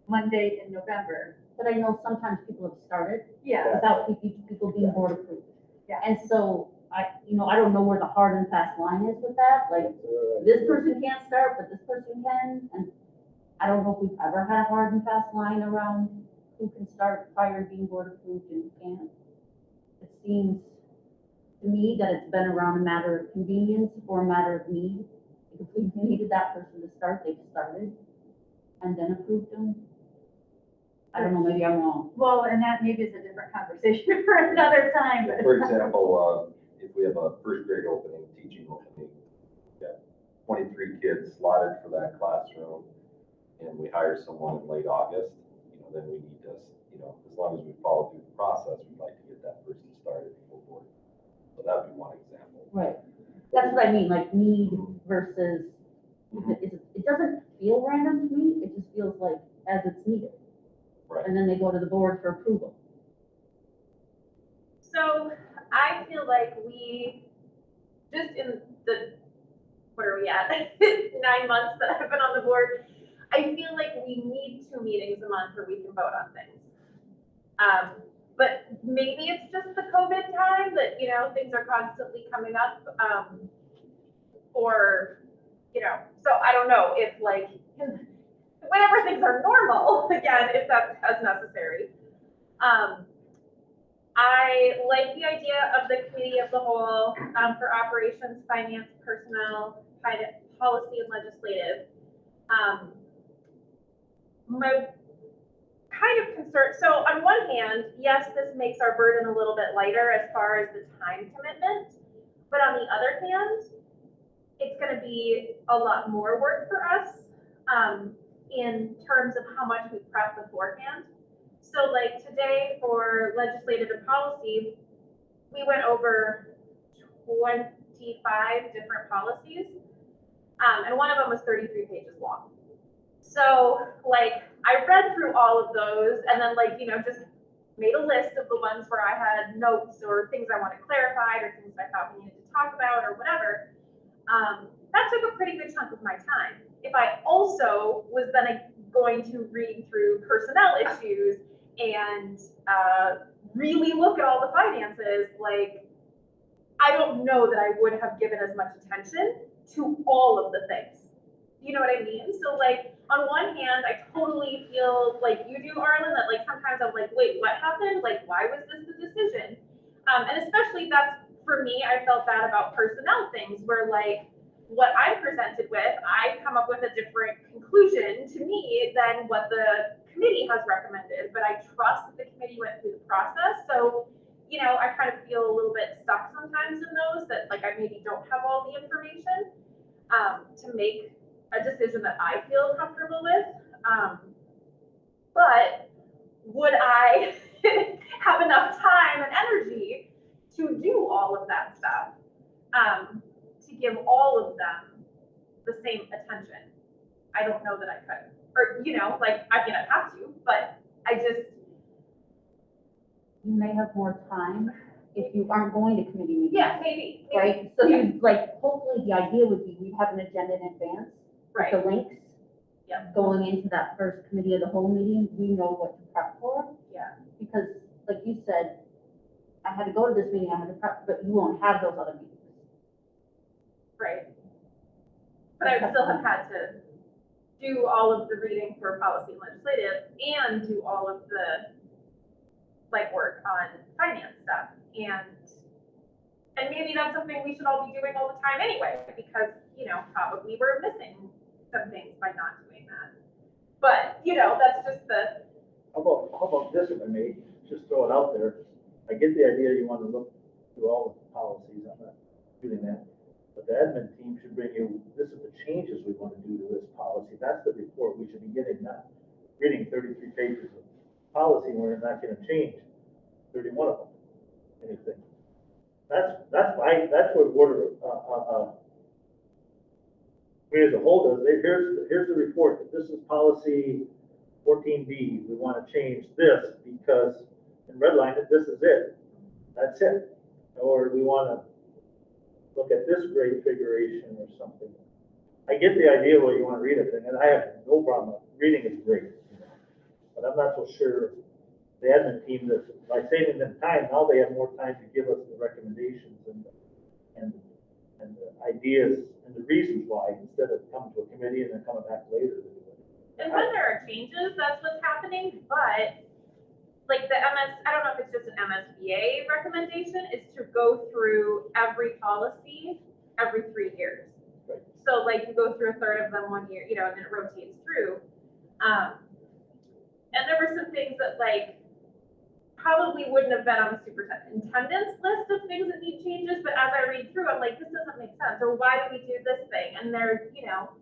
J: Monday in November.
L: But I know sometimes people have started
J: Yeah.
L: without people being board approved.
J: Yeah.
L: And so I don't know where the hard and fast line is with that. Like, this person can't start, but this person can. And I don't know if we've ever had a hard and fast line around who can start prior to being board approved and who can't. It seems to me that it's been around a matter of convenience or a matter of need. If we needed that person to start, they started and then approved them. I don't know, maybe I'm wrong.
J: Well, and that maybe is a different conversation for another time, but.
M: For example, if we have a first grade opening, teaching opening, we've got 23 kids slotted for that classroom, and we hire someone in late August, then we need to, as long as we follow through the process, we'd like to get that person started before board. So that'd be one example.
L: Right. That's what I mean, like need versus, it doesn't feel random to me, it just feels like as it's needed.
M: Right.
L: And then they go to the board for approval.
A: So I feel like we, just in the, what are we at, 9 months that I've been on the board, I feel like we need 2 meetings a month where we can vote on things. But maybe it's just the COVID time that, things are constantly coming up. Or, so I don't know if whenever things are normal, again, if that's as necessary. I like the idea of the committee of the whole for operations, finance, personnel, policy, and legislative. My kind of concern, so on one hand, yes, this makes our burden a little bit lighter as far as the time commitment, but on the other hand, it's going to be a lot more work for us in terms of how much we prep beforehand. So like today for legislative and policy, we went over 25 different policies, and one of them was 33 pages long. So I read through all of those and then just made a list of the ones where I had notes or things I wanted clarified or things I thought we needed to talk about or whatever. That took a pretty good chunk of my time. If I also was then going to read through personnel issues and really look at all the finances, I don't know that I would have given as much attention to all of the things. You know what I mean? So on one hand, I totally feel like you do, Arlen, that sometimes I'm wait, what happened? Why was this the decision? And especially that's, for me, I felt that about personnel things where what I'm presented with, I come up with a different conclusion to me than what the committee has recommended, but I trust that the committee went through the process. So, I kind of feel a little bit stuck sometimes in those that I maybe don't have all the information to make a decision that I feel comfortable with. But would I have enough time and energy to do all of that stuff, to give all of them the same attention? I don't know that I could. Or, I'd have to, but I just.
L: You may have more time if you aren't going to committee meetings.
A: Yeah, maybe.
L: Right? So you hopefully the idea would be we'd have an agenda in advance.
A: Right.
L: With the links.
A: Yep.
L: Going into that first committee of the whole meeting, we know what to prep for.
A: Yeah.
L: Because like you said, I had to go to this meeting, I had to prep, but you won't have those other meetings.
A: Right. But I would still have had to do all of the reading for policy and legislative and do all of the work on finance stuff. And maybe that's something we should all be doing all the time anyway, because, probably we're missing some things by not doing that. But, that's just the.
G: How about this, if I may, just throw it out there. I get the idea you want to look through all the policies, I'm not doing that. But the admin team should bring you, this is the changes we want to do to this policy. That's the report we should be getting, not reading 33 pages of policy where we're not going to change 31 of them, anything. That's what Board of, we as a whole does. Here's the report. This is policy 14B. We want to change this because, and redline it, this is it. That's it. Or we want to look at this grade figuration or something. I get the idea where you want to read everything, and I have no problem. Reading is great. But I'm not so sure the admin team that by saving them time, now they have more time to give us the recommendations and the ideas and the reasons why, instead of coming to a committee and then coming back later to do it.
A: And when there are changes, that's what's happening, but like the I don't know if it's just an MSBA recommendation, is to go through every policy every 3 years.
G: Right.
A: So like you go through a third of them 1 year, you know, and then it rotates through. And there were some things that like probably wouldn't have been on the superintendent's list of things that need changes, but as I read through, I'm like, this doesn't make sense, or why do we do this thing? And they're, you know,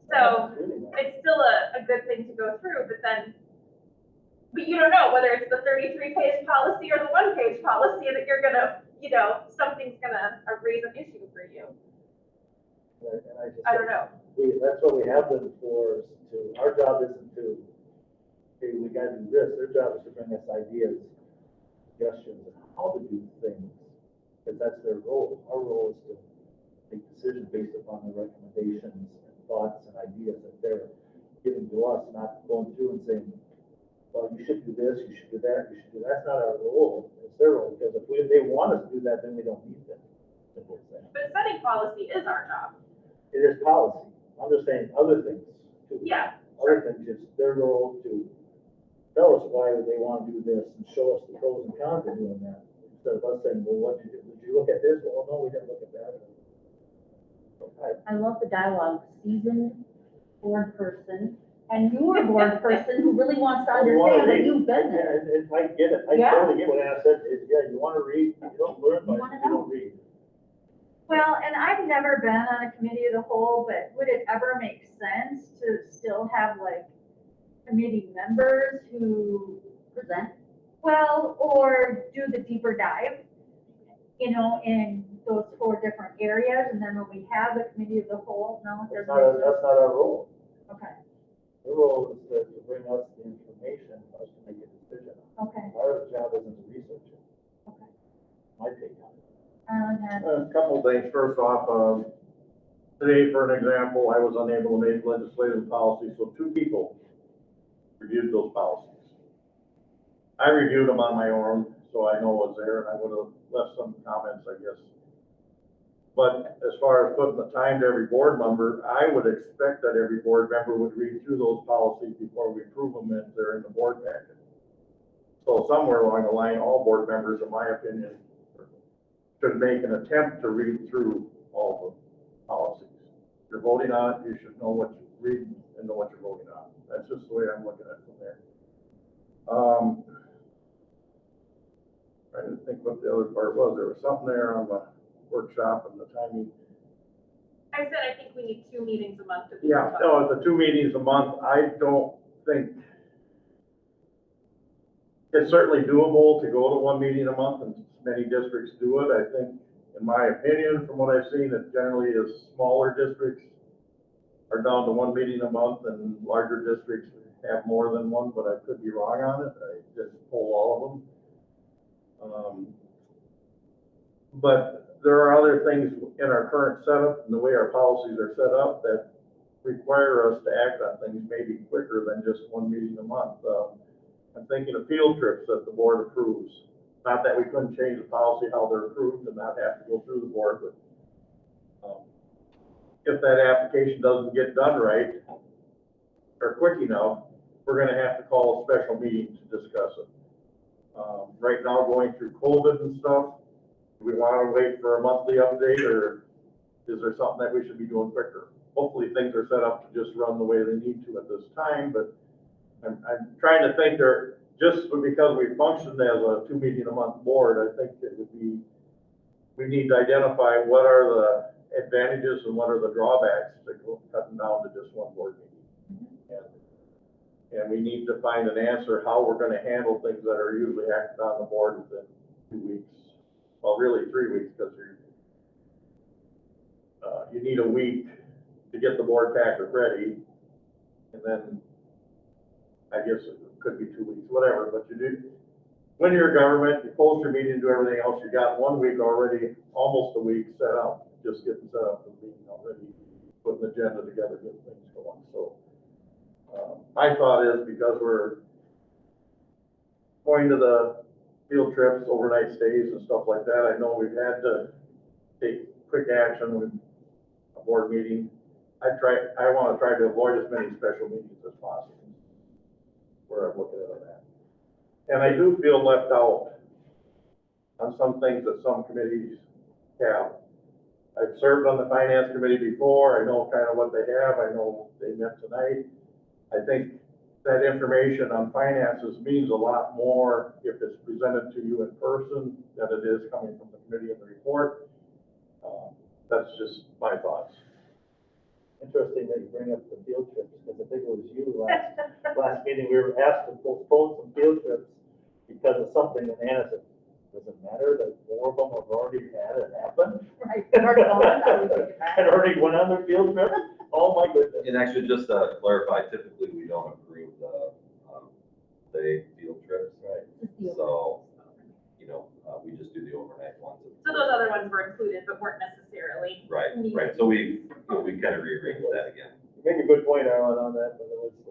A: so it's still a good thing to go through, but you don't know whether it's the 33-page policy or the 1-page policy that you're gonna, you know, something's gonna raise an issue for you.
G: And
A: I don't know.
G: That's what we have them for. Our job isn't to, hey, we got to do this. Their job is to bring us ideas, suggestions, on how to do things, because that's their role. Our role is to make decisions based upon the recommendations and thoughts and ideas that they're giving to us, not going through and saying, well, you should do this, you should do that, you should do that. That's not our role. It's their role, because if they want us to do that, then we don't need them.
A: But setting policy is our job.
G: It is policy. I'm just saying other things too.
A: Yeah.
G: Other things, it's their role to tell us why they want to do this and show us the pros and cons of doing that. Instead of us saying, well, what did you do? Did you look at this? Well, no, we didn't look at that.
L: I love the dialogue, seasoned board person and newer board person who really wants to understand the new business.
G: Yeah, and I get it. I
L: Yeah.
G: totally get what Anna said. Yeah, you want to read, you don't learn by you don't read.
J: Well, and I've never been on a committee of the whole, but would it ever make sense to still have like committee members who
L: Present.
J: well, or do the deeper dive, you know, in those 4 different areas, and then when we have the committee of the whole, no,
G: That's
J: there's
G: not our role.
J: okay,
G: The role is to bring us the information for us to make a decision.
J: okay,
G: Our job isn't to research it.
J: okay.
G: My take on it.
K: A couple of things. First off, today, for an example, I was unable to make legislative policy, so 2 people reviewed those policies. I reviewed them on my own, so I know what's there, and I would have left some comments, I guess. But as far as putting the time to every board member, I would expect that every board member would read through those policies before we approve them if they're in the board packet. So somewhere along the line, all board members, in my opinion, should make an attempt to read through all the policies. If you're voting on it, you should know what you're reading and know what you're voting on. That's just the way I'm looking at it from there. Trying to think what the other part was. There was something there on the workshop and the timing.
A: I said I think we need 2 meetings a month. To
K: Yeah, no, the 2 meetings a month, I don't think it's certainly doable to go to 1 meeting a month, and many districts do it. I think, in my opinion, from what I've seen, it generally is smaller districts are down to 1 meeting a month, and larger districts have more than 1, but I could be wrong on it. I just pull all of them. But there are other things in our current setup and the way our policies are set up that require us to act on things maybe quicker than just 1 meeting a month. I'm thinking of field trips that the board approves. Not that we couldn't change the policy how they're approved and not have to go through the board, but if that application doesn't get done right or quick enough, we're gonna have to call a special meeting to discuss it. Right now, going through COVID and stuff, do we wanna wait for a monthly update, or is there something that we should be doing quicker? Hopefully things are set up to just run the way they need to at this time, but I'm trying to think there, just because we functioned as a 2-meeting-a-month board, I think it would be, we need to identify what are the advantages and what are the drawbacks to cutting down to just one board meeting. And we need to find an answer how we're gonna handle things that are usually acted on the board within 2 weeks. Well, really 3 weeks, because you need a week to get the board packet ready. And then, I guess it could be 2 weeks, whatever, but you do, when you're a government, you post your meeting, do everything else, you got 1 week already, almost a week set up, just getting set up for the meeting already, putting the agenda together, getting things going, so. My thought is because we're going to the field trips, overnight stays and stuff like that, I know we've had to take quick action with a board meeting. I want to try to avoid as many special meetings as possible, where I'm looking at that. And I do feel left out on some things that some committees have. I've served on the finance committee before, I know kind of what they have, I know they met tonight. I think that information on finances means a lot more if it's presented to you in person than it is coming from the committee in the report. That's just my thoughts.
G: Interesting that you bring up the field trips, because I think it was you last meeting, we were asked to postpone some field trips because of something, and Anna said, does it matter that 4 of them have already had it happen?
L: Right, they've already gone, now we take it back.
G: Had already went on their field trip? Oh, my goodness.
M: And actually, just to clarify, typically we don't approve the field trips.
G: Right.
M: So, you know, we just do the overnight ones.
A: So those other ones were included, but weren't necessarily.
M: Right,
A: needed.
M: right. So we kind of rearranged that again.
G: You make a good point, Alan, on that, but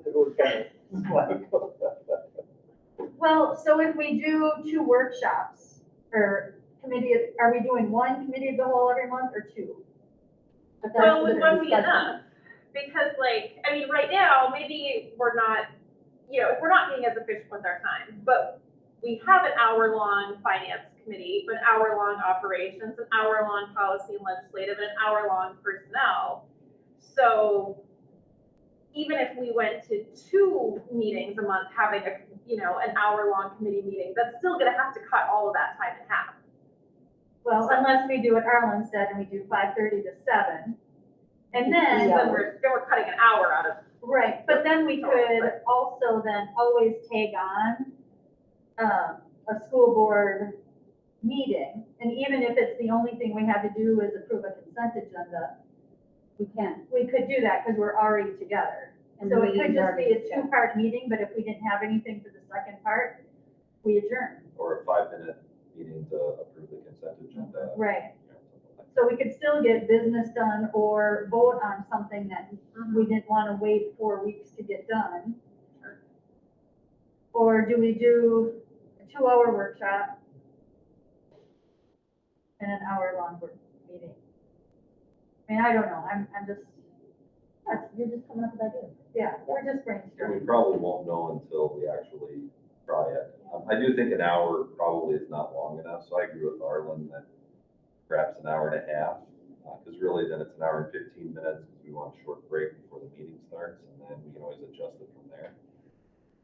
G: it was kind of like.
J: Well, so if we do 2 workshops or committee, are we doing 1 committee of the whole every month or 2? But that's
A: Well, would
J: the
A: 1 be
J: discussion.
A: enough? Because like, I mean, right now, maybe we're not, you know, we're not being as efficient with our time, but we have an hour-long finance committee, an hour-long operations, an hour-long policy and legislative, and an hour-long personnel. So even if we went to 2 meetings a month, having a, you know, an hour-long committee meeting, that's still gonna have to cut all of that time in half.
J: Well, unless we do what Arlen said and we do 5:30 to 7. And then,
A: Then we're cutting an hour out of.
J: right, but then we could also then always tag on a school board meeting. And even if it's the only thing we have to do is approve a consent agenda,
L: We can.
J: we could do that because we're already together.
L: And
J: So
L: the
J: it could
L: meeting's
J: just
L: already
J: be a 2-part meeting, but if we didn't have anything for the second part, we adjourn.
M: Or a 5-minute meeting to approve the consent agenda.
J: Right.
M: You know, something like
J: So we could still get business done or vote on something that we didn't want to wait 4 weeks to get done. Or do we do a 2-hour workshop and an hour-long meeting? I mean, I don't know, I'm just,
L: You're just coming up with ideas.
J: yeah, we're just
M: And we
J: brainstorming.
M: probably won't know until we actually try it. I do think an hour probably is not long enough, so I agree with Arlen that perhaps an hour and a half, because really then it's an hour and 15 minutes, because we want a short break before the meeting starts, and then we can always adjust it from there.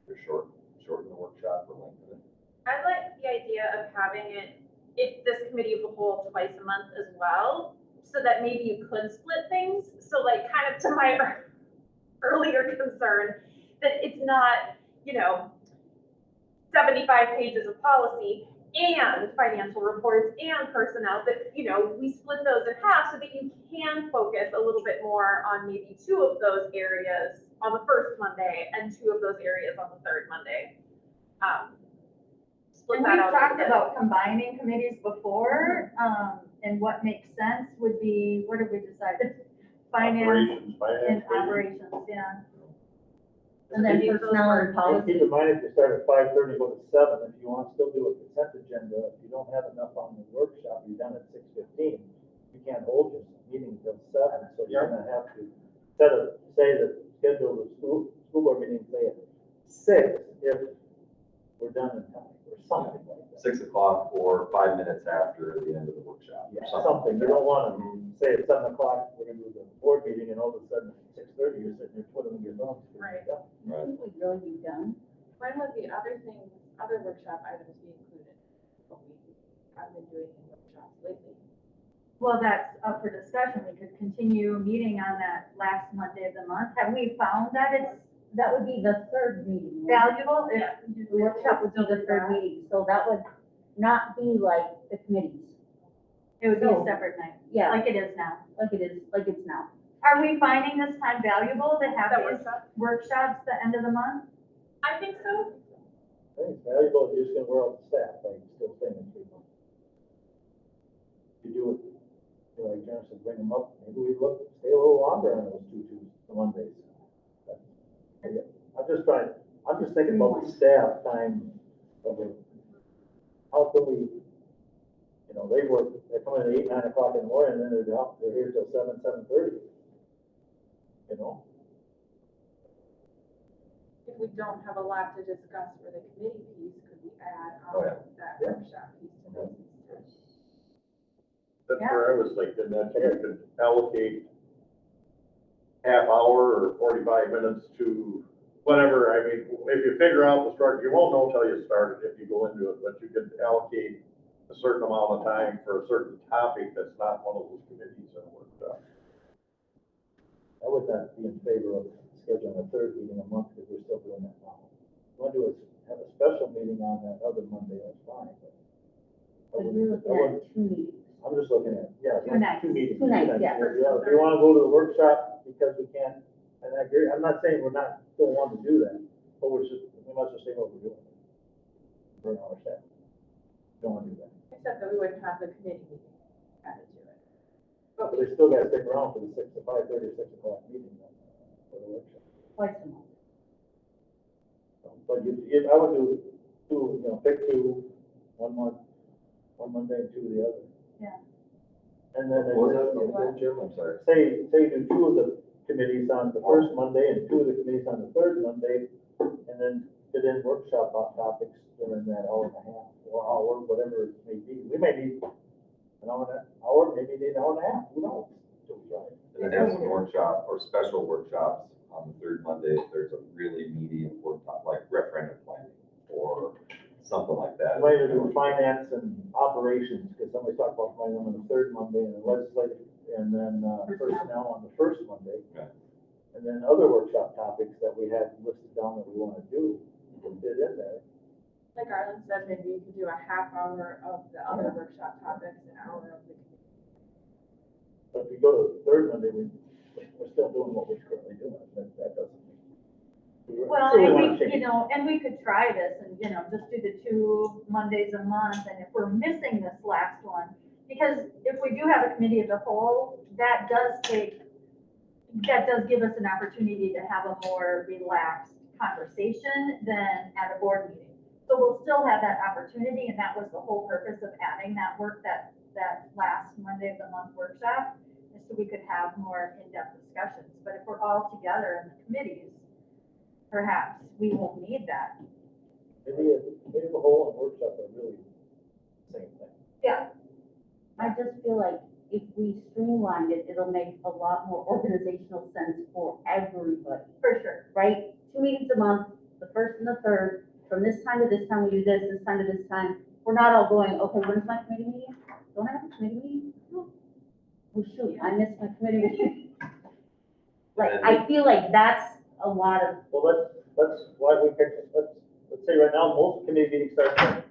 M: Or shorten the workshop or lengthen it.
A: I like the idea of having it, if this committee of the whole twice a month as well, so that maybe you could split things. So like kind of to my earlier concern, that it's not, you know, 75 pages of policy and financial reports and personnel, that, you know, we split those in half so that you can focus a little bit more on maybe 2 of those areas on the first Monday and 2 of those areas on the third Monday. Split
J: And
A: that
J: we've
A: out a little
J: talked
A: bit.
J: about combining committees before, and what makes sense would be, what did we decide? Finance and operations, yeah.
L: And then
A: Maybe those
L: personnel
A: were-
L: and policy.
G: Keep in mind, if you start at 5:30, go to 7, if you want to still do a consent agenda, if you don't have enough on the workshop, you're done at 6:15. You can't hold your meeting until 7, so you're gonna have to say that schedule the school board meeting, say at 6, if we're done in time, or something like that.
M: 6 o'clock or 5 minutes after the end of the workshop.
G: Yeah,
M: or
G: something, you don't want to say at 7 o'clock, we're gonna do the board meeting, and all of a sudden, at 6:30, you're sitting there twiddling your thumbs.
A: Right.
M: Right.
L: We'd really be done.
N: When would the other things, other workshop items be included? What we have been doing in workshops lately.
J: Well, that's up for discussion. We could continue meeting on that last Monday of the month. Have we found that
L: That would be the third meeting.
J: it's valuable?
N: Yeah.
L: The workshop would be the third meeting, so that would not be like the committees.
J: It would be a
L: So-
J: separate night,
L: Yeah,
J: like it is now.
L: like it's now.
J: Are we finding this time valuable to have
N: That
J: these
N: workshop?
J: workshops the end of the month?
N: I think so.
I: I think it's valuable if you're just gonna wear out the staff, like still staying in 3 months. You do it, you know, like Jennifer said, bring them up, maybe we stay a little longer on those Mondays. I'm just thinking about the staff time of it. How can we, you know, they come in at 8, 9 o'clock in the morning, and then they're here till 7:30. You know?
N: If we don't have a lot to discuss for the committee piece, could we add
M: Oh,
N: on
M: yeah.
N: that
I: Yeah.
N: workshop piece to those?
K: That's where I was thinking that you could allocate half hour or 45 minutes to whatever. I mean, if you figure out the structure, you won't know until you start it if you go into it, but you could allocate a certain amount of time for a certain topic that's not one of those committees in a workshop.
I: I would not be in favor of scheduling a third meeting a month because we're still doing that now. If you want to have a special meeting on that other Monday, that's fine. But I
L: But you're
I: wouldn't- I
L: looking
I: wouldn't-
L: at 2 meetings.
I: I'm just looking at, yeah.
J: 2 nights.
I: 2 meetings.
L: 2 nights, yeah.
I: If you want to go to the workshop because we can't, and I agree, I'm not saying don't want to do that, but we must just say what we're doing. For our staff. Don't want to do that.
N: Except that we wouldn't have the committee meeting added to it.
I: But they still got to stick around for the 5:30 or 6 o'clock meeting then, for the workshop.
L: Twice a month.
I: But I would do 2, you know, pick 2, one Monday and 2 the other.
J: Yeah.
I: And then,
M: What was that, Jim? I'm sorry.
I: say you do 2 of the committees on the first Monday and 2 of the committees on the third Monday, and then fit in workshop topics during that hour and a half, or hour, whatever it may be. We may need an hour, maybe need an hour and a half, who knows? Till we try it.
M: And then have some workshop or special workshops on the third Monday if there's a really meaty important topic, like referendum planning or something like that.
I: I might either do finance and operations, because somebody's talking about finance on the third Monday, and then legislative, and then personnel on the first Monday.
M: Okay.
I: And then other workshop topics that we had listed down that we want to do, we can fit in there.
N: Like Arlen said, maybe you could do a half hour of the other workshop topics, an hour of the committee.
I: But if we go to the third Monday, we're still doing what we're currently doing, that doesn't.
J: Well,
I: really
J: and
I: wanna
J: we,
I: change.
J: you know, and we could try this and, you know, just do the 2 Mondays a month, and if we're missing this last one, because if we do have a committee of the whole, that does give us an opportunity to have a more relaxed conversation than at a board meeting. So we'll still have that opportunity, and that was the whole purpose of adding that that last Monday of the month workshop, is so we could have more in-depth discussions. But if we're all together in the committees, perhaps we won't need that.
I: Maybe the whole and workshop are really the same thing.
J: Yeah.
L: I just feel like if we streamlined it, it'll make a lot more organizational sense for everybody,
J: For sure.
L: right? 2 meetings a month, the first and the third, from this time to this time, we do this time to this time. We're not all going, okay, when's my committee meeting? Don't I have a committee meeting? Oh shoot, I missed my committee meeting. Like, I feel like that's a lot of,
I: Well, let's why we picked, let's say right now, most committee meetings start at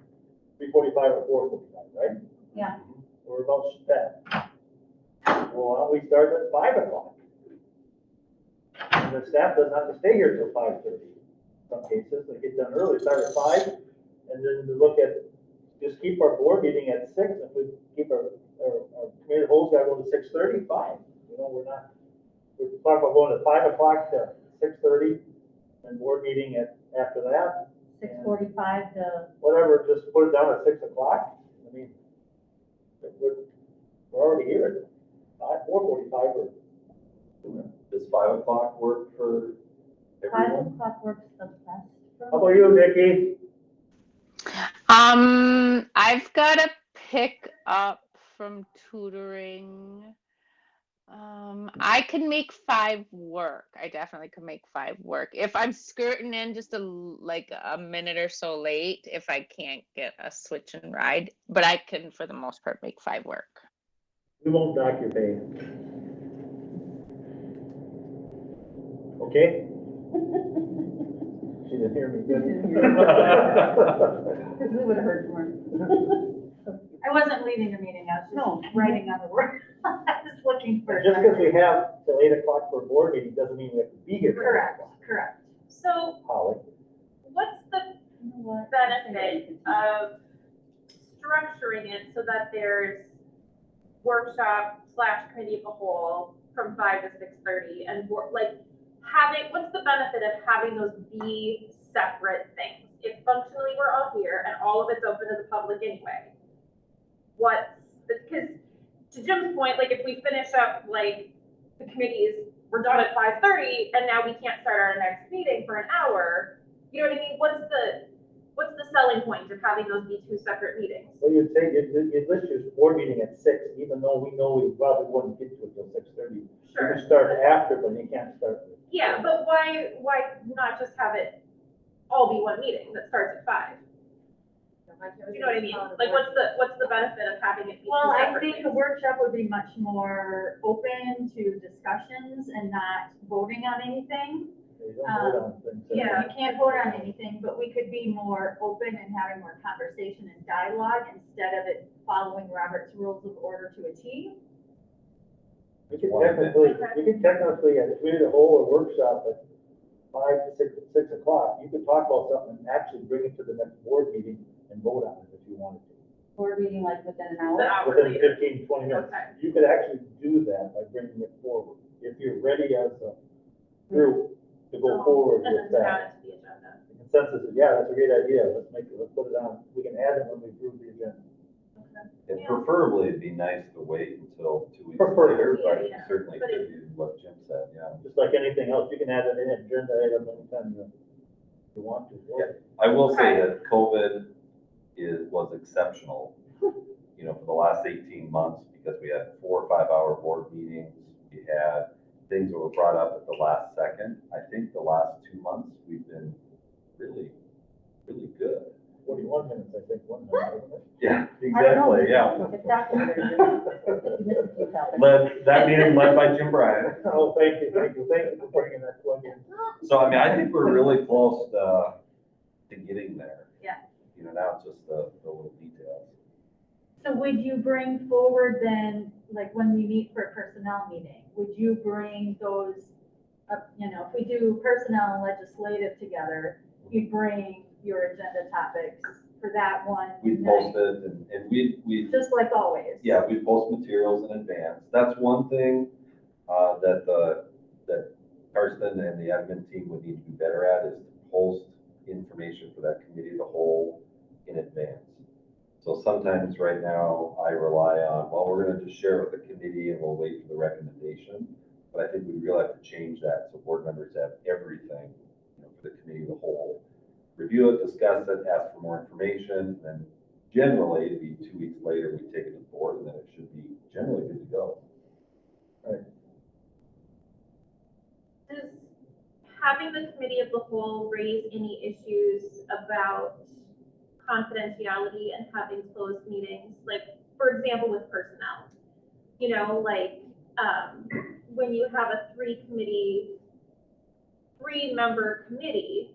I: 3:45 or 4:45, right?
L: yeah.
I: We're about that. Well, why don't we start at 5 o'clock? And the staff doesn't have to stay here till 5:30. Some cases, they get done early, start at 5, and then look at, just keep our board meeting at 6. If we keep our committee of the whole's gotta go to 6:30, fine. You know, we're talking about going to 5 o'clock to 6:30, and board meeting after that.
L: 6:45 to,
I: Whatever, just put it down at 6 o'clock. I mean, we're already here at 4:45 or.
M: Does 5 o'clock work for
L: 5
M: everyone?
L: o'clock works the best for
I: How about you, Nikki?
B: I've got to pick up from tutoring I can make 5 work. I definitely can make 5 work. If I'm skirting in just like a minute or so late, if I can't get a switch and ride, but I can, for the most part, make 5 work.
I: We won't dock your pay. Okay? She didn't hear me.
L: Because we would have heard more.
J: I wasn't leading the meeting, I was just writing on the word. I was looking for.
I: Just because we have till 8 o'clock for a board meeting doesn't mean we have to be here.
J: Correct, correct.
A: So
I: Holly.
A: what's the benefit of structuring it so that there's workshop / committee of the whole from 5 to 6:30 and like having, what's the benefit of having those be separate things? If functionally we're all here and all of it's open to the public anyway, because to Jim's point, like if we finish up like the committees, we're done at 5:30 and now we can't start our next meeting for an hour, you know what I mean? What's the selling point of having those be 2 separate meetings?
I: Well, you'd say, you'd list your board meeting at 6, even though we know we probably wouldn't get to it till 6:30.
A: Sure.
I: You can start after, but you can't start.
A: Yeah, but why not just have it all be one meeting that starts at 5? You know what I mean? Like, what's the benefit of having it be 2
J: Well, I
A: separate
J: think the
A: things?
J: workshop would be much more open to discussions and not voting on anything.
I: You don't vote on things.
J: Yeah, you can't vote on anything, but we could be more open and having more conversation and dialogue instead of it following Robert's Rules of Order to a T.
I: You could technically, at committee of the whole or workshop at 5 to 6 o'clock, you could talk about something and actually bring it to the next board meeting and vote on it if you wanted to.
L: Board meeting like within an
A: The
L: hour?
A: hour
I: Within
A: later.
I: 15, 20 minutes.
A: Okay.
I: You could actually do that by bringing it forward. If you're ready as a group to go forward
A: And
I: with
A: then
I: that.
A: add it to the agenda.
I: The consensus is, yeah, that's a great idea. Let's put it on. We can add it when we approve the agenda.
M: And preferably, it'd be nice to wait until 2 weeks
I: Preferably.
M: later, but
A: Yeah.
M: certainly
A: But
M: could do what Jim said, yeah.
I: Just like anything else, you can add it in an agenda item anytime you want to.
M: Yeah. I will say
A: Okay.
M: that COVID was exceptional, you know, for the last 18 months, because we had 4 or 5 hour board meetings. We had things that were brought up at the last second. I think the last 2 months, we've been really, really good.
I: 41 minutes, I think, one minute, wasn't it?
M: Yeah,
L: I don't know.
M: exactly, yeah.
L: It's documented. You missed a few topics.
M: That meeting led by Jim Bryan.
I: Oh, thank you for bringing that plug in.
M: So, I mean, I think we're really close to getting there.
J: Yeah.
M: You know, now it's just the little details.
J: So would you bring forward then, like when we meet for a personnel meeting, would you bring those up, you know, if we do personnel and legislative together, you'd bring your agenda topics for that one?
M: We post it and we
J: Just like always?
M: yeah, we post materials in advance. That's one thing that Karsten and the admin team would need to be better at, is to post information for that committee of the whole in advance. So sometimes right now I rely on, well, we're gonna just share it with the committee and we'll wait for the recommendation. But I think we really have to change that so board members have everything, you know, for the committee of the whole. Review it, discuss it, ask for more information, and generally it'd be 2 weeks later, we take it to the board, and then it should be generally good to go.
A: Does having the committee of the whole raise any issues about confidentiality and having closed meetings? Like, for example, with personnel, you know, like, when you have a 3-member committee,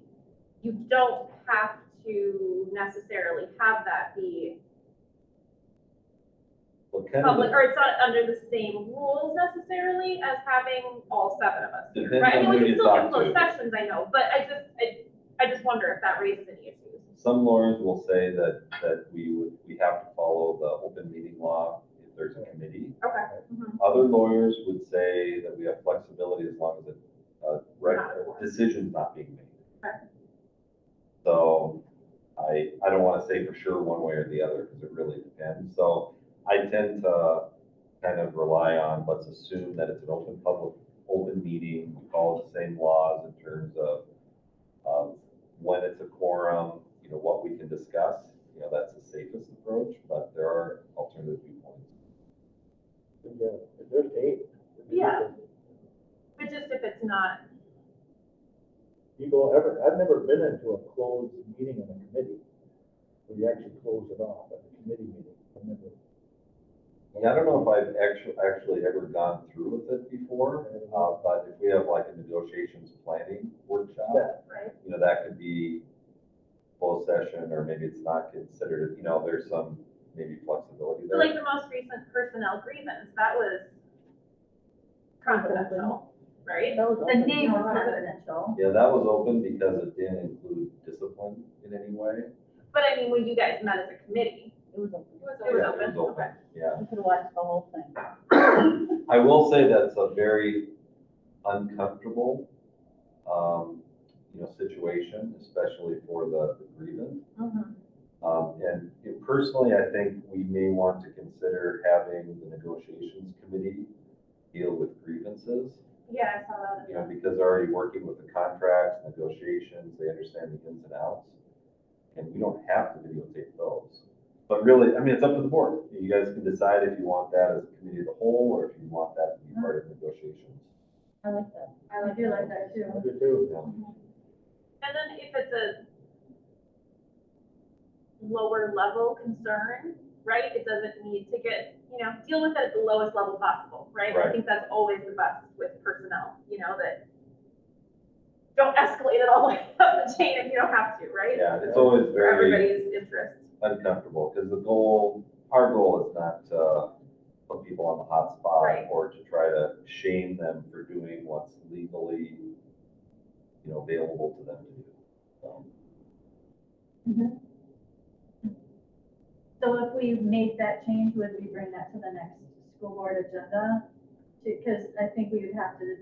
A: you don't have to necessarily have that be
M: Well, kind
A: public,
M: of,
A: or it's not under the same rules necessarily as having all 7 of us here,
M: Depends
A: right? I
M: on
A: mean, we
M: who
A: can
M: you
A: still do
M: talk
A: closed
M: to.
A: sessions, I know, but I just wonder if that raises any issues.
M: some lawyers will say that we have to follow the open meeting law if there's a committee.
A: Okay. Mhm.
M: Other lawyers would say that we have flexibility as long as a decision's not being made.
A: Okay.
M: So I don't want to say for sure one way or the other, because it really depends. So I tend to kind of rely on, let's assume that it's an open meeting. We follow the same laws in terms of when it's a quorum, you know, what we can discuss. You know, that's the safest approach, but there are alternative viewpoints.
I: If there's 8, never been into a closed meeting in a committee, where you actually close it off at the committee meeting. I've never-
M: Yeah, I don't know if I've actually ever gone through with it before, but if we have like a negotiations planning workshop,
I: Yeah.
J: Right.
M: you know, that could be closed session, or maybe it's not considered, you know, there's some maybe flexibility
A: So
M: there.
A: like the most recent personnel grievance, that was confidential, right?
L: That was
J: The
L: open.
J: name was confidential.
M: Yeah, that was open because it didn't include discipline in any way.
A: But I mean, when you guys met as a committee,
L: It was open.
A: it was
M: Yeah,
A: open,
M: It was open,
A: okay.
M: yeah.
L: You could have watched the whole thing.
M: I will say that's a very uncomfortable, you know, situation, especially for the grievance. And you know, personally, I think we may want to consider having the negotiations committee deal with grievances,
A: Yeah, I saw that.
M: you know, because they're already working with the contracts, negotiations, they understand the ins and outs. And we don't have to videotape those. But really, I mean, it's up to the board. You guys can decide if you want that as a committee of the whole, or if you want that to be part of negotiations.
L: I like that.
J: I do like that too.
I: I do too.
M: Yeah.
A: And then if it's a lower level concern, right, it doesn't need to get, you know, deal with it at the lowest level possible, right? I
M: Right.
A: think that's always the best with personnel, you know, that don't escalate it all the way up the chain if you don't have to, right?
M: Yeah, it's always
A: For
M: very
A: everybody's interest.
M: uncomfortable, because our goal is not to put people on the hot spot
A: Right.
M: or to try to shame them for doing what's legally, you know, available to them to do. So,
J: So if we make that change, would we bring that to the next school board agenda? Because I think we would have to,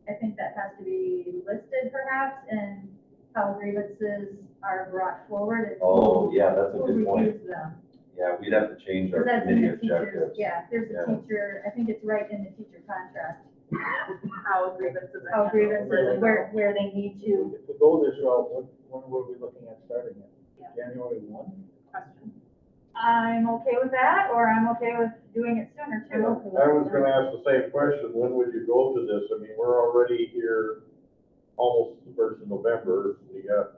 J: I think that has to be listed perhaps, and how grievances are brought forward. and
M: Oh, yeah, that's a
J: who
M: good point.
J: reviews them.
M: Yeah, we'd have to change our
J: Because that's in
M: committee
J: the teacher's,
M: objectives.
J: yeah, there's
M: Yeah.
J: a teacher, I think it's right in the teacher contract,
A: How grievances are
J: how
A: handled.
J: grievances, and where they need to.
I: If we go this route, when were we looking at starting it?
A: Yeah.
I: January 1?
A: Question.
J: I'm okay with that, or I'm okay with doing it sooner too.
K: I was gonna ask the same question, when would you go to this? I mean, we're already here almost the 1st of November, you got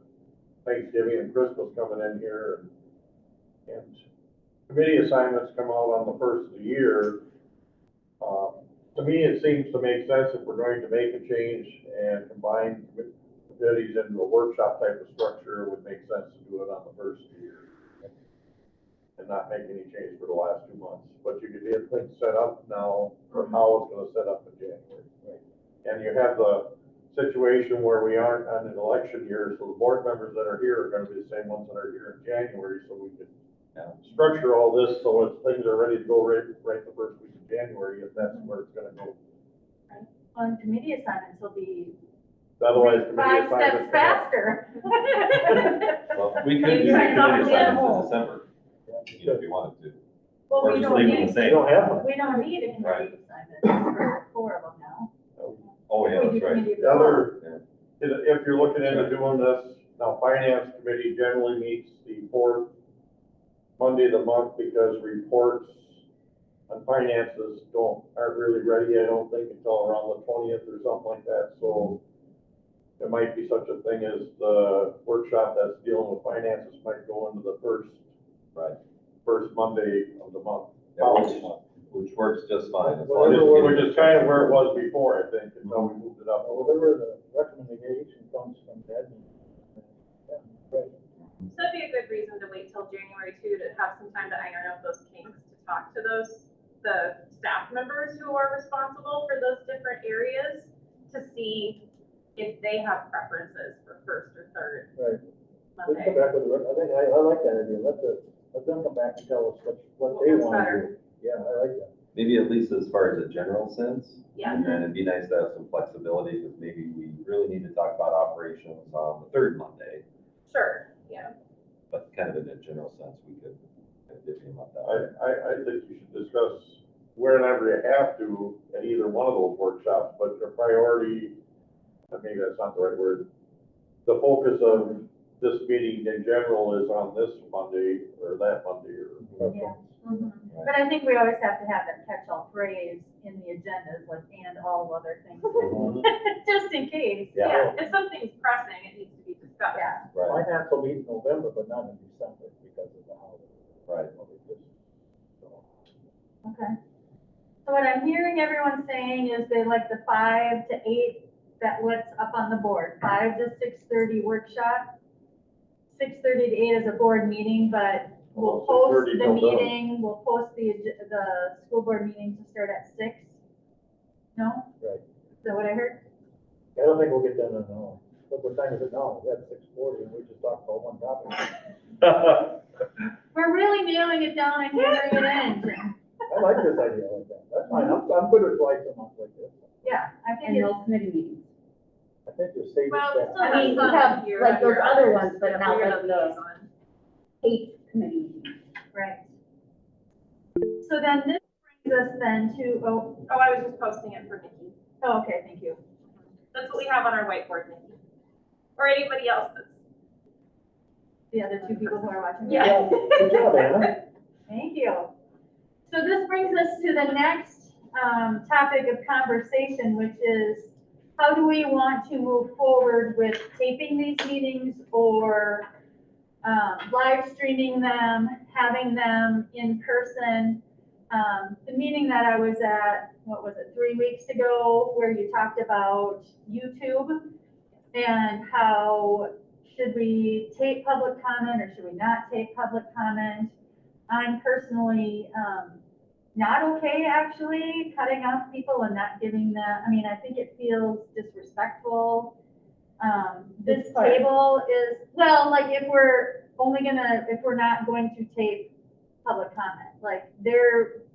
K: Thanksgiving and Christmas coming in here, and committee assignments come out on the 1st of the year. To me, it seems to make sense if we're going to make a change and combine committees into a workshop type of structure, it would make sense to do it on the 1st of the year. And not make any change for the last 2 months, but you could get things set up now for how it's gonna set up in January. And you have the situation where we aren't on an election year, so the board members that are here are gonna be the same ones that are here in January, so we could structure all this so that things are ready to go right the first week of January, if that's where it's gonna go.
J: On committee assignments will be
K: Otherwise, committee
J: 5 steps
K: assignments come up.
J: faster.
M: Well, we could do
J: Maybe try
M: committee
J: to talk to them
M: assignments in
J: all.
M: December, you know, if you wanted to.
J: Well,
M: Or
J: we
M: just
J: don't
M: leave them
J: need,
M: the
I: You
M: same.
I: don't have them.
J: we don't need a
M: Right.
J: committee assignment for 4 of them now.
M: Oh, yeah,
J: We
M: that's
J: do
M: right.
J: committee of
K: The other,
M: Yeah.
K: if you're looking into doing this, now, finance committee generally meets the 4th Monday of the month, because reports on finances aren't really ready, I don't think, until around the 20th or something like that, so there might be such a thing as the workshop that's dealing with finances might go into the first Monday of the month.
M: Yeah, which works just fine. as long as
K: Which
M: we
K: which
M: get
K: is kind of where it was before, I think, until we moved it up.
I: Whatever the recommendation comes from the admin. Yeah, right.
A: So that'd be a good reason to wait till January too, to have some time to iron out those kinks, to talk to the staff members who are responsible for those different areas, to see if they have preferences for first or third
I: Right. Let's come
A: Monday.
I: back with I think, I like that idea, let them come back and tell us what they
A: What's
I: want to
A: better.
I: do. Yeah, I like that.
M: Maybe at least as far as a general sense.
A: Yeah.
M: And then it'd be nice to have some flexibility, because maybe we really need to talk about operations on the 3rd Monday,
A: Sure, yeah.
M: but kind of in a general sense, we could kind of divvy them up that way.
K: I think you should discuss wherever you have to at either one of those workshops, but your priority, maybe that's not the right word, the focus of this meeting in general is on this Monday or that Monday or.
J: Yeah. But I think we always have to have that catch-all phrase in the agendas, like, and all other things, just in case.
M: Yeah.
A: Yeah, if something's pressing, it needs to be discussed.
J: Yeah.
M: Right,
I: Finance will meet in November, but not in December because of the holiday.
M: right.
J: Okay. So what I'm hearing everyone saying is they like the 5 to 8, that what's up on the board, 5 to 6:30 workshop, 6:30 to 8 is a board meeting, but we'll
K: Well,
J: post
K: 6:30
J: the
K: till dawn.
J: meeting, we'll post the school board meeting to start at 6. No?
I: Right.
J: Is that what I heard?
I: I don't think we'll get done in an hour. What time is it now? We're at 6:40 and we just talked about one topic.
J: We're really nailing it down and hammering it in.
I: I like this idea like that. That's fine. I'm good with twice a month like this.
J: Yeah, I think
L: And
J: it's,
L: no committee meetings.
I: I think you're safe.
A: Well, we still
L: I mean, we
A: some
L: have,
A: here
L: like,
A: on
L: those
A: your
L: other
A: others.
L: ones, but
A: Yeah,
L: not
A: we're
L: like
A: the
L: the-
A: liaison.
L: 8 committee meetings.
J: right. So then this brings us then to,
N: Oh, I was just posting it for Nikki.
J: okay, thank you.
N: That's what we have on our whiteboard, Nikki. Or anybody else that's.
J: The other 2 people who are watching.
N: Yeah.
I: Good job, Anna.
J: Thank you. So this brings us to the next topic of conversation, which is how do we want to move forward with taping these meetings or live streaming them, having them in person? The meeting that I was at, what was it, 3 weeks ago, where you talked about YouTube and how should we take public comment or should we not take public comment? I'm personally not okay, actually, cutting off people and not giving them, I mean, I think it feels disrespectful. This table is, well, like if we're not going to take public comment, like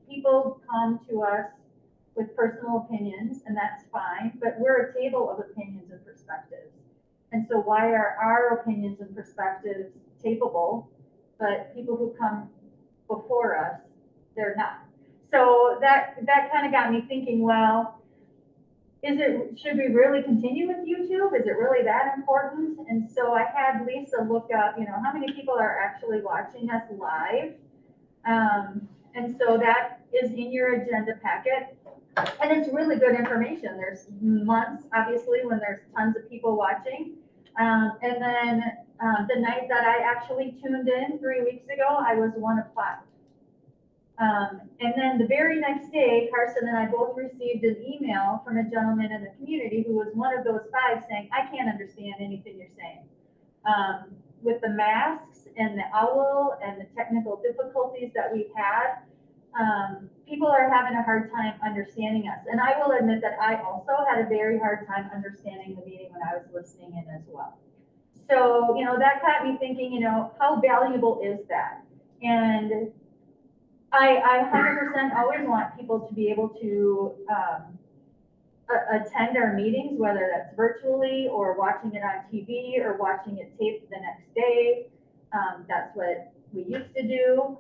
J: people come to us with personal opinions and that's fine, but we're a table of opinions and perspectives. And so why are our opinions and perspectives tapeable, but people who come before us, they're not? So that kind of got me thinking, well, should we really continue with YouTube? Is it really that important? And so I had Lisa look up, how many people are actually watching us live. And so that is in your agenda packet. And it's really good information. There's months, obviously, when there's tons of people watching. And then the night that I actually tuned in 3 weeks ago, I was one of 5. And then the very next day, Carson and I both received an email from a gentleman in the community who was one of those 5 saying, I can't understand anything you're saying. With the masks and the owl and the technical difficulties that we've had, people are having a hard time understanding us. And I will admit that I also had a very hard time understanding the meeting when I was listening in as well. So, that got me thinking, how valuable is that? And I 100% always want people to be able to attend our meetings, whether that's virtually or watching it on TV or watching it taped the next day. That's what we used to do.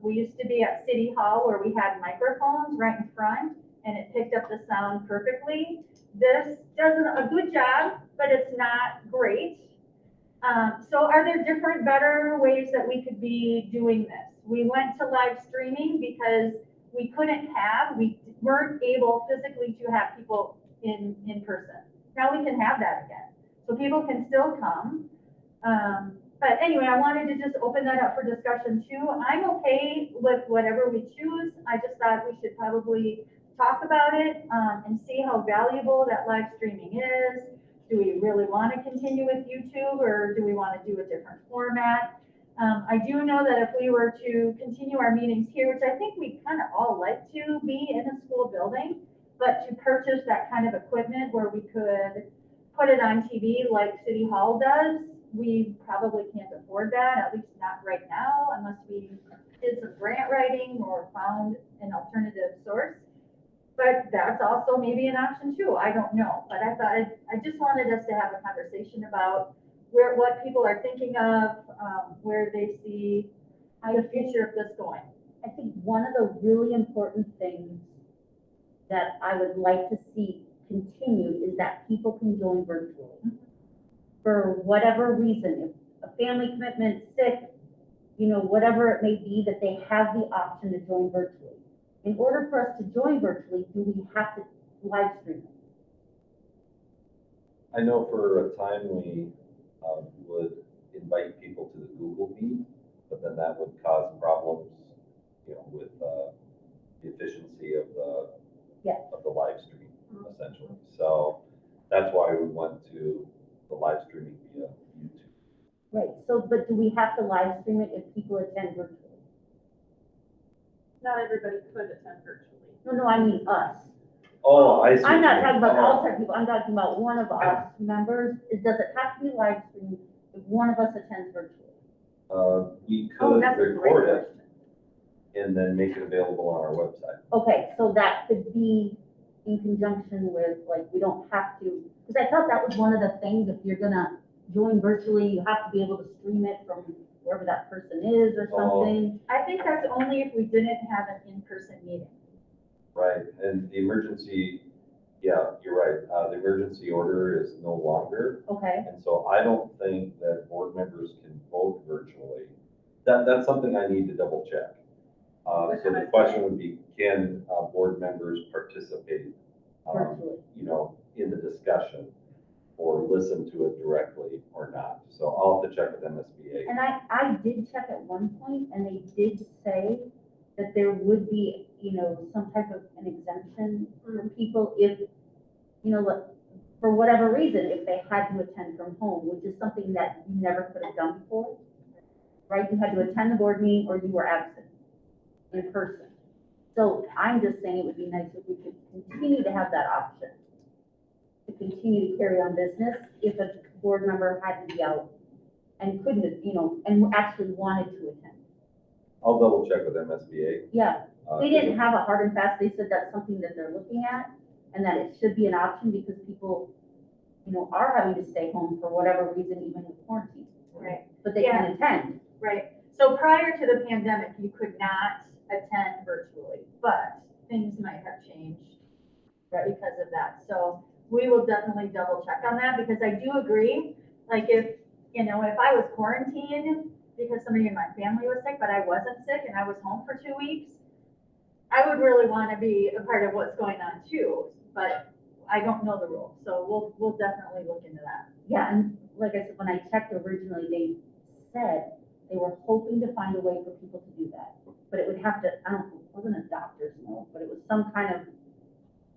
J: We used to be at City Hall where we had microphones right in front and it picked up the sound perfectly. This does a good job, but it's not great. So are there different, better ways that we could be doing this? We went to live streaming because we weren't able physically to have people in person. Now we can have that again. So people can still come. But anyway, I wanted to just open that up for discussion too. I'm okay with whatever we choose. I just thought we should probably talk about it and see how valuable that live streaming is. Do we really want to continue with YouTube or do we want to do a different format? I do know that if we were to continue our meetings here, which I think we kind of all like to be in a school building, but to purchase that kind of equipment where we could put it on TV like City Hall does, we probably can't afford that, at least not right now, unless we did some grant writing or found an alternative source. But that's also maybe an option too, I don't know. But I thought I just wanted us to have a conversation about what people are thinking of, where they see the future of this going.
L: I think one of the really important things that I would like to see continued is that people can join virtually. For whatever reason, if a family commitment, sick, whatever it may be, that they have the option to join virtually. In order for us to join virtually, do we have to live stream it?
M: I know for a time would invite people to the Google Meet, but then that would cause problems, you know, with the efficiency of the live stream, essentially. So that's why we went to the live streaming via YouTube.
L: Right, so, but do we have to live stream it if people attend virtually?
N: Not everybody could attend virtually.
L: No, I mean us.
M: Oh, I see.
L: I'm not talking about the
M: Oh.
L: outside people, I'm talking about one of us members. Does it have to be live streamed if one of us attends virtually?
M: We
L: Oh,
M: could
L: that's a great
M: record it
L: question.
M: and then make it available on our website.
L: Okay, so that could be in conjunction with, like, we don't have to, because I thought that was one of the things, if you're gonna join virtually, you have to be able to stream it from wherever that person is or something.
J: I think that's only if we didn't have an in-person meeting.
M: Right, and the emergency, yeah, you're right, the emergency order is no longer.
L: Okay,
M: And so I don't think that board members can vote virtually. That's something I need to double check. So the question would be, can board members participate,
L: virtually.
M: you know, in the discussion or listen to it directly or not? So I'll have to check with MSBA.
L: And I did check at one point, and they did say that there would be, you know, some type of an exemption for people if, you know, like, for whatever reason, if they had to attend from home, which is something that you never could have done before, right? You had to attend the board meeting or you were absent in person. So I'm just saying it would be nice if we could continue to have that option, to continue to carry on business if a board member had to be out and couldn't, you know, and actually wanted to attend.
M: I'll double check with MSBA.
L: Yeah, they didn't have a hard and fast, they said that's something that they're looking at, and that it should be an option because people, you know, are having to stay home for whatever reason, even with quarantine.
J: Right.
L: But they can attend.
J: Right. So prior to the pandemic, you could not attend virtually, but things might have changed because of that. So we will definitely double check on that because I do agree. Like if, you know, if I was quarantined because somebody in my family was sick, but I wasn't sick and I was home for 2 weeks, I would really want to be a part of what's going on too. But I don't know the rules, so we'll definitely look into that.
L: Yeah, and like I said, when I checked originally, they said they were hoping to find a way for people to do that. But it would have to, I don't, it wasn't a doctor's note, but it was some kind of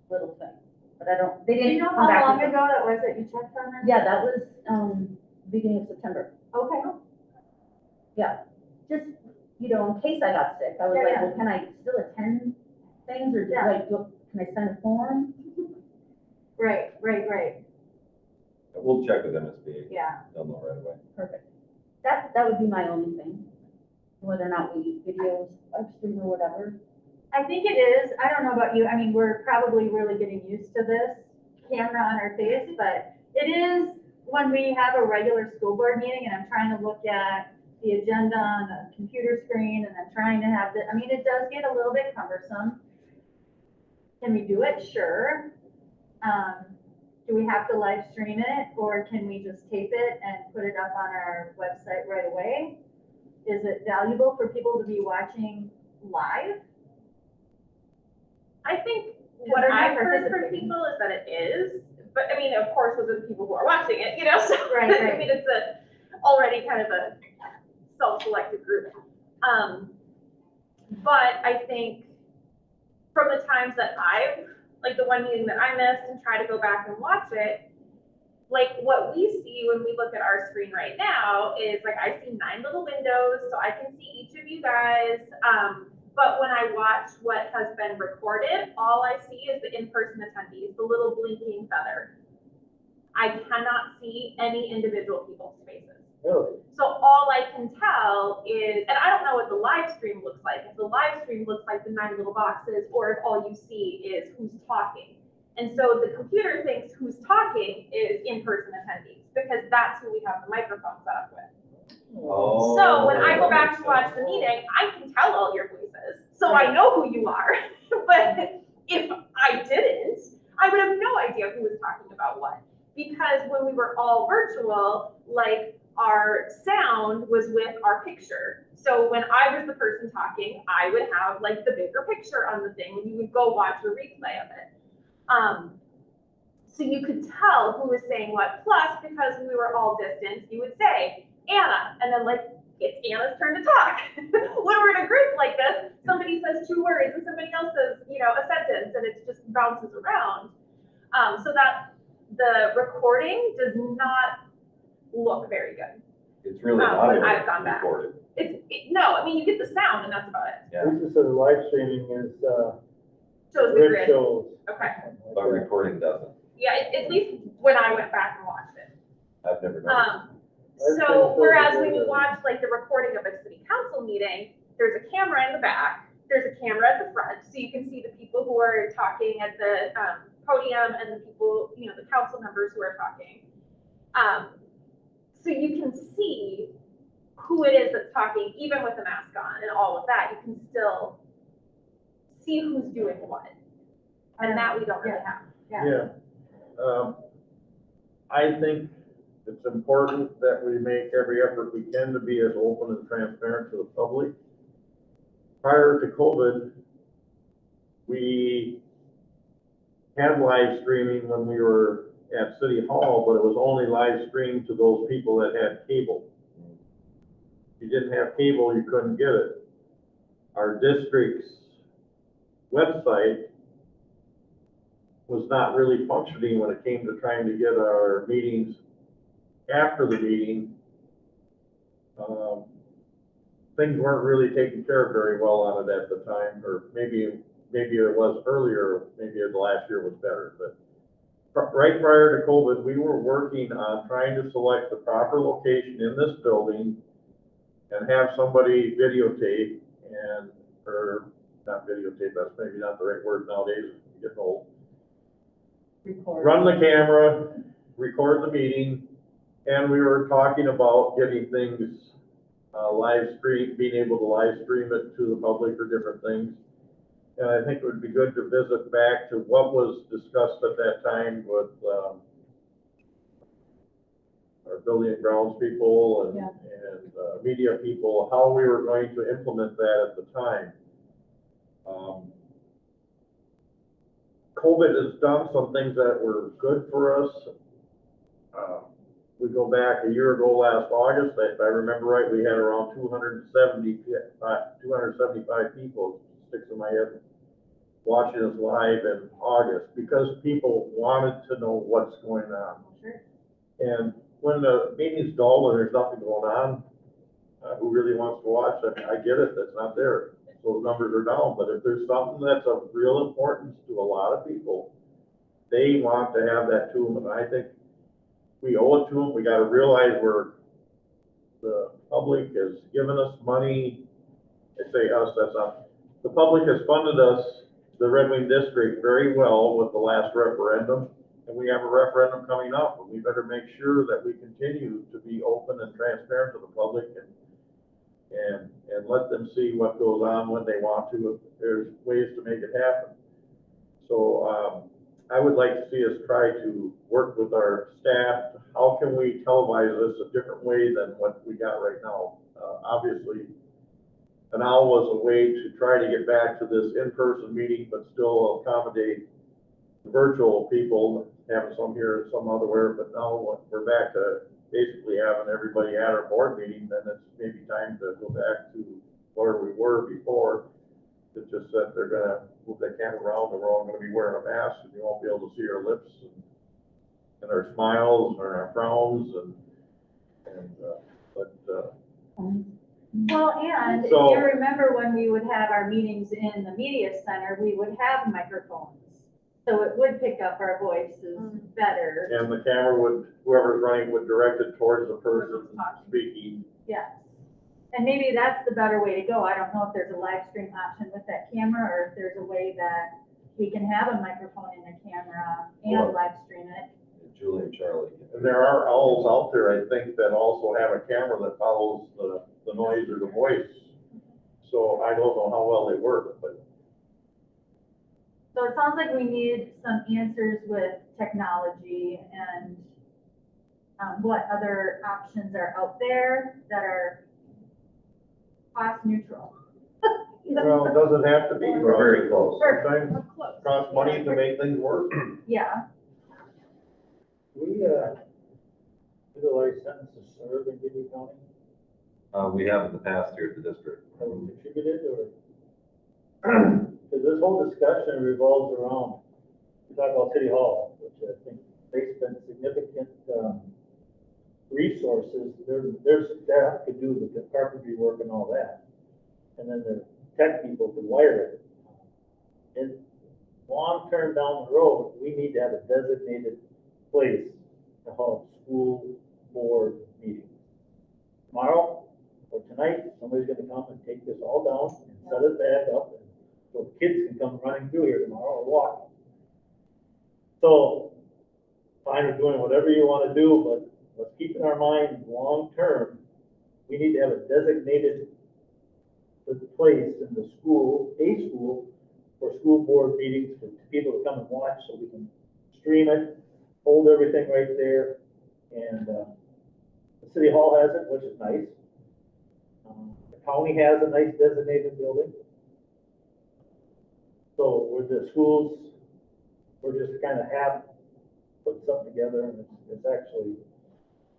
L: little thing. But I don't, they
J: Do
L: didn't
J: you know
L: come
J: how
L: back
J: long
L: with it.
J: ago that was that you checked on that?
L: Yeah, that was, beginning of September.
J: Okay.
L: Yeah, just, you know, in case I got sick, I was
J: Yeah,
L: like,
J: yeah.
L: well, can I still attend things or do
J: Yeah.
L: can I send a form?
J: Right.
M: We'll check with MSBA.
J: Yeah.
M: They'll know right away.
L: Perfect. That would be my only thing, whether or not we videos, live stream or whatever.
J: I think it is. I don't know about you. I mean, we're probably really getting used to this camera on our face, but it is when we have a regular school board meeting and I'm trying to look at the agenda on the computer screen and then trying to have I mean, it does get a little bit cumbersome. Can we do it? Sure. Do we have to live stream it or can we just tape it and put it up on our website right away? Is it valuable for people to be watching live?
A: I think
J: Because
A: what
J: they're not
A: I've heard from
J: participating.
A: people is that it is, but I mean, of course, those are the people who are watching it, you know, so.
J: Right.
A: I mean, it's already kind of a self-selected group. But I think from the times that like the one meeting that I missed and try to go back and watch it, like what we see when we look at our screen right now is like, I see 9 little windows, so I can see each of you guys. But when I watch what has been recorded, all I see is the in-person attendees, the little blinking feather. I cannot see any individual people's faces.
I: Really?
A: So all I can tell is, and I don't know what the live stream looks like, if the live stream looks like the 9 little boxes, or if all you see is who's talking. And so the computer thinks who's talking is in-person attendees, because that's who we have the microphone set up with.
M: Oh.
A: So when I go back to watch the meeting, I can tell all your faces, so I know who you are. But if I didn't, I would have no idea who was talking about what. Because when we were all virtual, like our sound was with our picture. So when I was the person talking, I would have like the bigger picture on the thing when you would go watch a replay of it.
O: So you could tell who was saying what. Plus, because we were all distanced, you would say, Anna, and then like, it's Anna's turn to talk. When we're in a group like this, somebody says 2 words and somebody else says, a sentence, and it just bounces around. So that the recording does not look very good.
M: It's really
O: when
M: not
O: I've gone back.
M: recorded.
O: No, I mean, you get the sound and that's about it.
M: Yeah,
I: This is the live streaming is,
O: Shows the
I: grid
O: grid.
I: shows.
O: Okay.
M: but recording doesn't.
O: Yeah, at least when I went back and watched it.
M: I've never noticed.
O: So whereas when you watch like the recording of a city council meeting, there's a camera in the back, there's a camera at the front, so you can see the people who are talking at the podium and the people, the council members who are talking. So you can see who it is that's talking, even with the mask on and all of that. You can still see who's doing what, and that we don't really have.
K: Yeah. I think it's important that we make every effort we can to be as open and transparent to the public. Prior to COVID, we had live streaming when we were at City Hall, but it was only live streamed to those people that had cable. If you didn't have cable, you couldn't get it. Our district's website was not really functioning when it came to trying to get our meetings after the meeting. Things weren't really taken care of very well on it at the time, or maybe it was earlier, maybe the last year was better, but right prior to COVID, we were working on trying to select the proper location in this building and have somebody videotape or not videotape, that's maybe not the right word nowadays, you get old. Run the camera, record the meeting, and we were talking about getting things live stream, being able to live stream it to the public or different things. And I think it would be good to visit back to what was discussed at that time with our building and grounds people and media people, how we were going to implement that at the time. COVID has done some things that were good for us. We go back a year ago last August, if I remember right, we had around 275 people, sticks in my head, watching us live in August because people wanted to know what's going on.
J: Sure.
K: And when the meeting's dull and there's nothing going on, who really wants to watch? I mean, I get it, that's not there. So the numbers are down, but if there's something that's of real importance to a lot of people, they want to have that to them, and I think we owe it to them. We got to realize the public has given us money. I say us, that's not, the public has funded us, the Red Wing District, very well with the last referendum, and we have a referendum coming up, and we better make sure that we continue to be open and transparent to the public and let them see what goes on when they want to, if there's ways to make it happen. So I would like to see us try to work with our staff. How can we televise this a different way than what we got right now? Obviously, an owl was a way to try to get back to this in-person meeting, but still accommodate virtual people, having some here and some otherwhere, but now we're back to basically having everybody at our board meeting, then it's maybe time to go back to where we were before. It's just that they're gonna move that camera around and we're all gonna be wearing a mask and you won't be able to see our lips and our smiles and our frowns
J: Well, and if
K: So-
J: you remember when we would have our meetings in the media center, we would have microphones. So it would pick up our voices better.
K: and the camera would, whoever's running would direct it towards the person speaking.
J: Yes. And maybe that's the better way to go. I don't know if there's a live stream option with that camera or if there's a way that we can have a microphone in the camera and live stream it.
M: Julie and Charlie.
K: And there are owls out there, I think, that also have a camera that follows the noise or the voice. So I don't know how well they work, but.
J: So it sounds like we need some answers with technology and what other options are out there that are cost neutral.
K: Well, it doesn't have to be.
M: We're very close.
K: Sometimes it costs money to make things work.
J: Yeah.
I: We, utilize sentence to serve in Guinea County,
M: We have in the past here at the district.
I: have we contributed or? Because this whole discussion revolves around, we talk about City Hall, which I think they spend significant, resources. Their staff could do the carpentry work and all that. And then the tech people could wire it. And long-term down the road, we need to have a designated place to hold school board meetings. Tomorrow or tonight, somebody's gonna come and take this all down and set it back up, and so kids can come running through here tomorrow or walk. So, fine with doing whatever you wanna do, but let's keep in our mind, long-term, we need to have a designated place in the school, a school, for school board meetings, for people to come and watch, so we can stream it, hold everything right there. And, the City Hall has it, which is nice. The county has a nice designated building. So with the schools, we're just kind of half put something together, and it's actually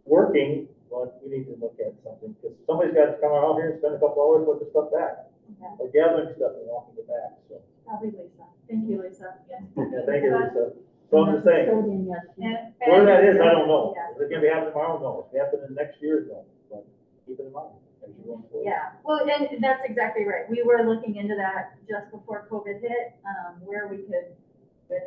I: working, but we need to look at something, because somebody's got to come around here and spend a couple hours with the stuff back, or gathering stuff and walking it back, so.
J: Probably Lisa. Thank you, Lisa.
I: Yeah, thank you, Lisa. So I'm just saying,
J: And-
I: where that is, I
J: and-
I: don't know.
J: Yeah.
I: Is it gonna be happening tomorrow? No. If it happens in the next year, no. But keep it in mind as you're going forward.
J: Yeah, well, and that's exactly right. We were looking into that just before COVID hit, where we could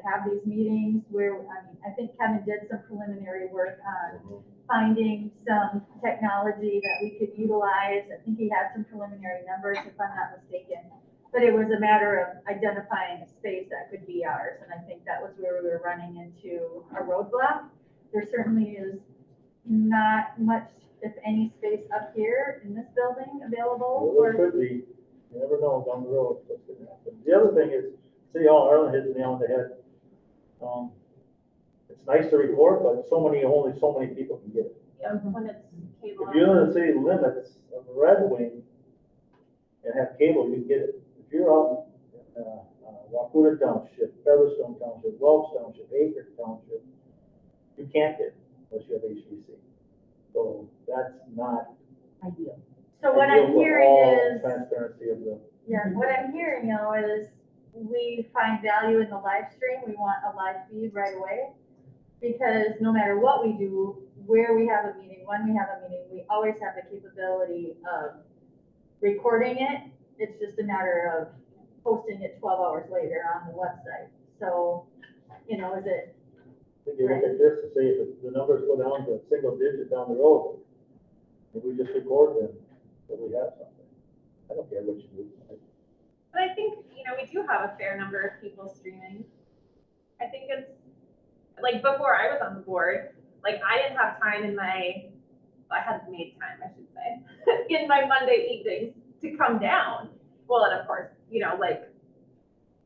J: have these meetings, where, I mean, I think Kevin did some preliminary work on finding some technology that we could utilize. I think he had some preliminary numbers, if I'm not mistaken. But it was a matter of identifying a space that could be ours, and I think that was where we were running into a roadblock. There certainly is not much, if any, space up here in this building available.
I: Well, there could be. You never know down the road what's gonna happen. The other thing is, City Hall, Arlen hit the nail on the head. It's nice to record, but only so many people can get it.
O: Yeah, when it's cable.
I: If you're in the city limits of Red Wing and have cable, you can get it. If you're out in, Wacouta Township, Featherstone Township, Welch Township, Acre Township, you can't get it unless you have HVC. So that's not
J: Ideal. So what
I: ideal
J: I'm
I: for
J: hearing
I: all
J: is,
I: transparency of the.
J: yeah, what I'm hearing though is we find value in the live stream. We want a live feed right away. Because no matter what we do, where we have a meeting, when we have a meeting, we always have the capability of recording it. It's just a matter of posting it 12 hours later on the website. So, is it,
I: If you look at this and say if the numbers go down to a single digit down the road, if we just record them, then we have something. I don't care what you do.
O: But I think, we do have a fair number of people streaming. I think it's, like, before I was on the board, like, I didn't have time I hadn't made time, I should say, in my Monday evenings to come down. Well, and of course, like,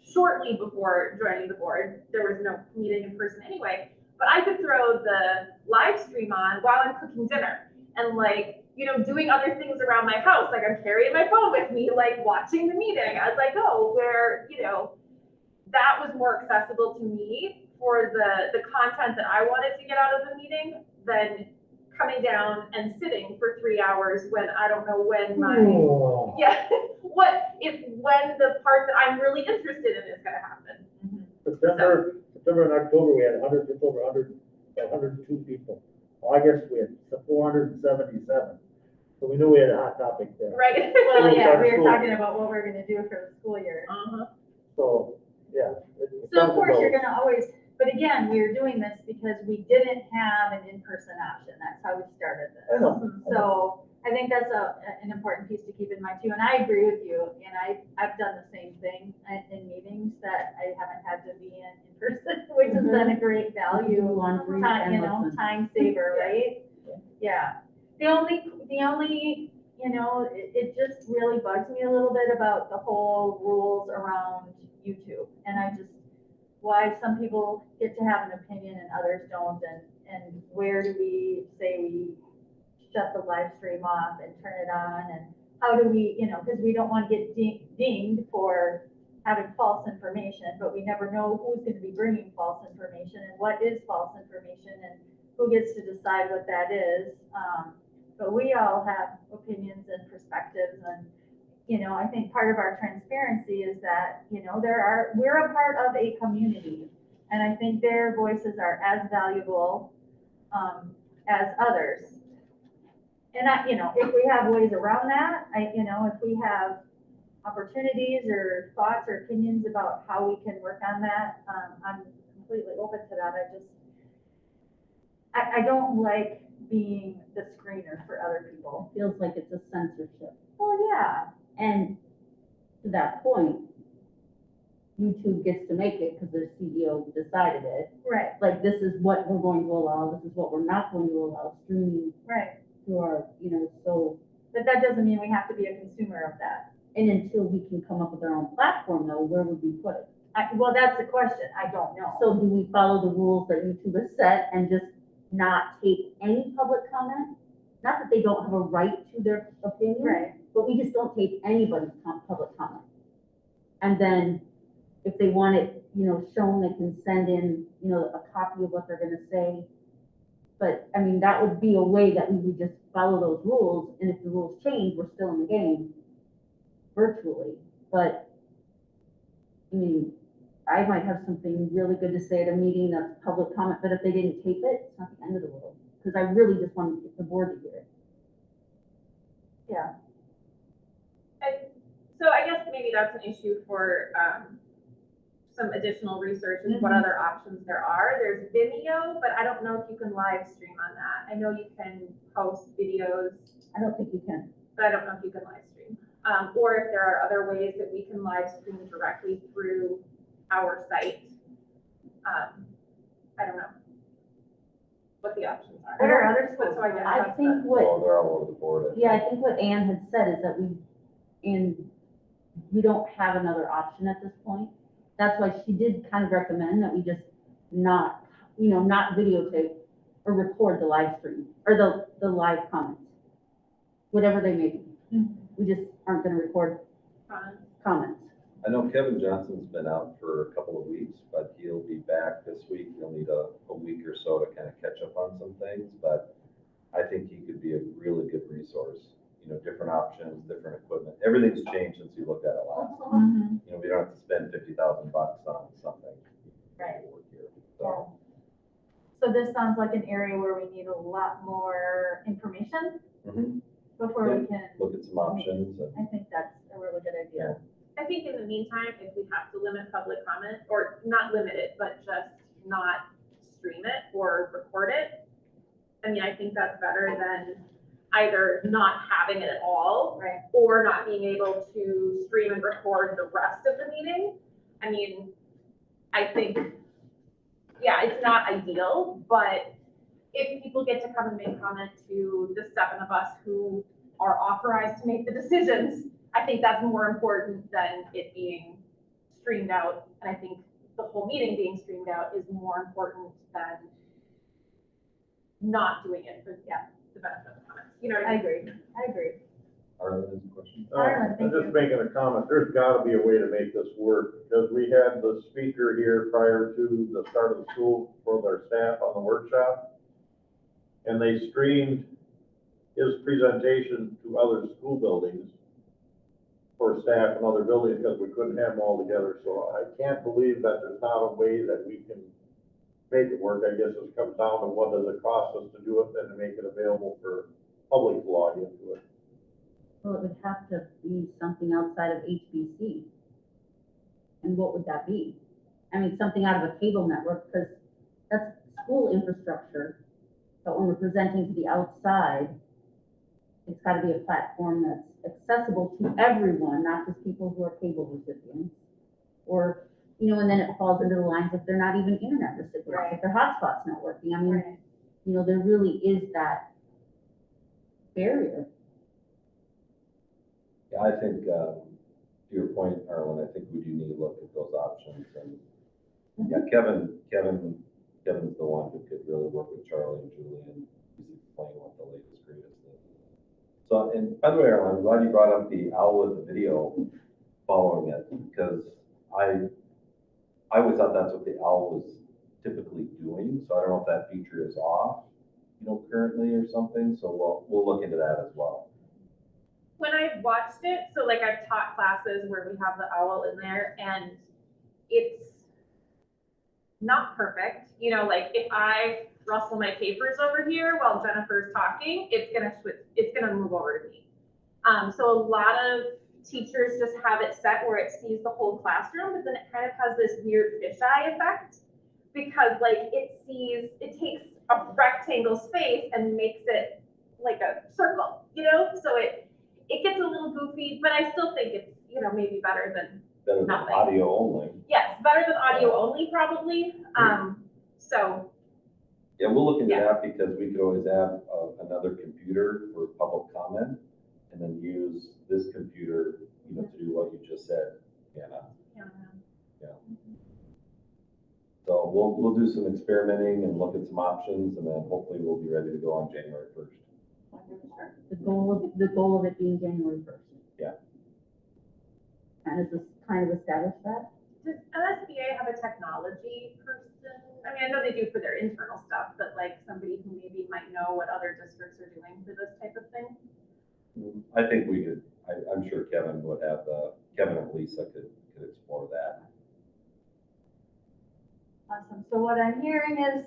O: shortly before joining the board, there was no meeting in person anyway, but I could throw the live stream on while I'm cooking dinner and, like, doing other things around my house. Like, I'm carrying my phone with me, like, watching the meeting as I go, where, that was more accessible to me for the content that I wanted to get out of the meeting than coming down and sitting for 3 hours when I don't know when when the part that I'm really interested in is gonna happen.
I: September and October, we had just over 102 people. August, we had 477. So we knew we had a hot topic there.
O: Right.
J: well, yeah, we were
I: School.
J: talking about what we're gonna do for the school year.
I: So, yeah.
J: So of course, you're gonna always, but again, we were doing this because we didn't have an in-person option. That's how we started this.
I: I know.
J: So I think that's an important piece to keep in mind too. And I agree with you. And I've done the same thing in meetings that I haven't had to be in person, which has been a great value, time saver, right? Yeah. The only, it just really bugs me a little bit about the whole rules around YouTube. And why some people get to have an opinion and others don't, and where do we say we shut the live stream off and turn it on, and how do we, because we don't want to get dinged for having false information, but we never know who's going to be bringing false information and what is false information, and who gets to decide what that is. But we all have opinions and perspectives, and, you know, I think part of our transparency is that, you know, we're a part of a community, and I think their voices are as valuable as others. And you know, if we have ways around that, you know, if we have opportunities or thoughts or opinions about how we can work on that, I'm completely open to that. I don't like being the screener for other people.
L: Feels like it's a censorship.
J: Well, yeah.
L: And to that point, YouTube gets to make it because their CEO decided it.
J: Right.
L: Like, this is what we're going to allow, this is what we're not going to allow, streaming
J: Right.
L: through our, you know, so.
J: But that doesn't mean we have to be a consumer of that.
L: And until we can come up with our own platform though, where would we put it?
J: Well, that's the question. I don't know.
L: So do we follow the rules that YouTube has set and just not take any public comment? Not that they don't have a right to their opinion,
J: Right.
L: but we just don't take anybody's public comment. And then if they want it, you know, shown, they can send in, you know, a copy of what they're gonna say. But I mean, that would be a way that we would just follow those rules, and if the rules change, we're still in the game virtually. But I mean, I might have something really good to say at a meeting that's public comment, but if they didn't tape it, it's not the end of the world. Because I really just want the board to hear it.
J: Yeah.
O: So I guess maybe that's an issue for some additional research is what other options there are. There's Vimeo, but I don't know if you can live stream on that. I know you can post videos.
L: I don't think you can.
O: But I don't know if you can live stream. Or if there are other ways that we can live stream directly through our site. I don't know what the options are.
J: What are other schools?
O: So I guess
L: I
O: that's
L: think
O: the-
L: what,
M: Well, they're all over the board.
L: yeah, I think what Ann had said is that we don't have another option at this point. That's why she did kind of recommend that we just not videotape or record the live stream or the live comments, whatever they may be. We just aren't gonna record comments.
M: I know Kevin Johnson's been out for a couple of weeks, but he'll be back this week. He'll need a week or so to kind of catch up on some things, but I think he could be a really good resource. You know, different options, different equipment. Everything's changed since you looked at it last.
J: Mm-hmm.
M: You know, we don't have to spend $50,000 on something.
J: Right.
M: Here, so.
J: So this sounds like an area where we need a lot more information before we can.
M: Look at some options.
J: I think that's a really good idea.
O: I think in the meantime, if we have to limit public comment, or not limit it, but just not stream it or record it, I mean, I think that's better than either not having it at all,
J: Right.
O: or not being able to stream and record the rest of the meeting. I mean, I think, yeah, it's not ideal, but if people get to come and make comment to the 7 of us who are authorized to make the decisions, I think that's more important than it being streamed out. And I think the whole meeting being streamed out is more important than not doing it for, the benefit of the comments. You know what I mean?
J: I agree.
M: Arlen has a question?
J: Arlen,
K: I'm
J: thank
K: just
J: you.
K: making a comment. There's gotta be a way to make this work, because we had the speaker here prior to the start of the school for their staff on the workshop. And they streamed his presentation to other school buildings for staff in other buildings, because we couldn't have them all together. So I can't believe that there's not a way that we can make it work. I guess it comes down to what does it cost us to do it and to make it available for public to log into it.
L: Well, it would have to be something outside of HBC. And what would that be? I mean, something out of a cable network, because that's school infrastructure. But when we're presenting to the outside, it's got to be a platform that's accessible to everyone, not just people who are cable recipients. Or, you know, and then it falls into the lines if they're not even internet recipients, if their hotspot's not working. I mean, you know, there really is that barrier.
M: Yeah, I think, to your point, Arlen, I think we do need to look at those options. And yeah, Kevin's the one who could really work with Charlie and Julie and explain what the latest greatest is. So, and by the way, Arlen, I'm glad you brought up the owl with the video following it, because I always thought that's what the owl was typically doing. So I don't know if that feature is off, currently or something. So we'll look into that as well.
O: When I watched it, so like I've taught classes where we have the owl in there, and it's not perfect. Like if I rustle my papers over here while Jennifer's talking, it's gonna move over to me. So a lot of teachers just have it set where it sees the whole classroom, but then it kind of has this weird fisheye effect because like it takes a rectangle space and makes it like a circle, so it gets a little goofy, but I still think it's, maybe better than nothing.
M: Audio only.
O: Yes, better than audio only probably. So.
M: Yeah, we'll look into that because we could always have another computer for public comment and then use this computer, to do what you just said, Anna. Yeah. So we'll do some experimenting and look at some options, and then hopefully we'll be ready to go on January 1st.
L: The goal of it being January 1st.
M: Yeah.
L: And is this kind of established that?
O: Does MSBA have a technology person? I mean, I know they do for their internal stuff, but like somebody who maybe might know what other districts are doing for this type of thing?
M: I think we could, I'm sure Kevin would have Kevin and Lisa could explore that.
J: Awesome. So what I'm hearing is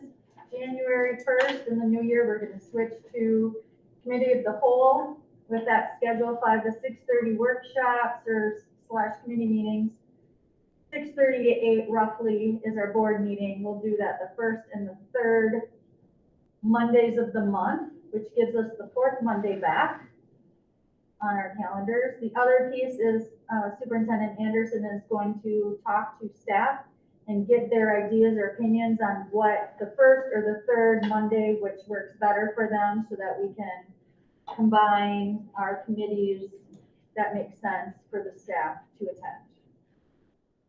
J: January 1st in the new year, we're going to switch to committee of the whole with that schedule 5 to 6:30 workshops or / committee meetings. 6:30 to 8 roughly is our board meeting. We'll do that the first and the third Mondays of the month, which gives us the fourth Monday back on our calendars. The other piece is Superintendent Anderson is going to talk to staff and get their ideas or opinions on what the first or the third Monday, which works better for them so that we can combine our committees that make sense for the staff to attend,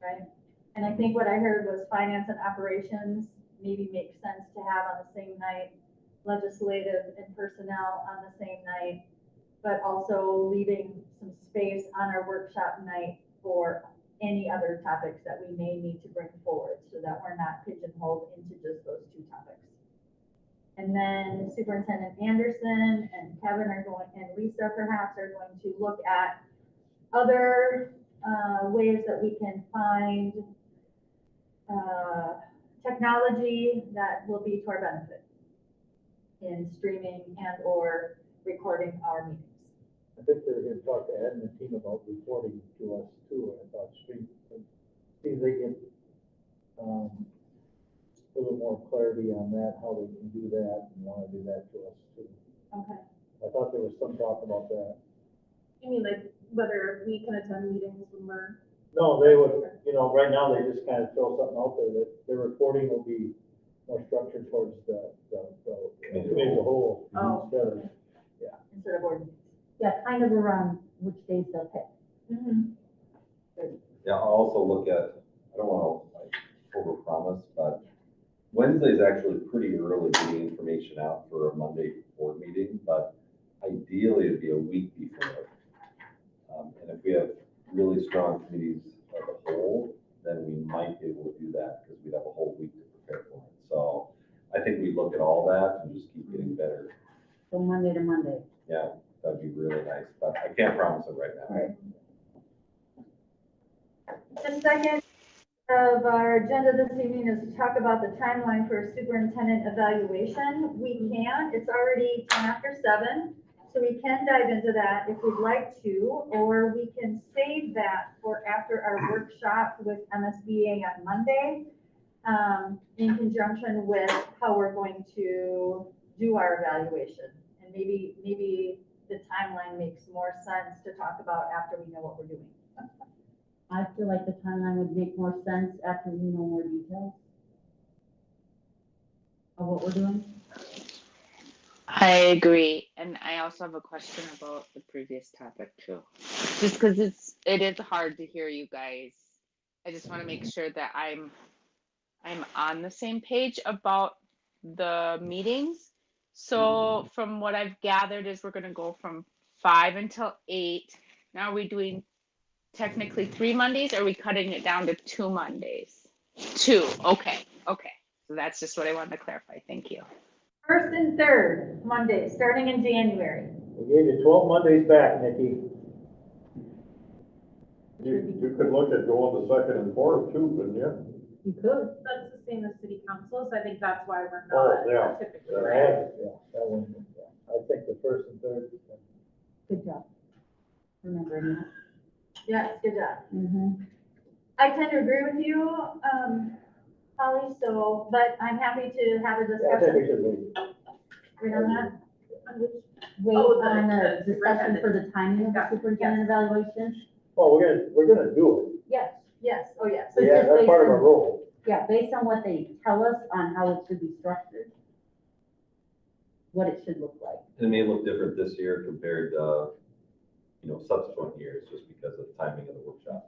J: right? And I think what I heard was finance and operations maybe makes sense to have on the same night, legislative and personnel on the same night, but also leaving some space on our workshop night for any other topics that we may need to bring forward so that we're not pigeonholed into just those two topics. And then Superintendent Anderson and Kevin and Lisa perhaps are going to look at other ways that we can find technology that will be to our benefit in streaming and or recording our meetings.
I: I think they're going to talk to Ed and the team about reporting to us too, about stream. See if they get a little more clarity on that, how they can do that and want to do that to us too.
J: Okay.
I: I thought there was some talk about that.
O: You mean like whether we can attend meetings when we're?
I: No, they would, right now they just kind of throw something out there that their reporting will be more structured towards the committee of the whole.
J: Oh. Instead of board meetings. Yeah, kind of around which days they'll pick.
M: Yeah, I'll also look at, I don't want to overpromise, but Wednesday is actually pretty early getting information out for a Monday board meeting, but ideally it'd be a week before. And if we have really strong committees as a whole, then we might be able to do that because we'd have a whole week to prepare for it. So I think we look at all that and just keep getting better.
L: From Monday to Monday.
M: Yeah, that'd be really nice, but I can't promise it right now.
L: Right.
J: The second of our agenda this evening is to talk about the timeline for superintendent evaluation. We can, it's already 10 after 7, so we can dive into that if we'd like to, or we can save that for after our workshop with MSBA on Monday, in conjunction with how we're going to do our evaluation. And maybe the timeline makes more sense to talk about after we know what we're doing.
L: I feel like the timeline would make more sense after we know more details of what we're doing.
B: I agree. And I also have a question about the previous topic too. Just because it is hard to hear you guys. I just want to make sure that I'm on the same page about the meetings. So from what I've gathered is we're going to go from 5 until 8. Now are we doing technically 3 Mondays, or are we cutting it down to 2 Mondays? 2. Okay. So that's just what I wanted to clarify. Thank you.
J: First and third Monday, starting in January.
I: We gave you 12 Mondays back, Nikki.
K: You could look at going to second and fourth too, couldn't you?
L: You could.
O: That's the same as city council, so I think that's why we're
K: Oh,
O: not
K: yeah.
O: typically.
K: Yeah.
O: right?
I: Yeah, that one, yeah. I think the first and third.
L: Good job. Remembering that.
J: Yes, good job.
L: Mm-hmm.
J: I tend to agree with you, Holly, so, but I'm happy to have a
I: Yeah, I think we
J: discussion.
I: should leave.
J: Wait on that.
L: Wait
O: Oh,
L: on
O: the
L: the discussion for the timing of the superintendent evaluation.
I: Oh, we're gonna do
L: Yes.
J: Yes, oh, yes.
L: So
I: it. Yeah,
L: just
I: that's
L: based
I: part of
L: on-
I: our role.
L: Yeah, based on what they tell us on how it should be structured, what it should look like.
M: It may look different this year compared to, subsequent years, just because of the timing of the workshop.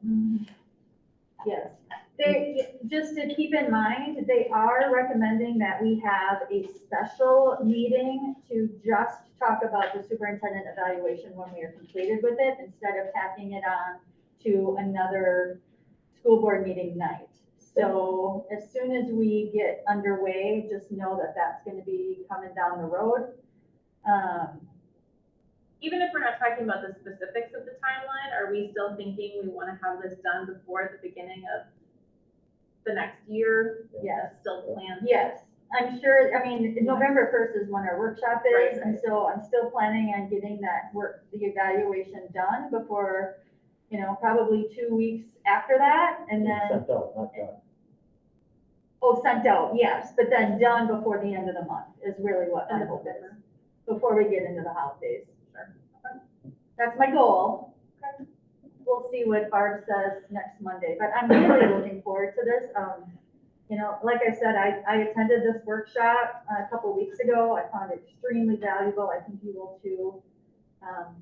J: Yes. They, just to keep in mind, they are recommending that we have a special meeting to just talk about the superintendent evaluation when we are completed with it, instead of tacking it on to another school board meeting night. So as soon as we get underway, just know that that's gonna be coming down the road.
O: Even if we're not talking about the specifics of the timeline, are we still thinking we want to have this done before the beginning of the next year?
J: Yes.
O: That's still planned.
J: Yes, I'm sure, I mean, November 1st is when our workshop is,
O: Right.
J: and so I'm still planning on getting that work, the evaluation done before, probably 2 weeks after that, and then,
I: Sent out, not done.
J: sent out, yes, but then done before the end of the month is really what my
O: End of
J: hope is,
O: November.
J: before we get into the holidays. That's my goal. We'll see what Barb says next Monday, but I'm really looking forward to this. Like I said, I attended this workshop a couple weeks ago. I found it extremely valuable. I think you will too.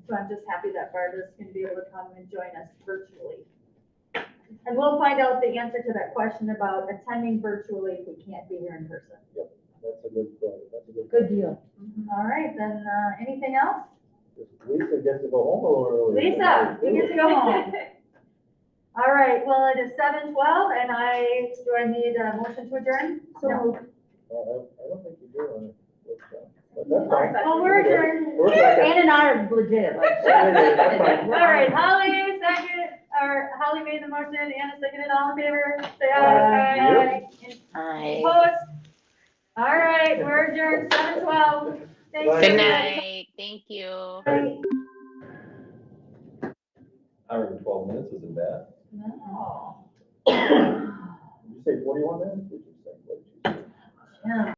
J: So I'm just happy that Barb is going to be able to come and join us virtually. And we'll find out the answer to that question about attending virtually if we can't be here in person.
I: That's a good,
L: Good deal.
J: All right, then, anything else?
I: Lisa gets to go home a little early.
J: Lisa, you get to go home. All right, well, it is 7:12, and do I need a motion to adjourn?
L: So,
I: I don't think you do on a workshop, but that's fine.
J: Well, we're adjourned.
I: We're back.
L: Ann and I are legit. Like,
I: That's fine.
J: All right, Holly made the motion, Anna seconded, all in favor, say
I: Aye.
J: aye. Opposed? All right, we're adjourned, 7:12. Thank you.
B: Good night. Thank you.
J: Bye.
M: Hour and 12 minutes isn't bad.
J: No.
I: Did you say 41 minutes? Did you say, what did you say?
J: Yeah.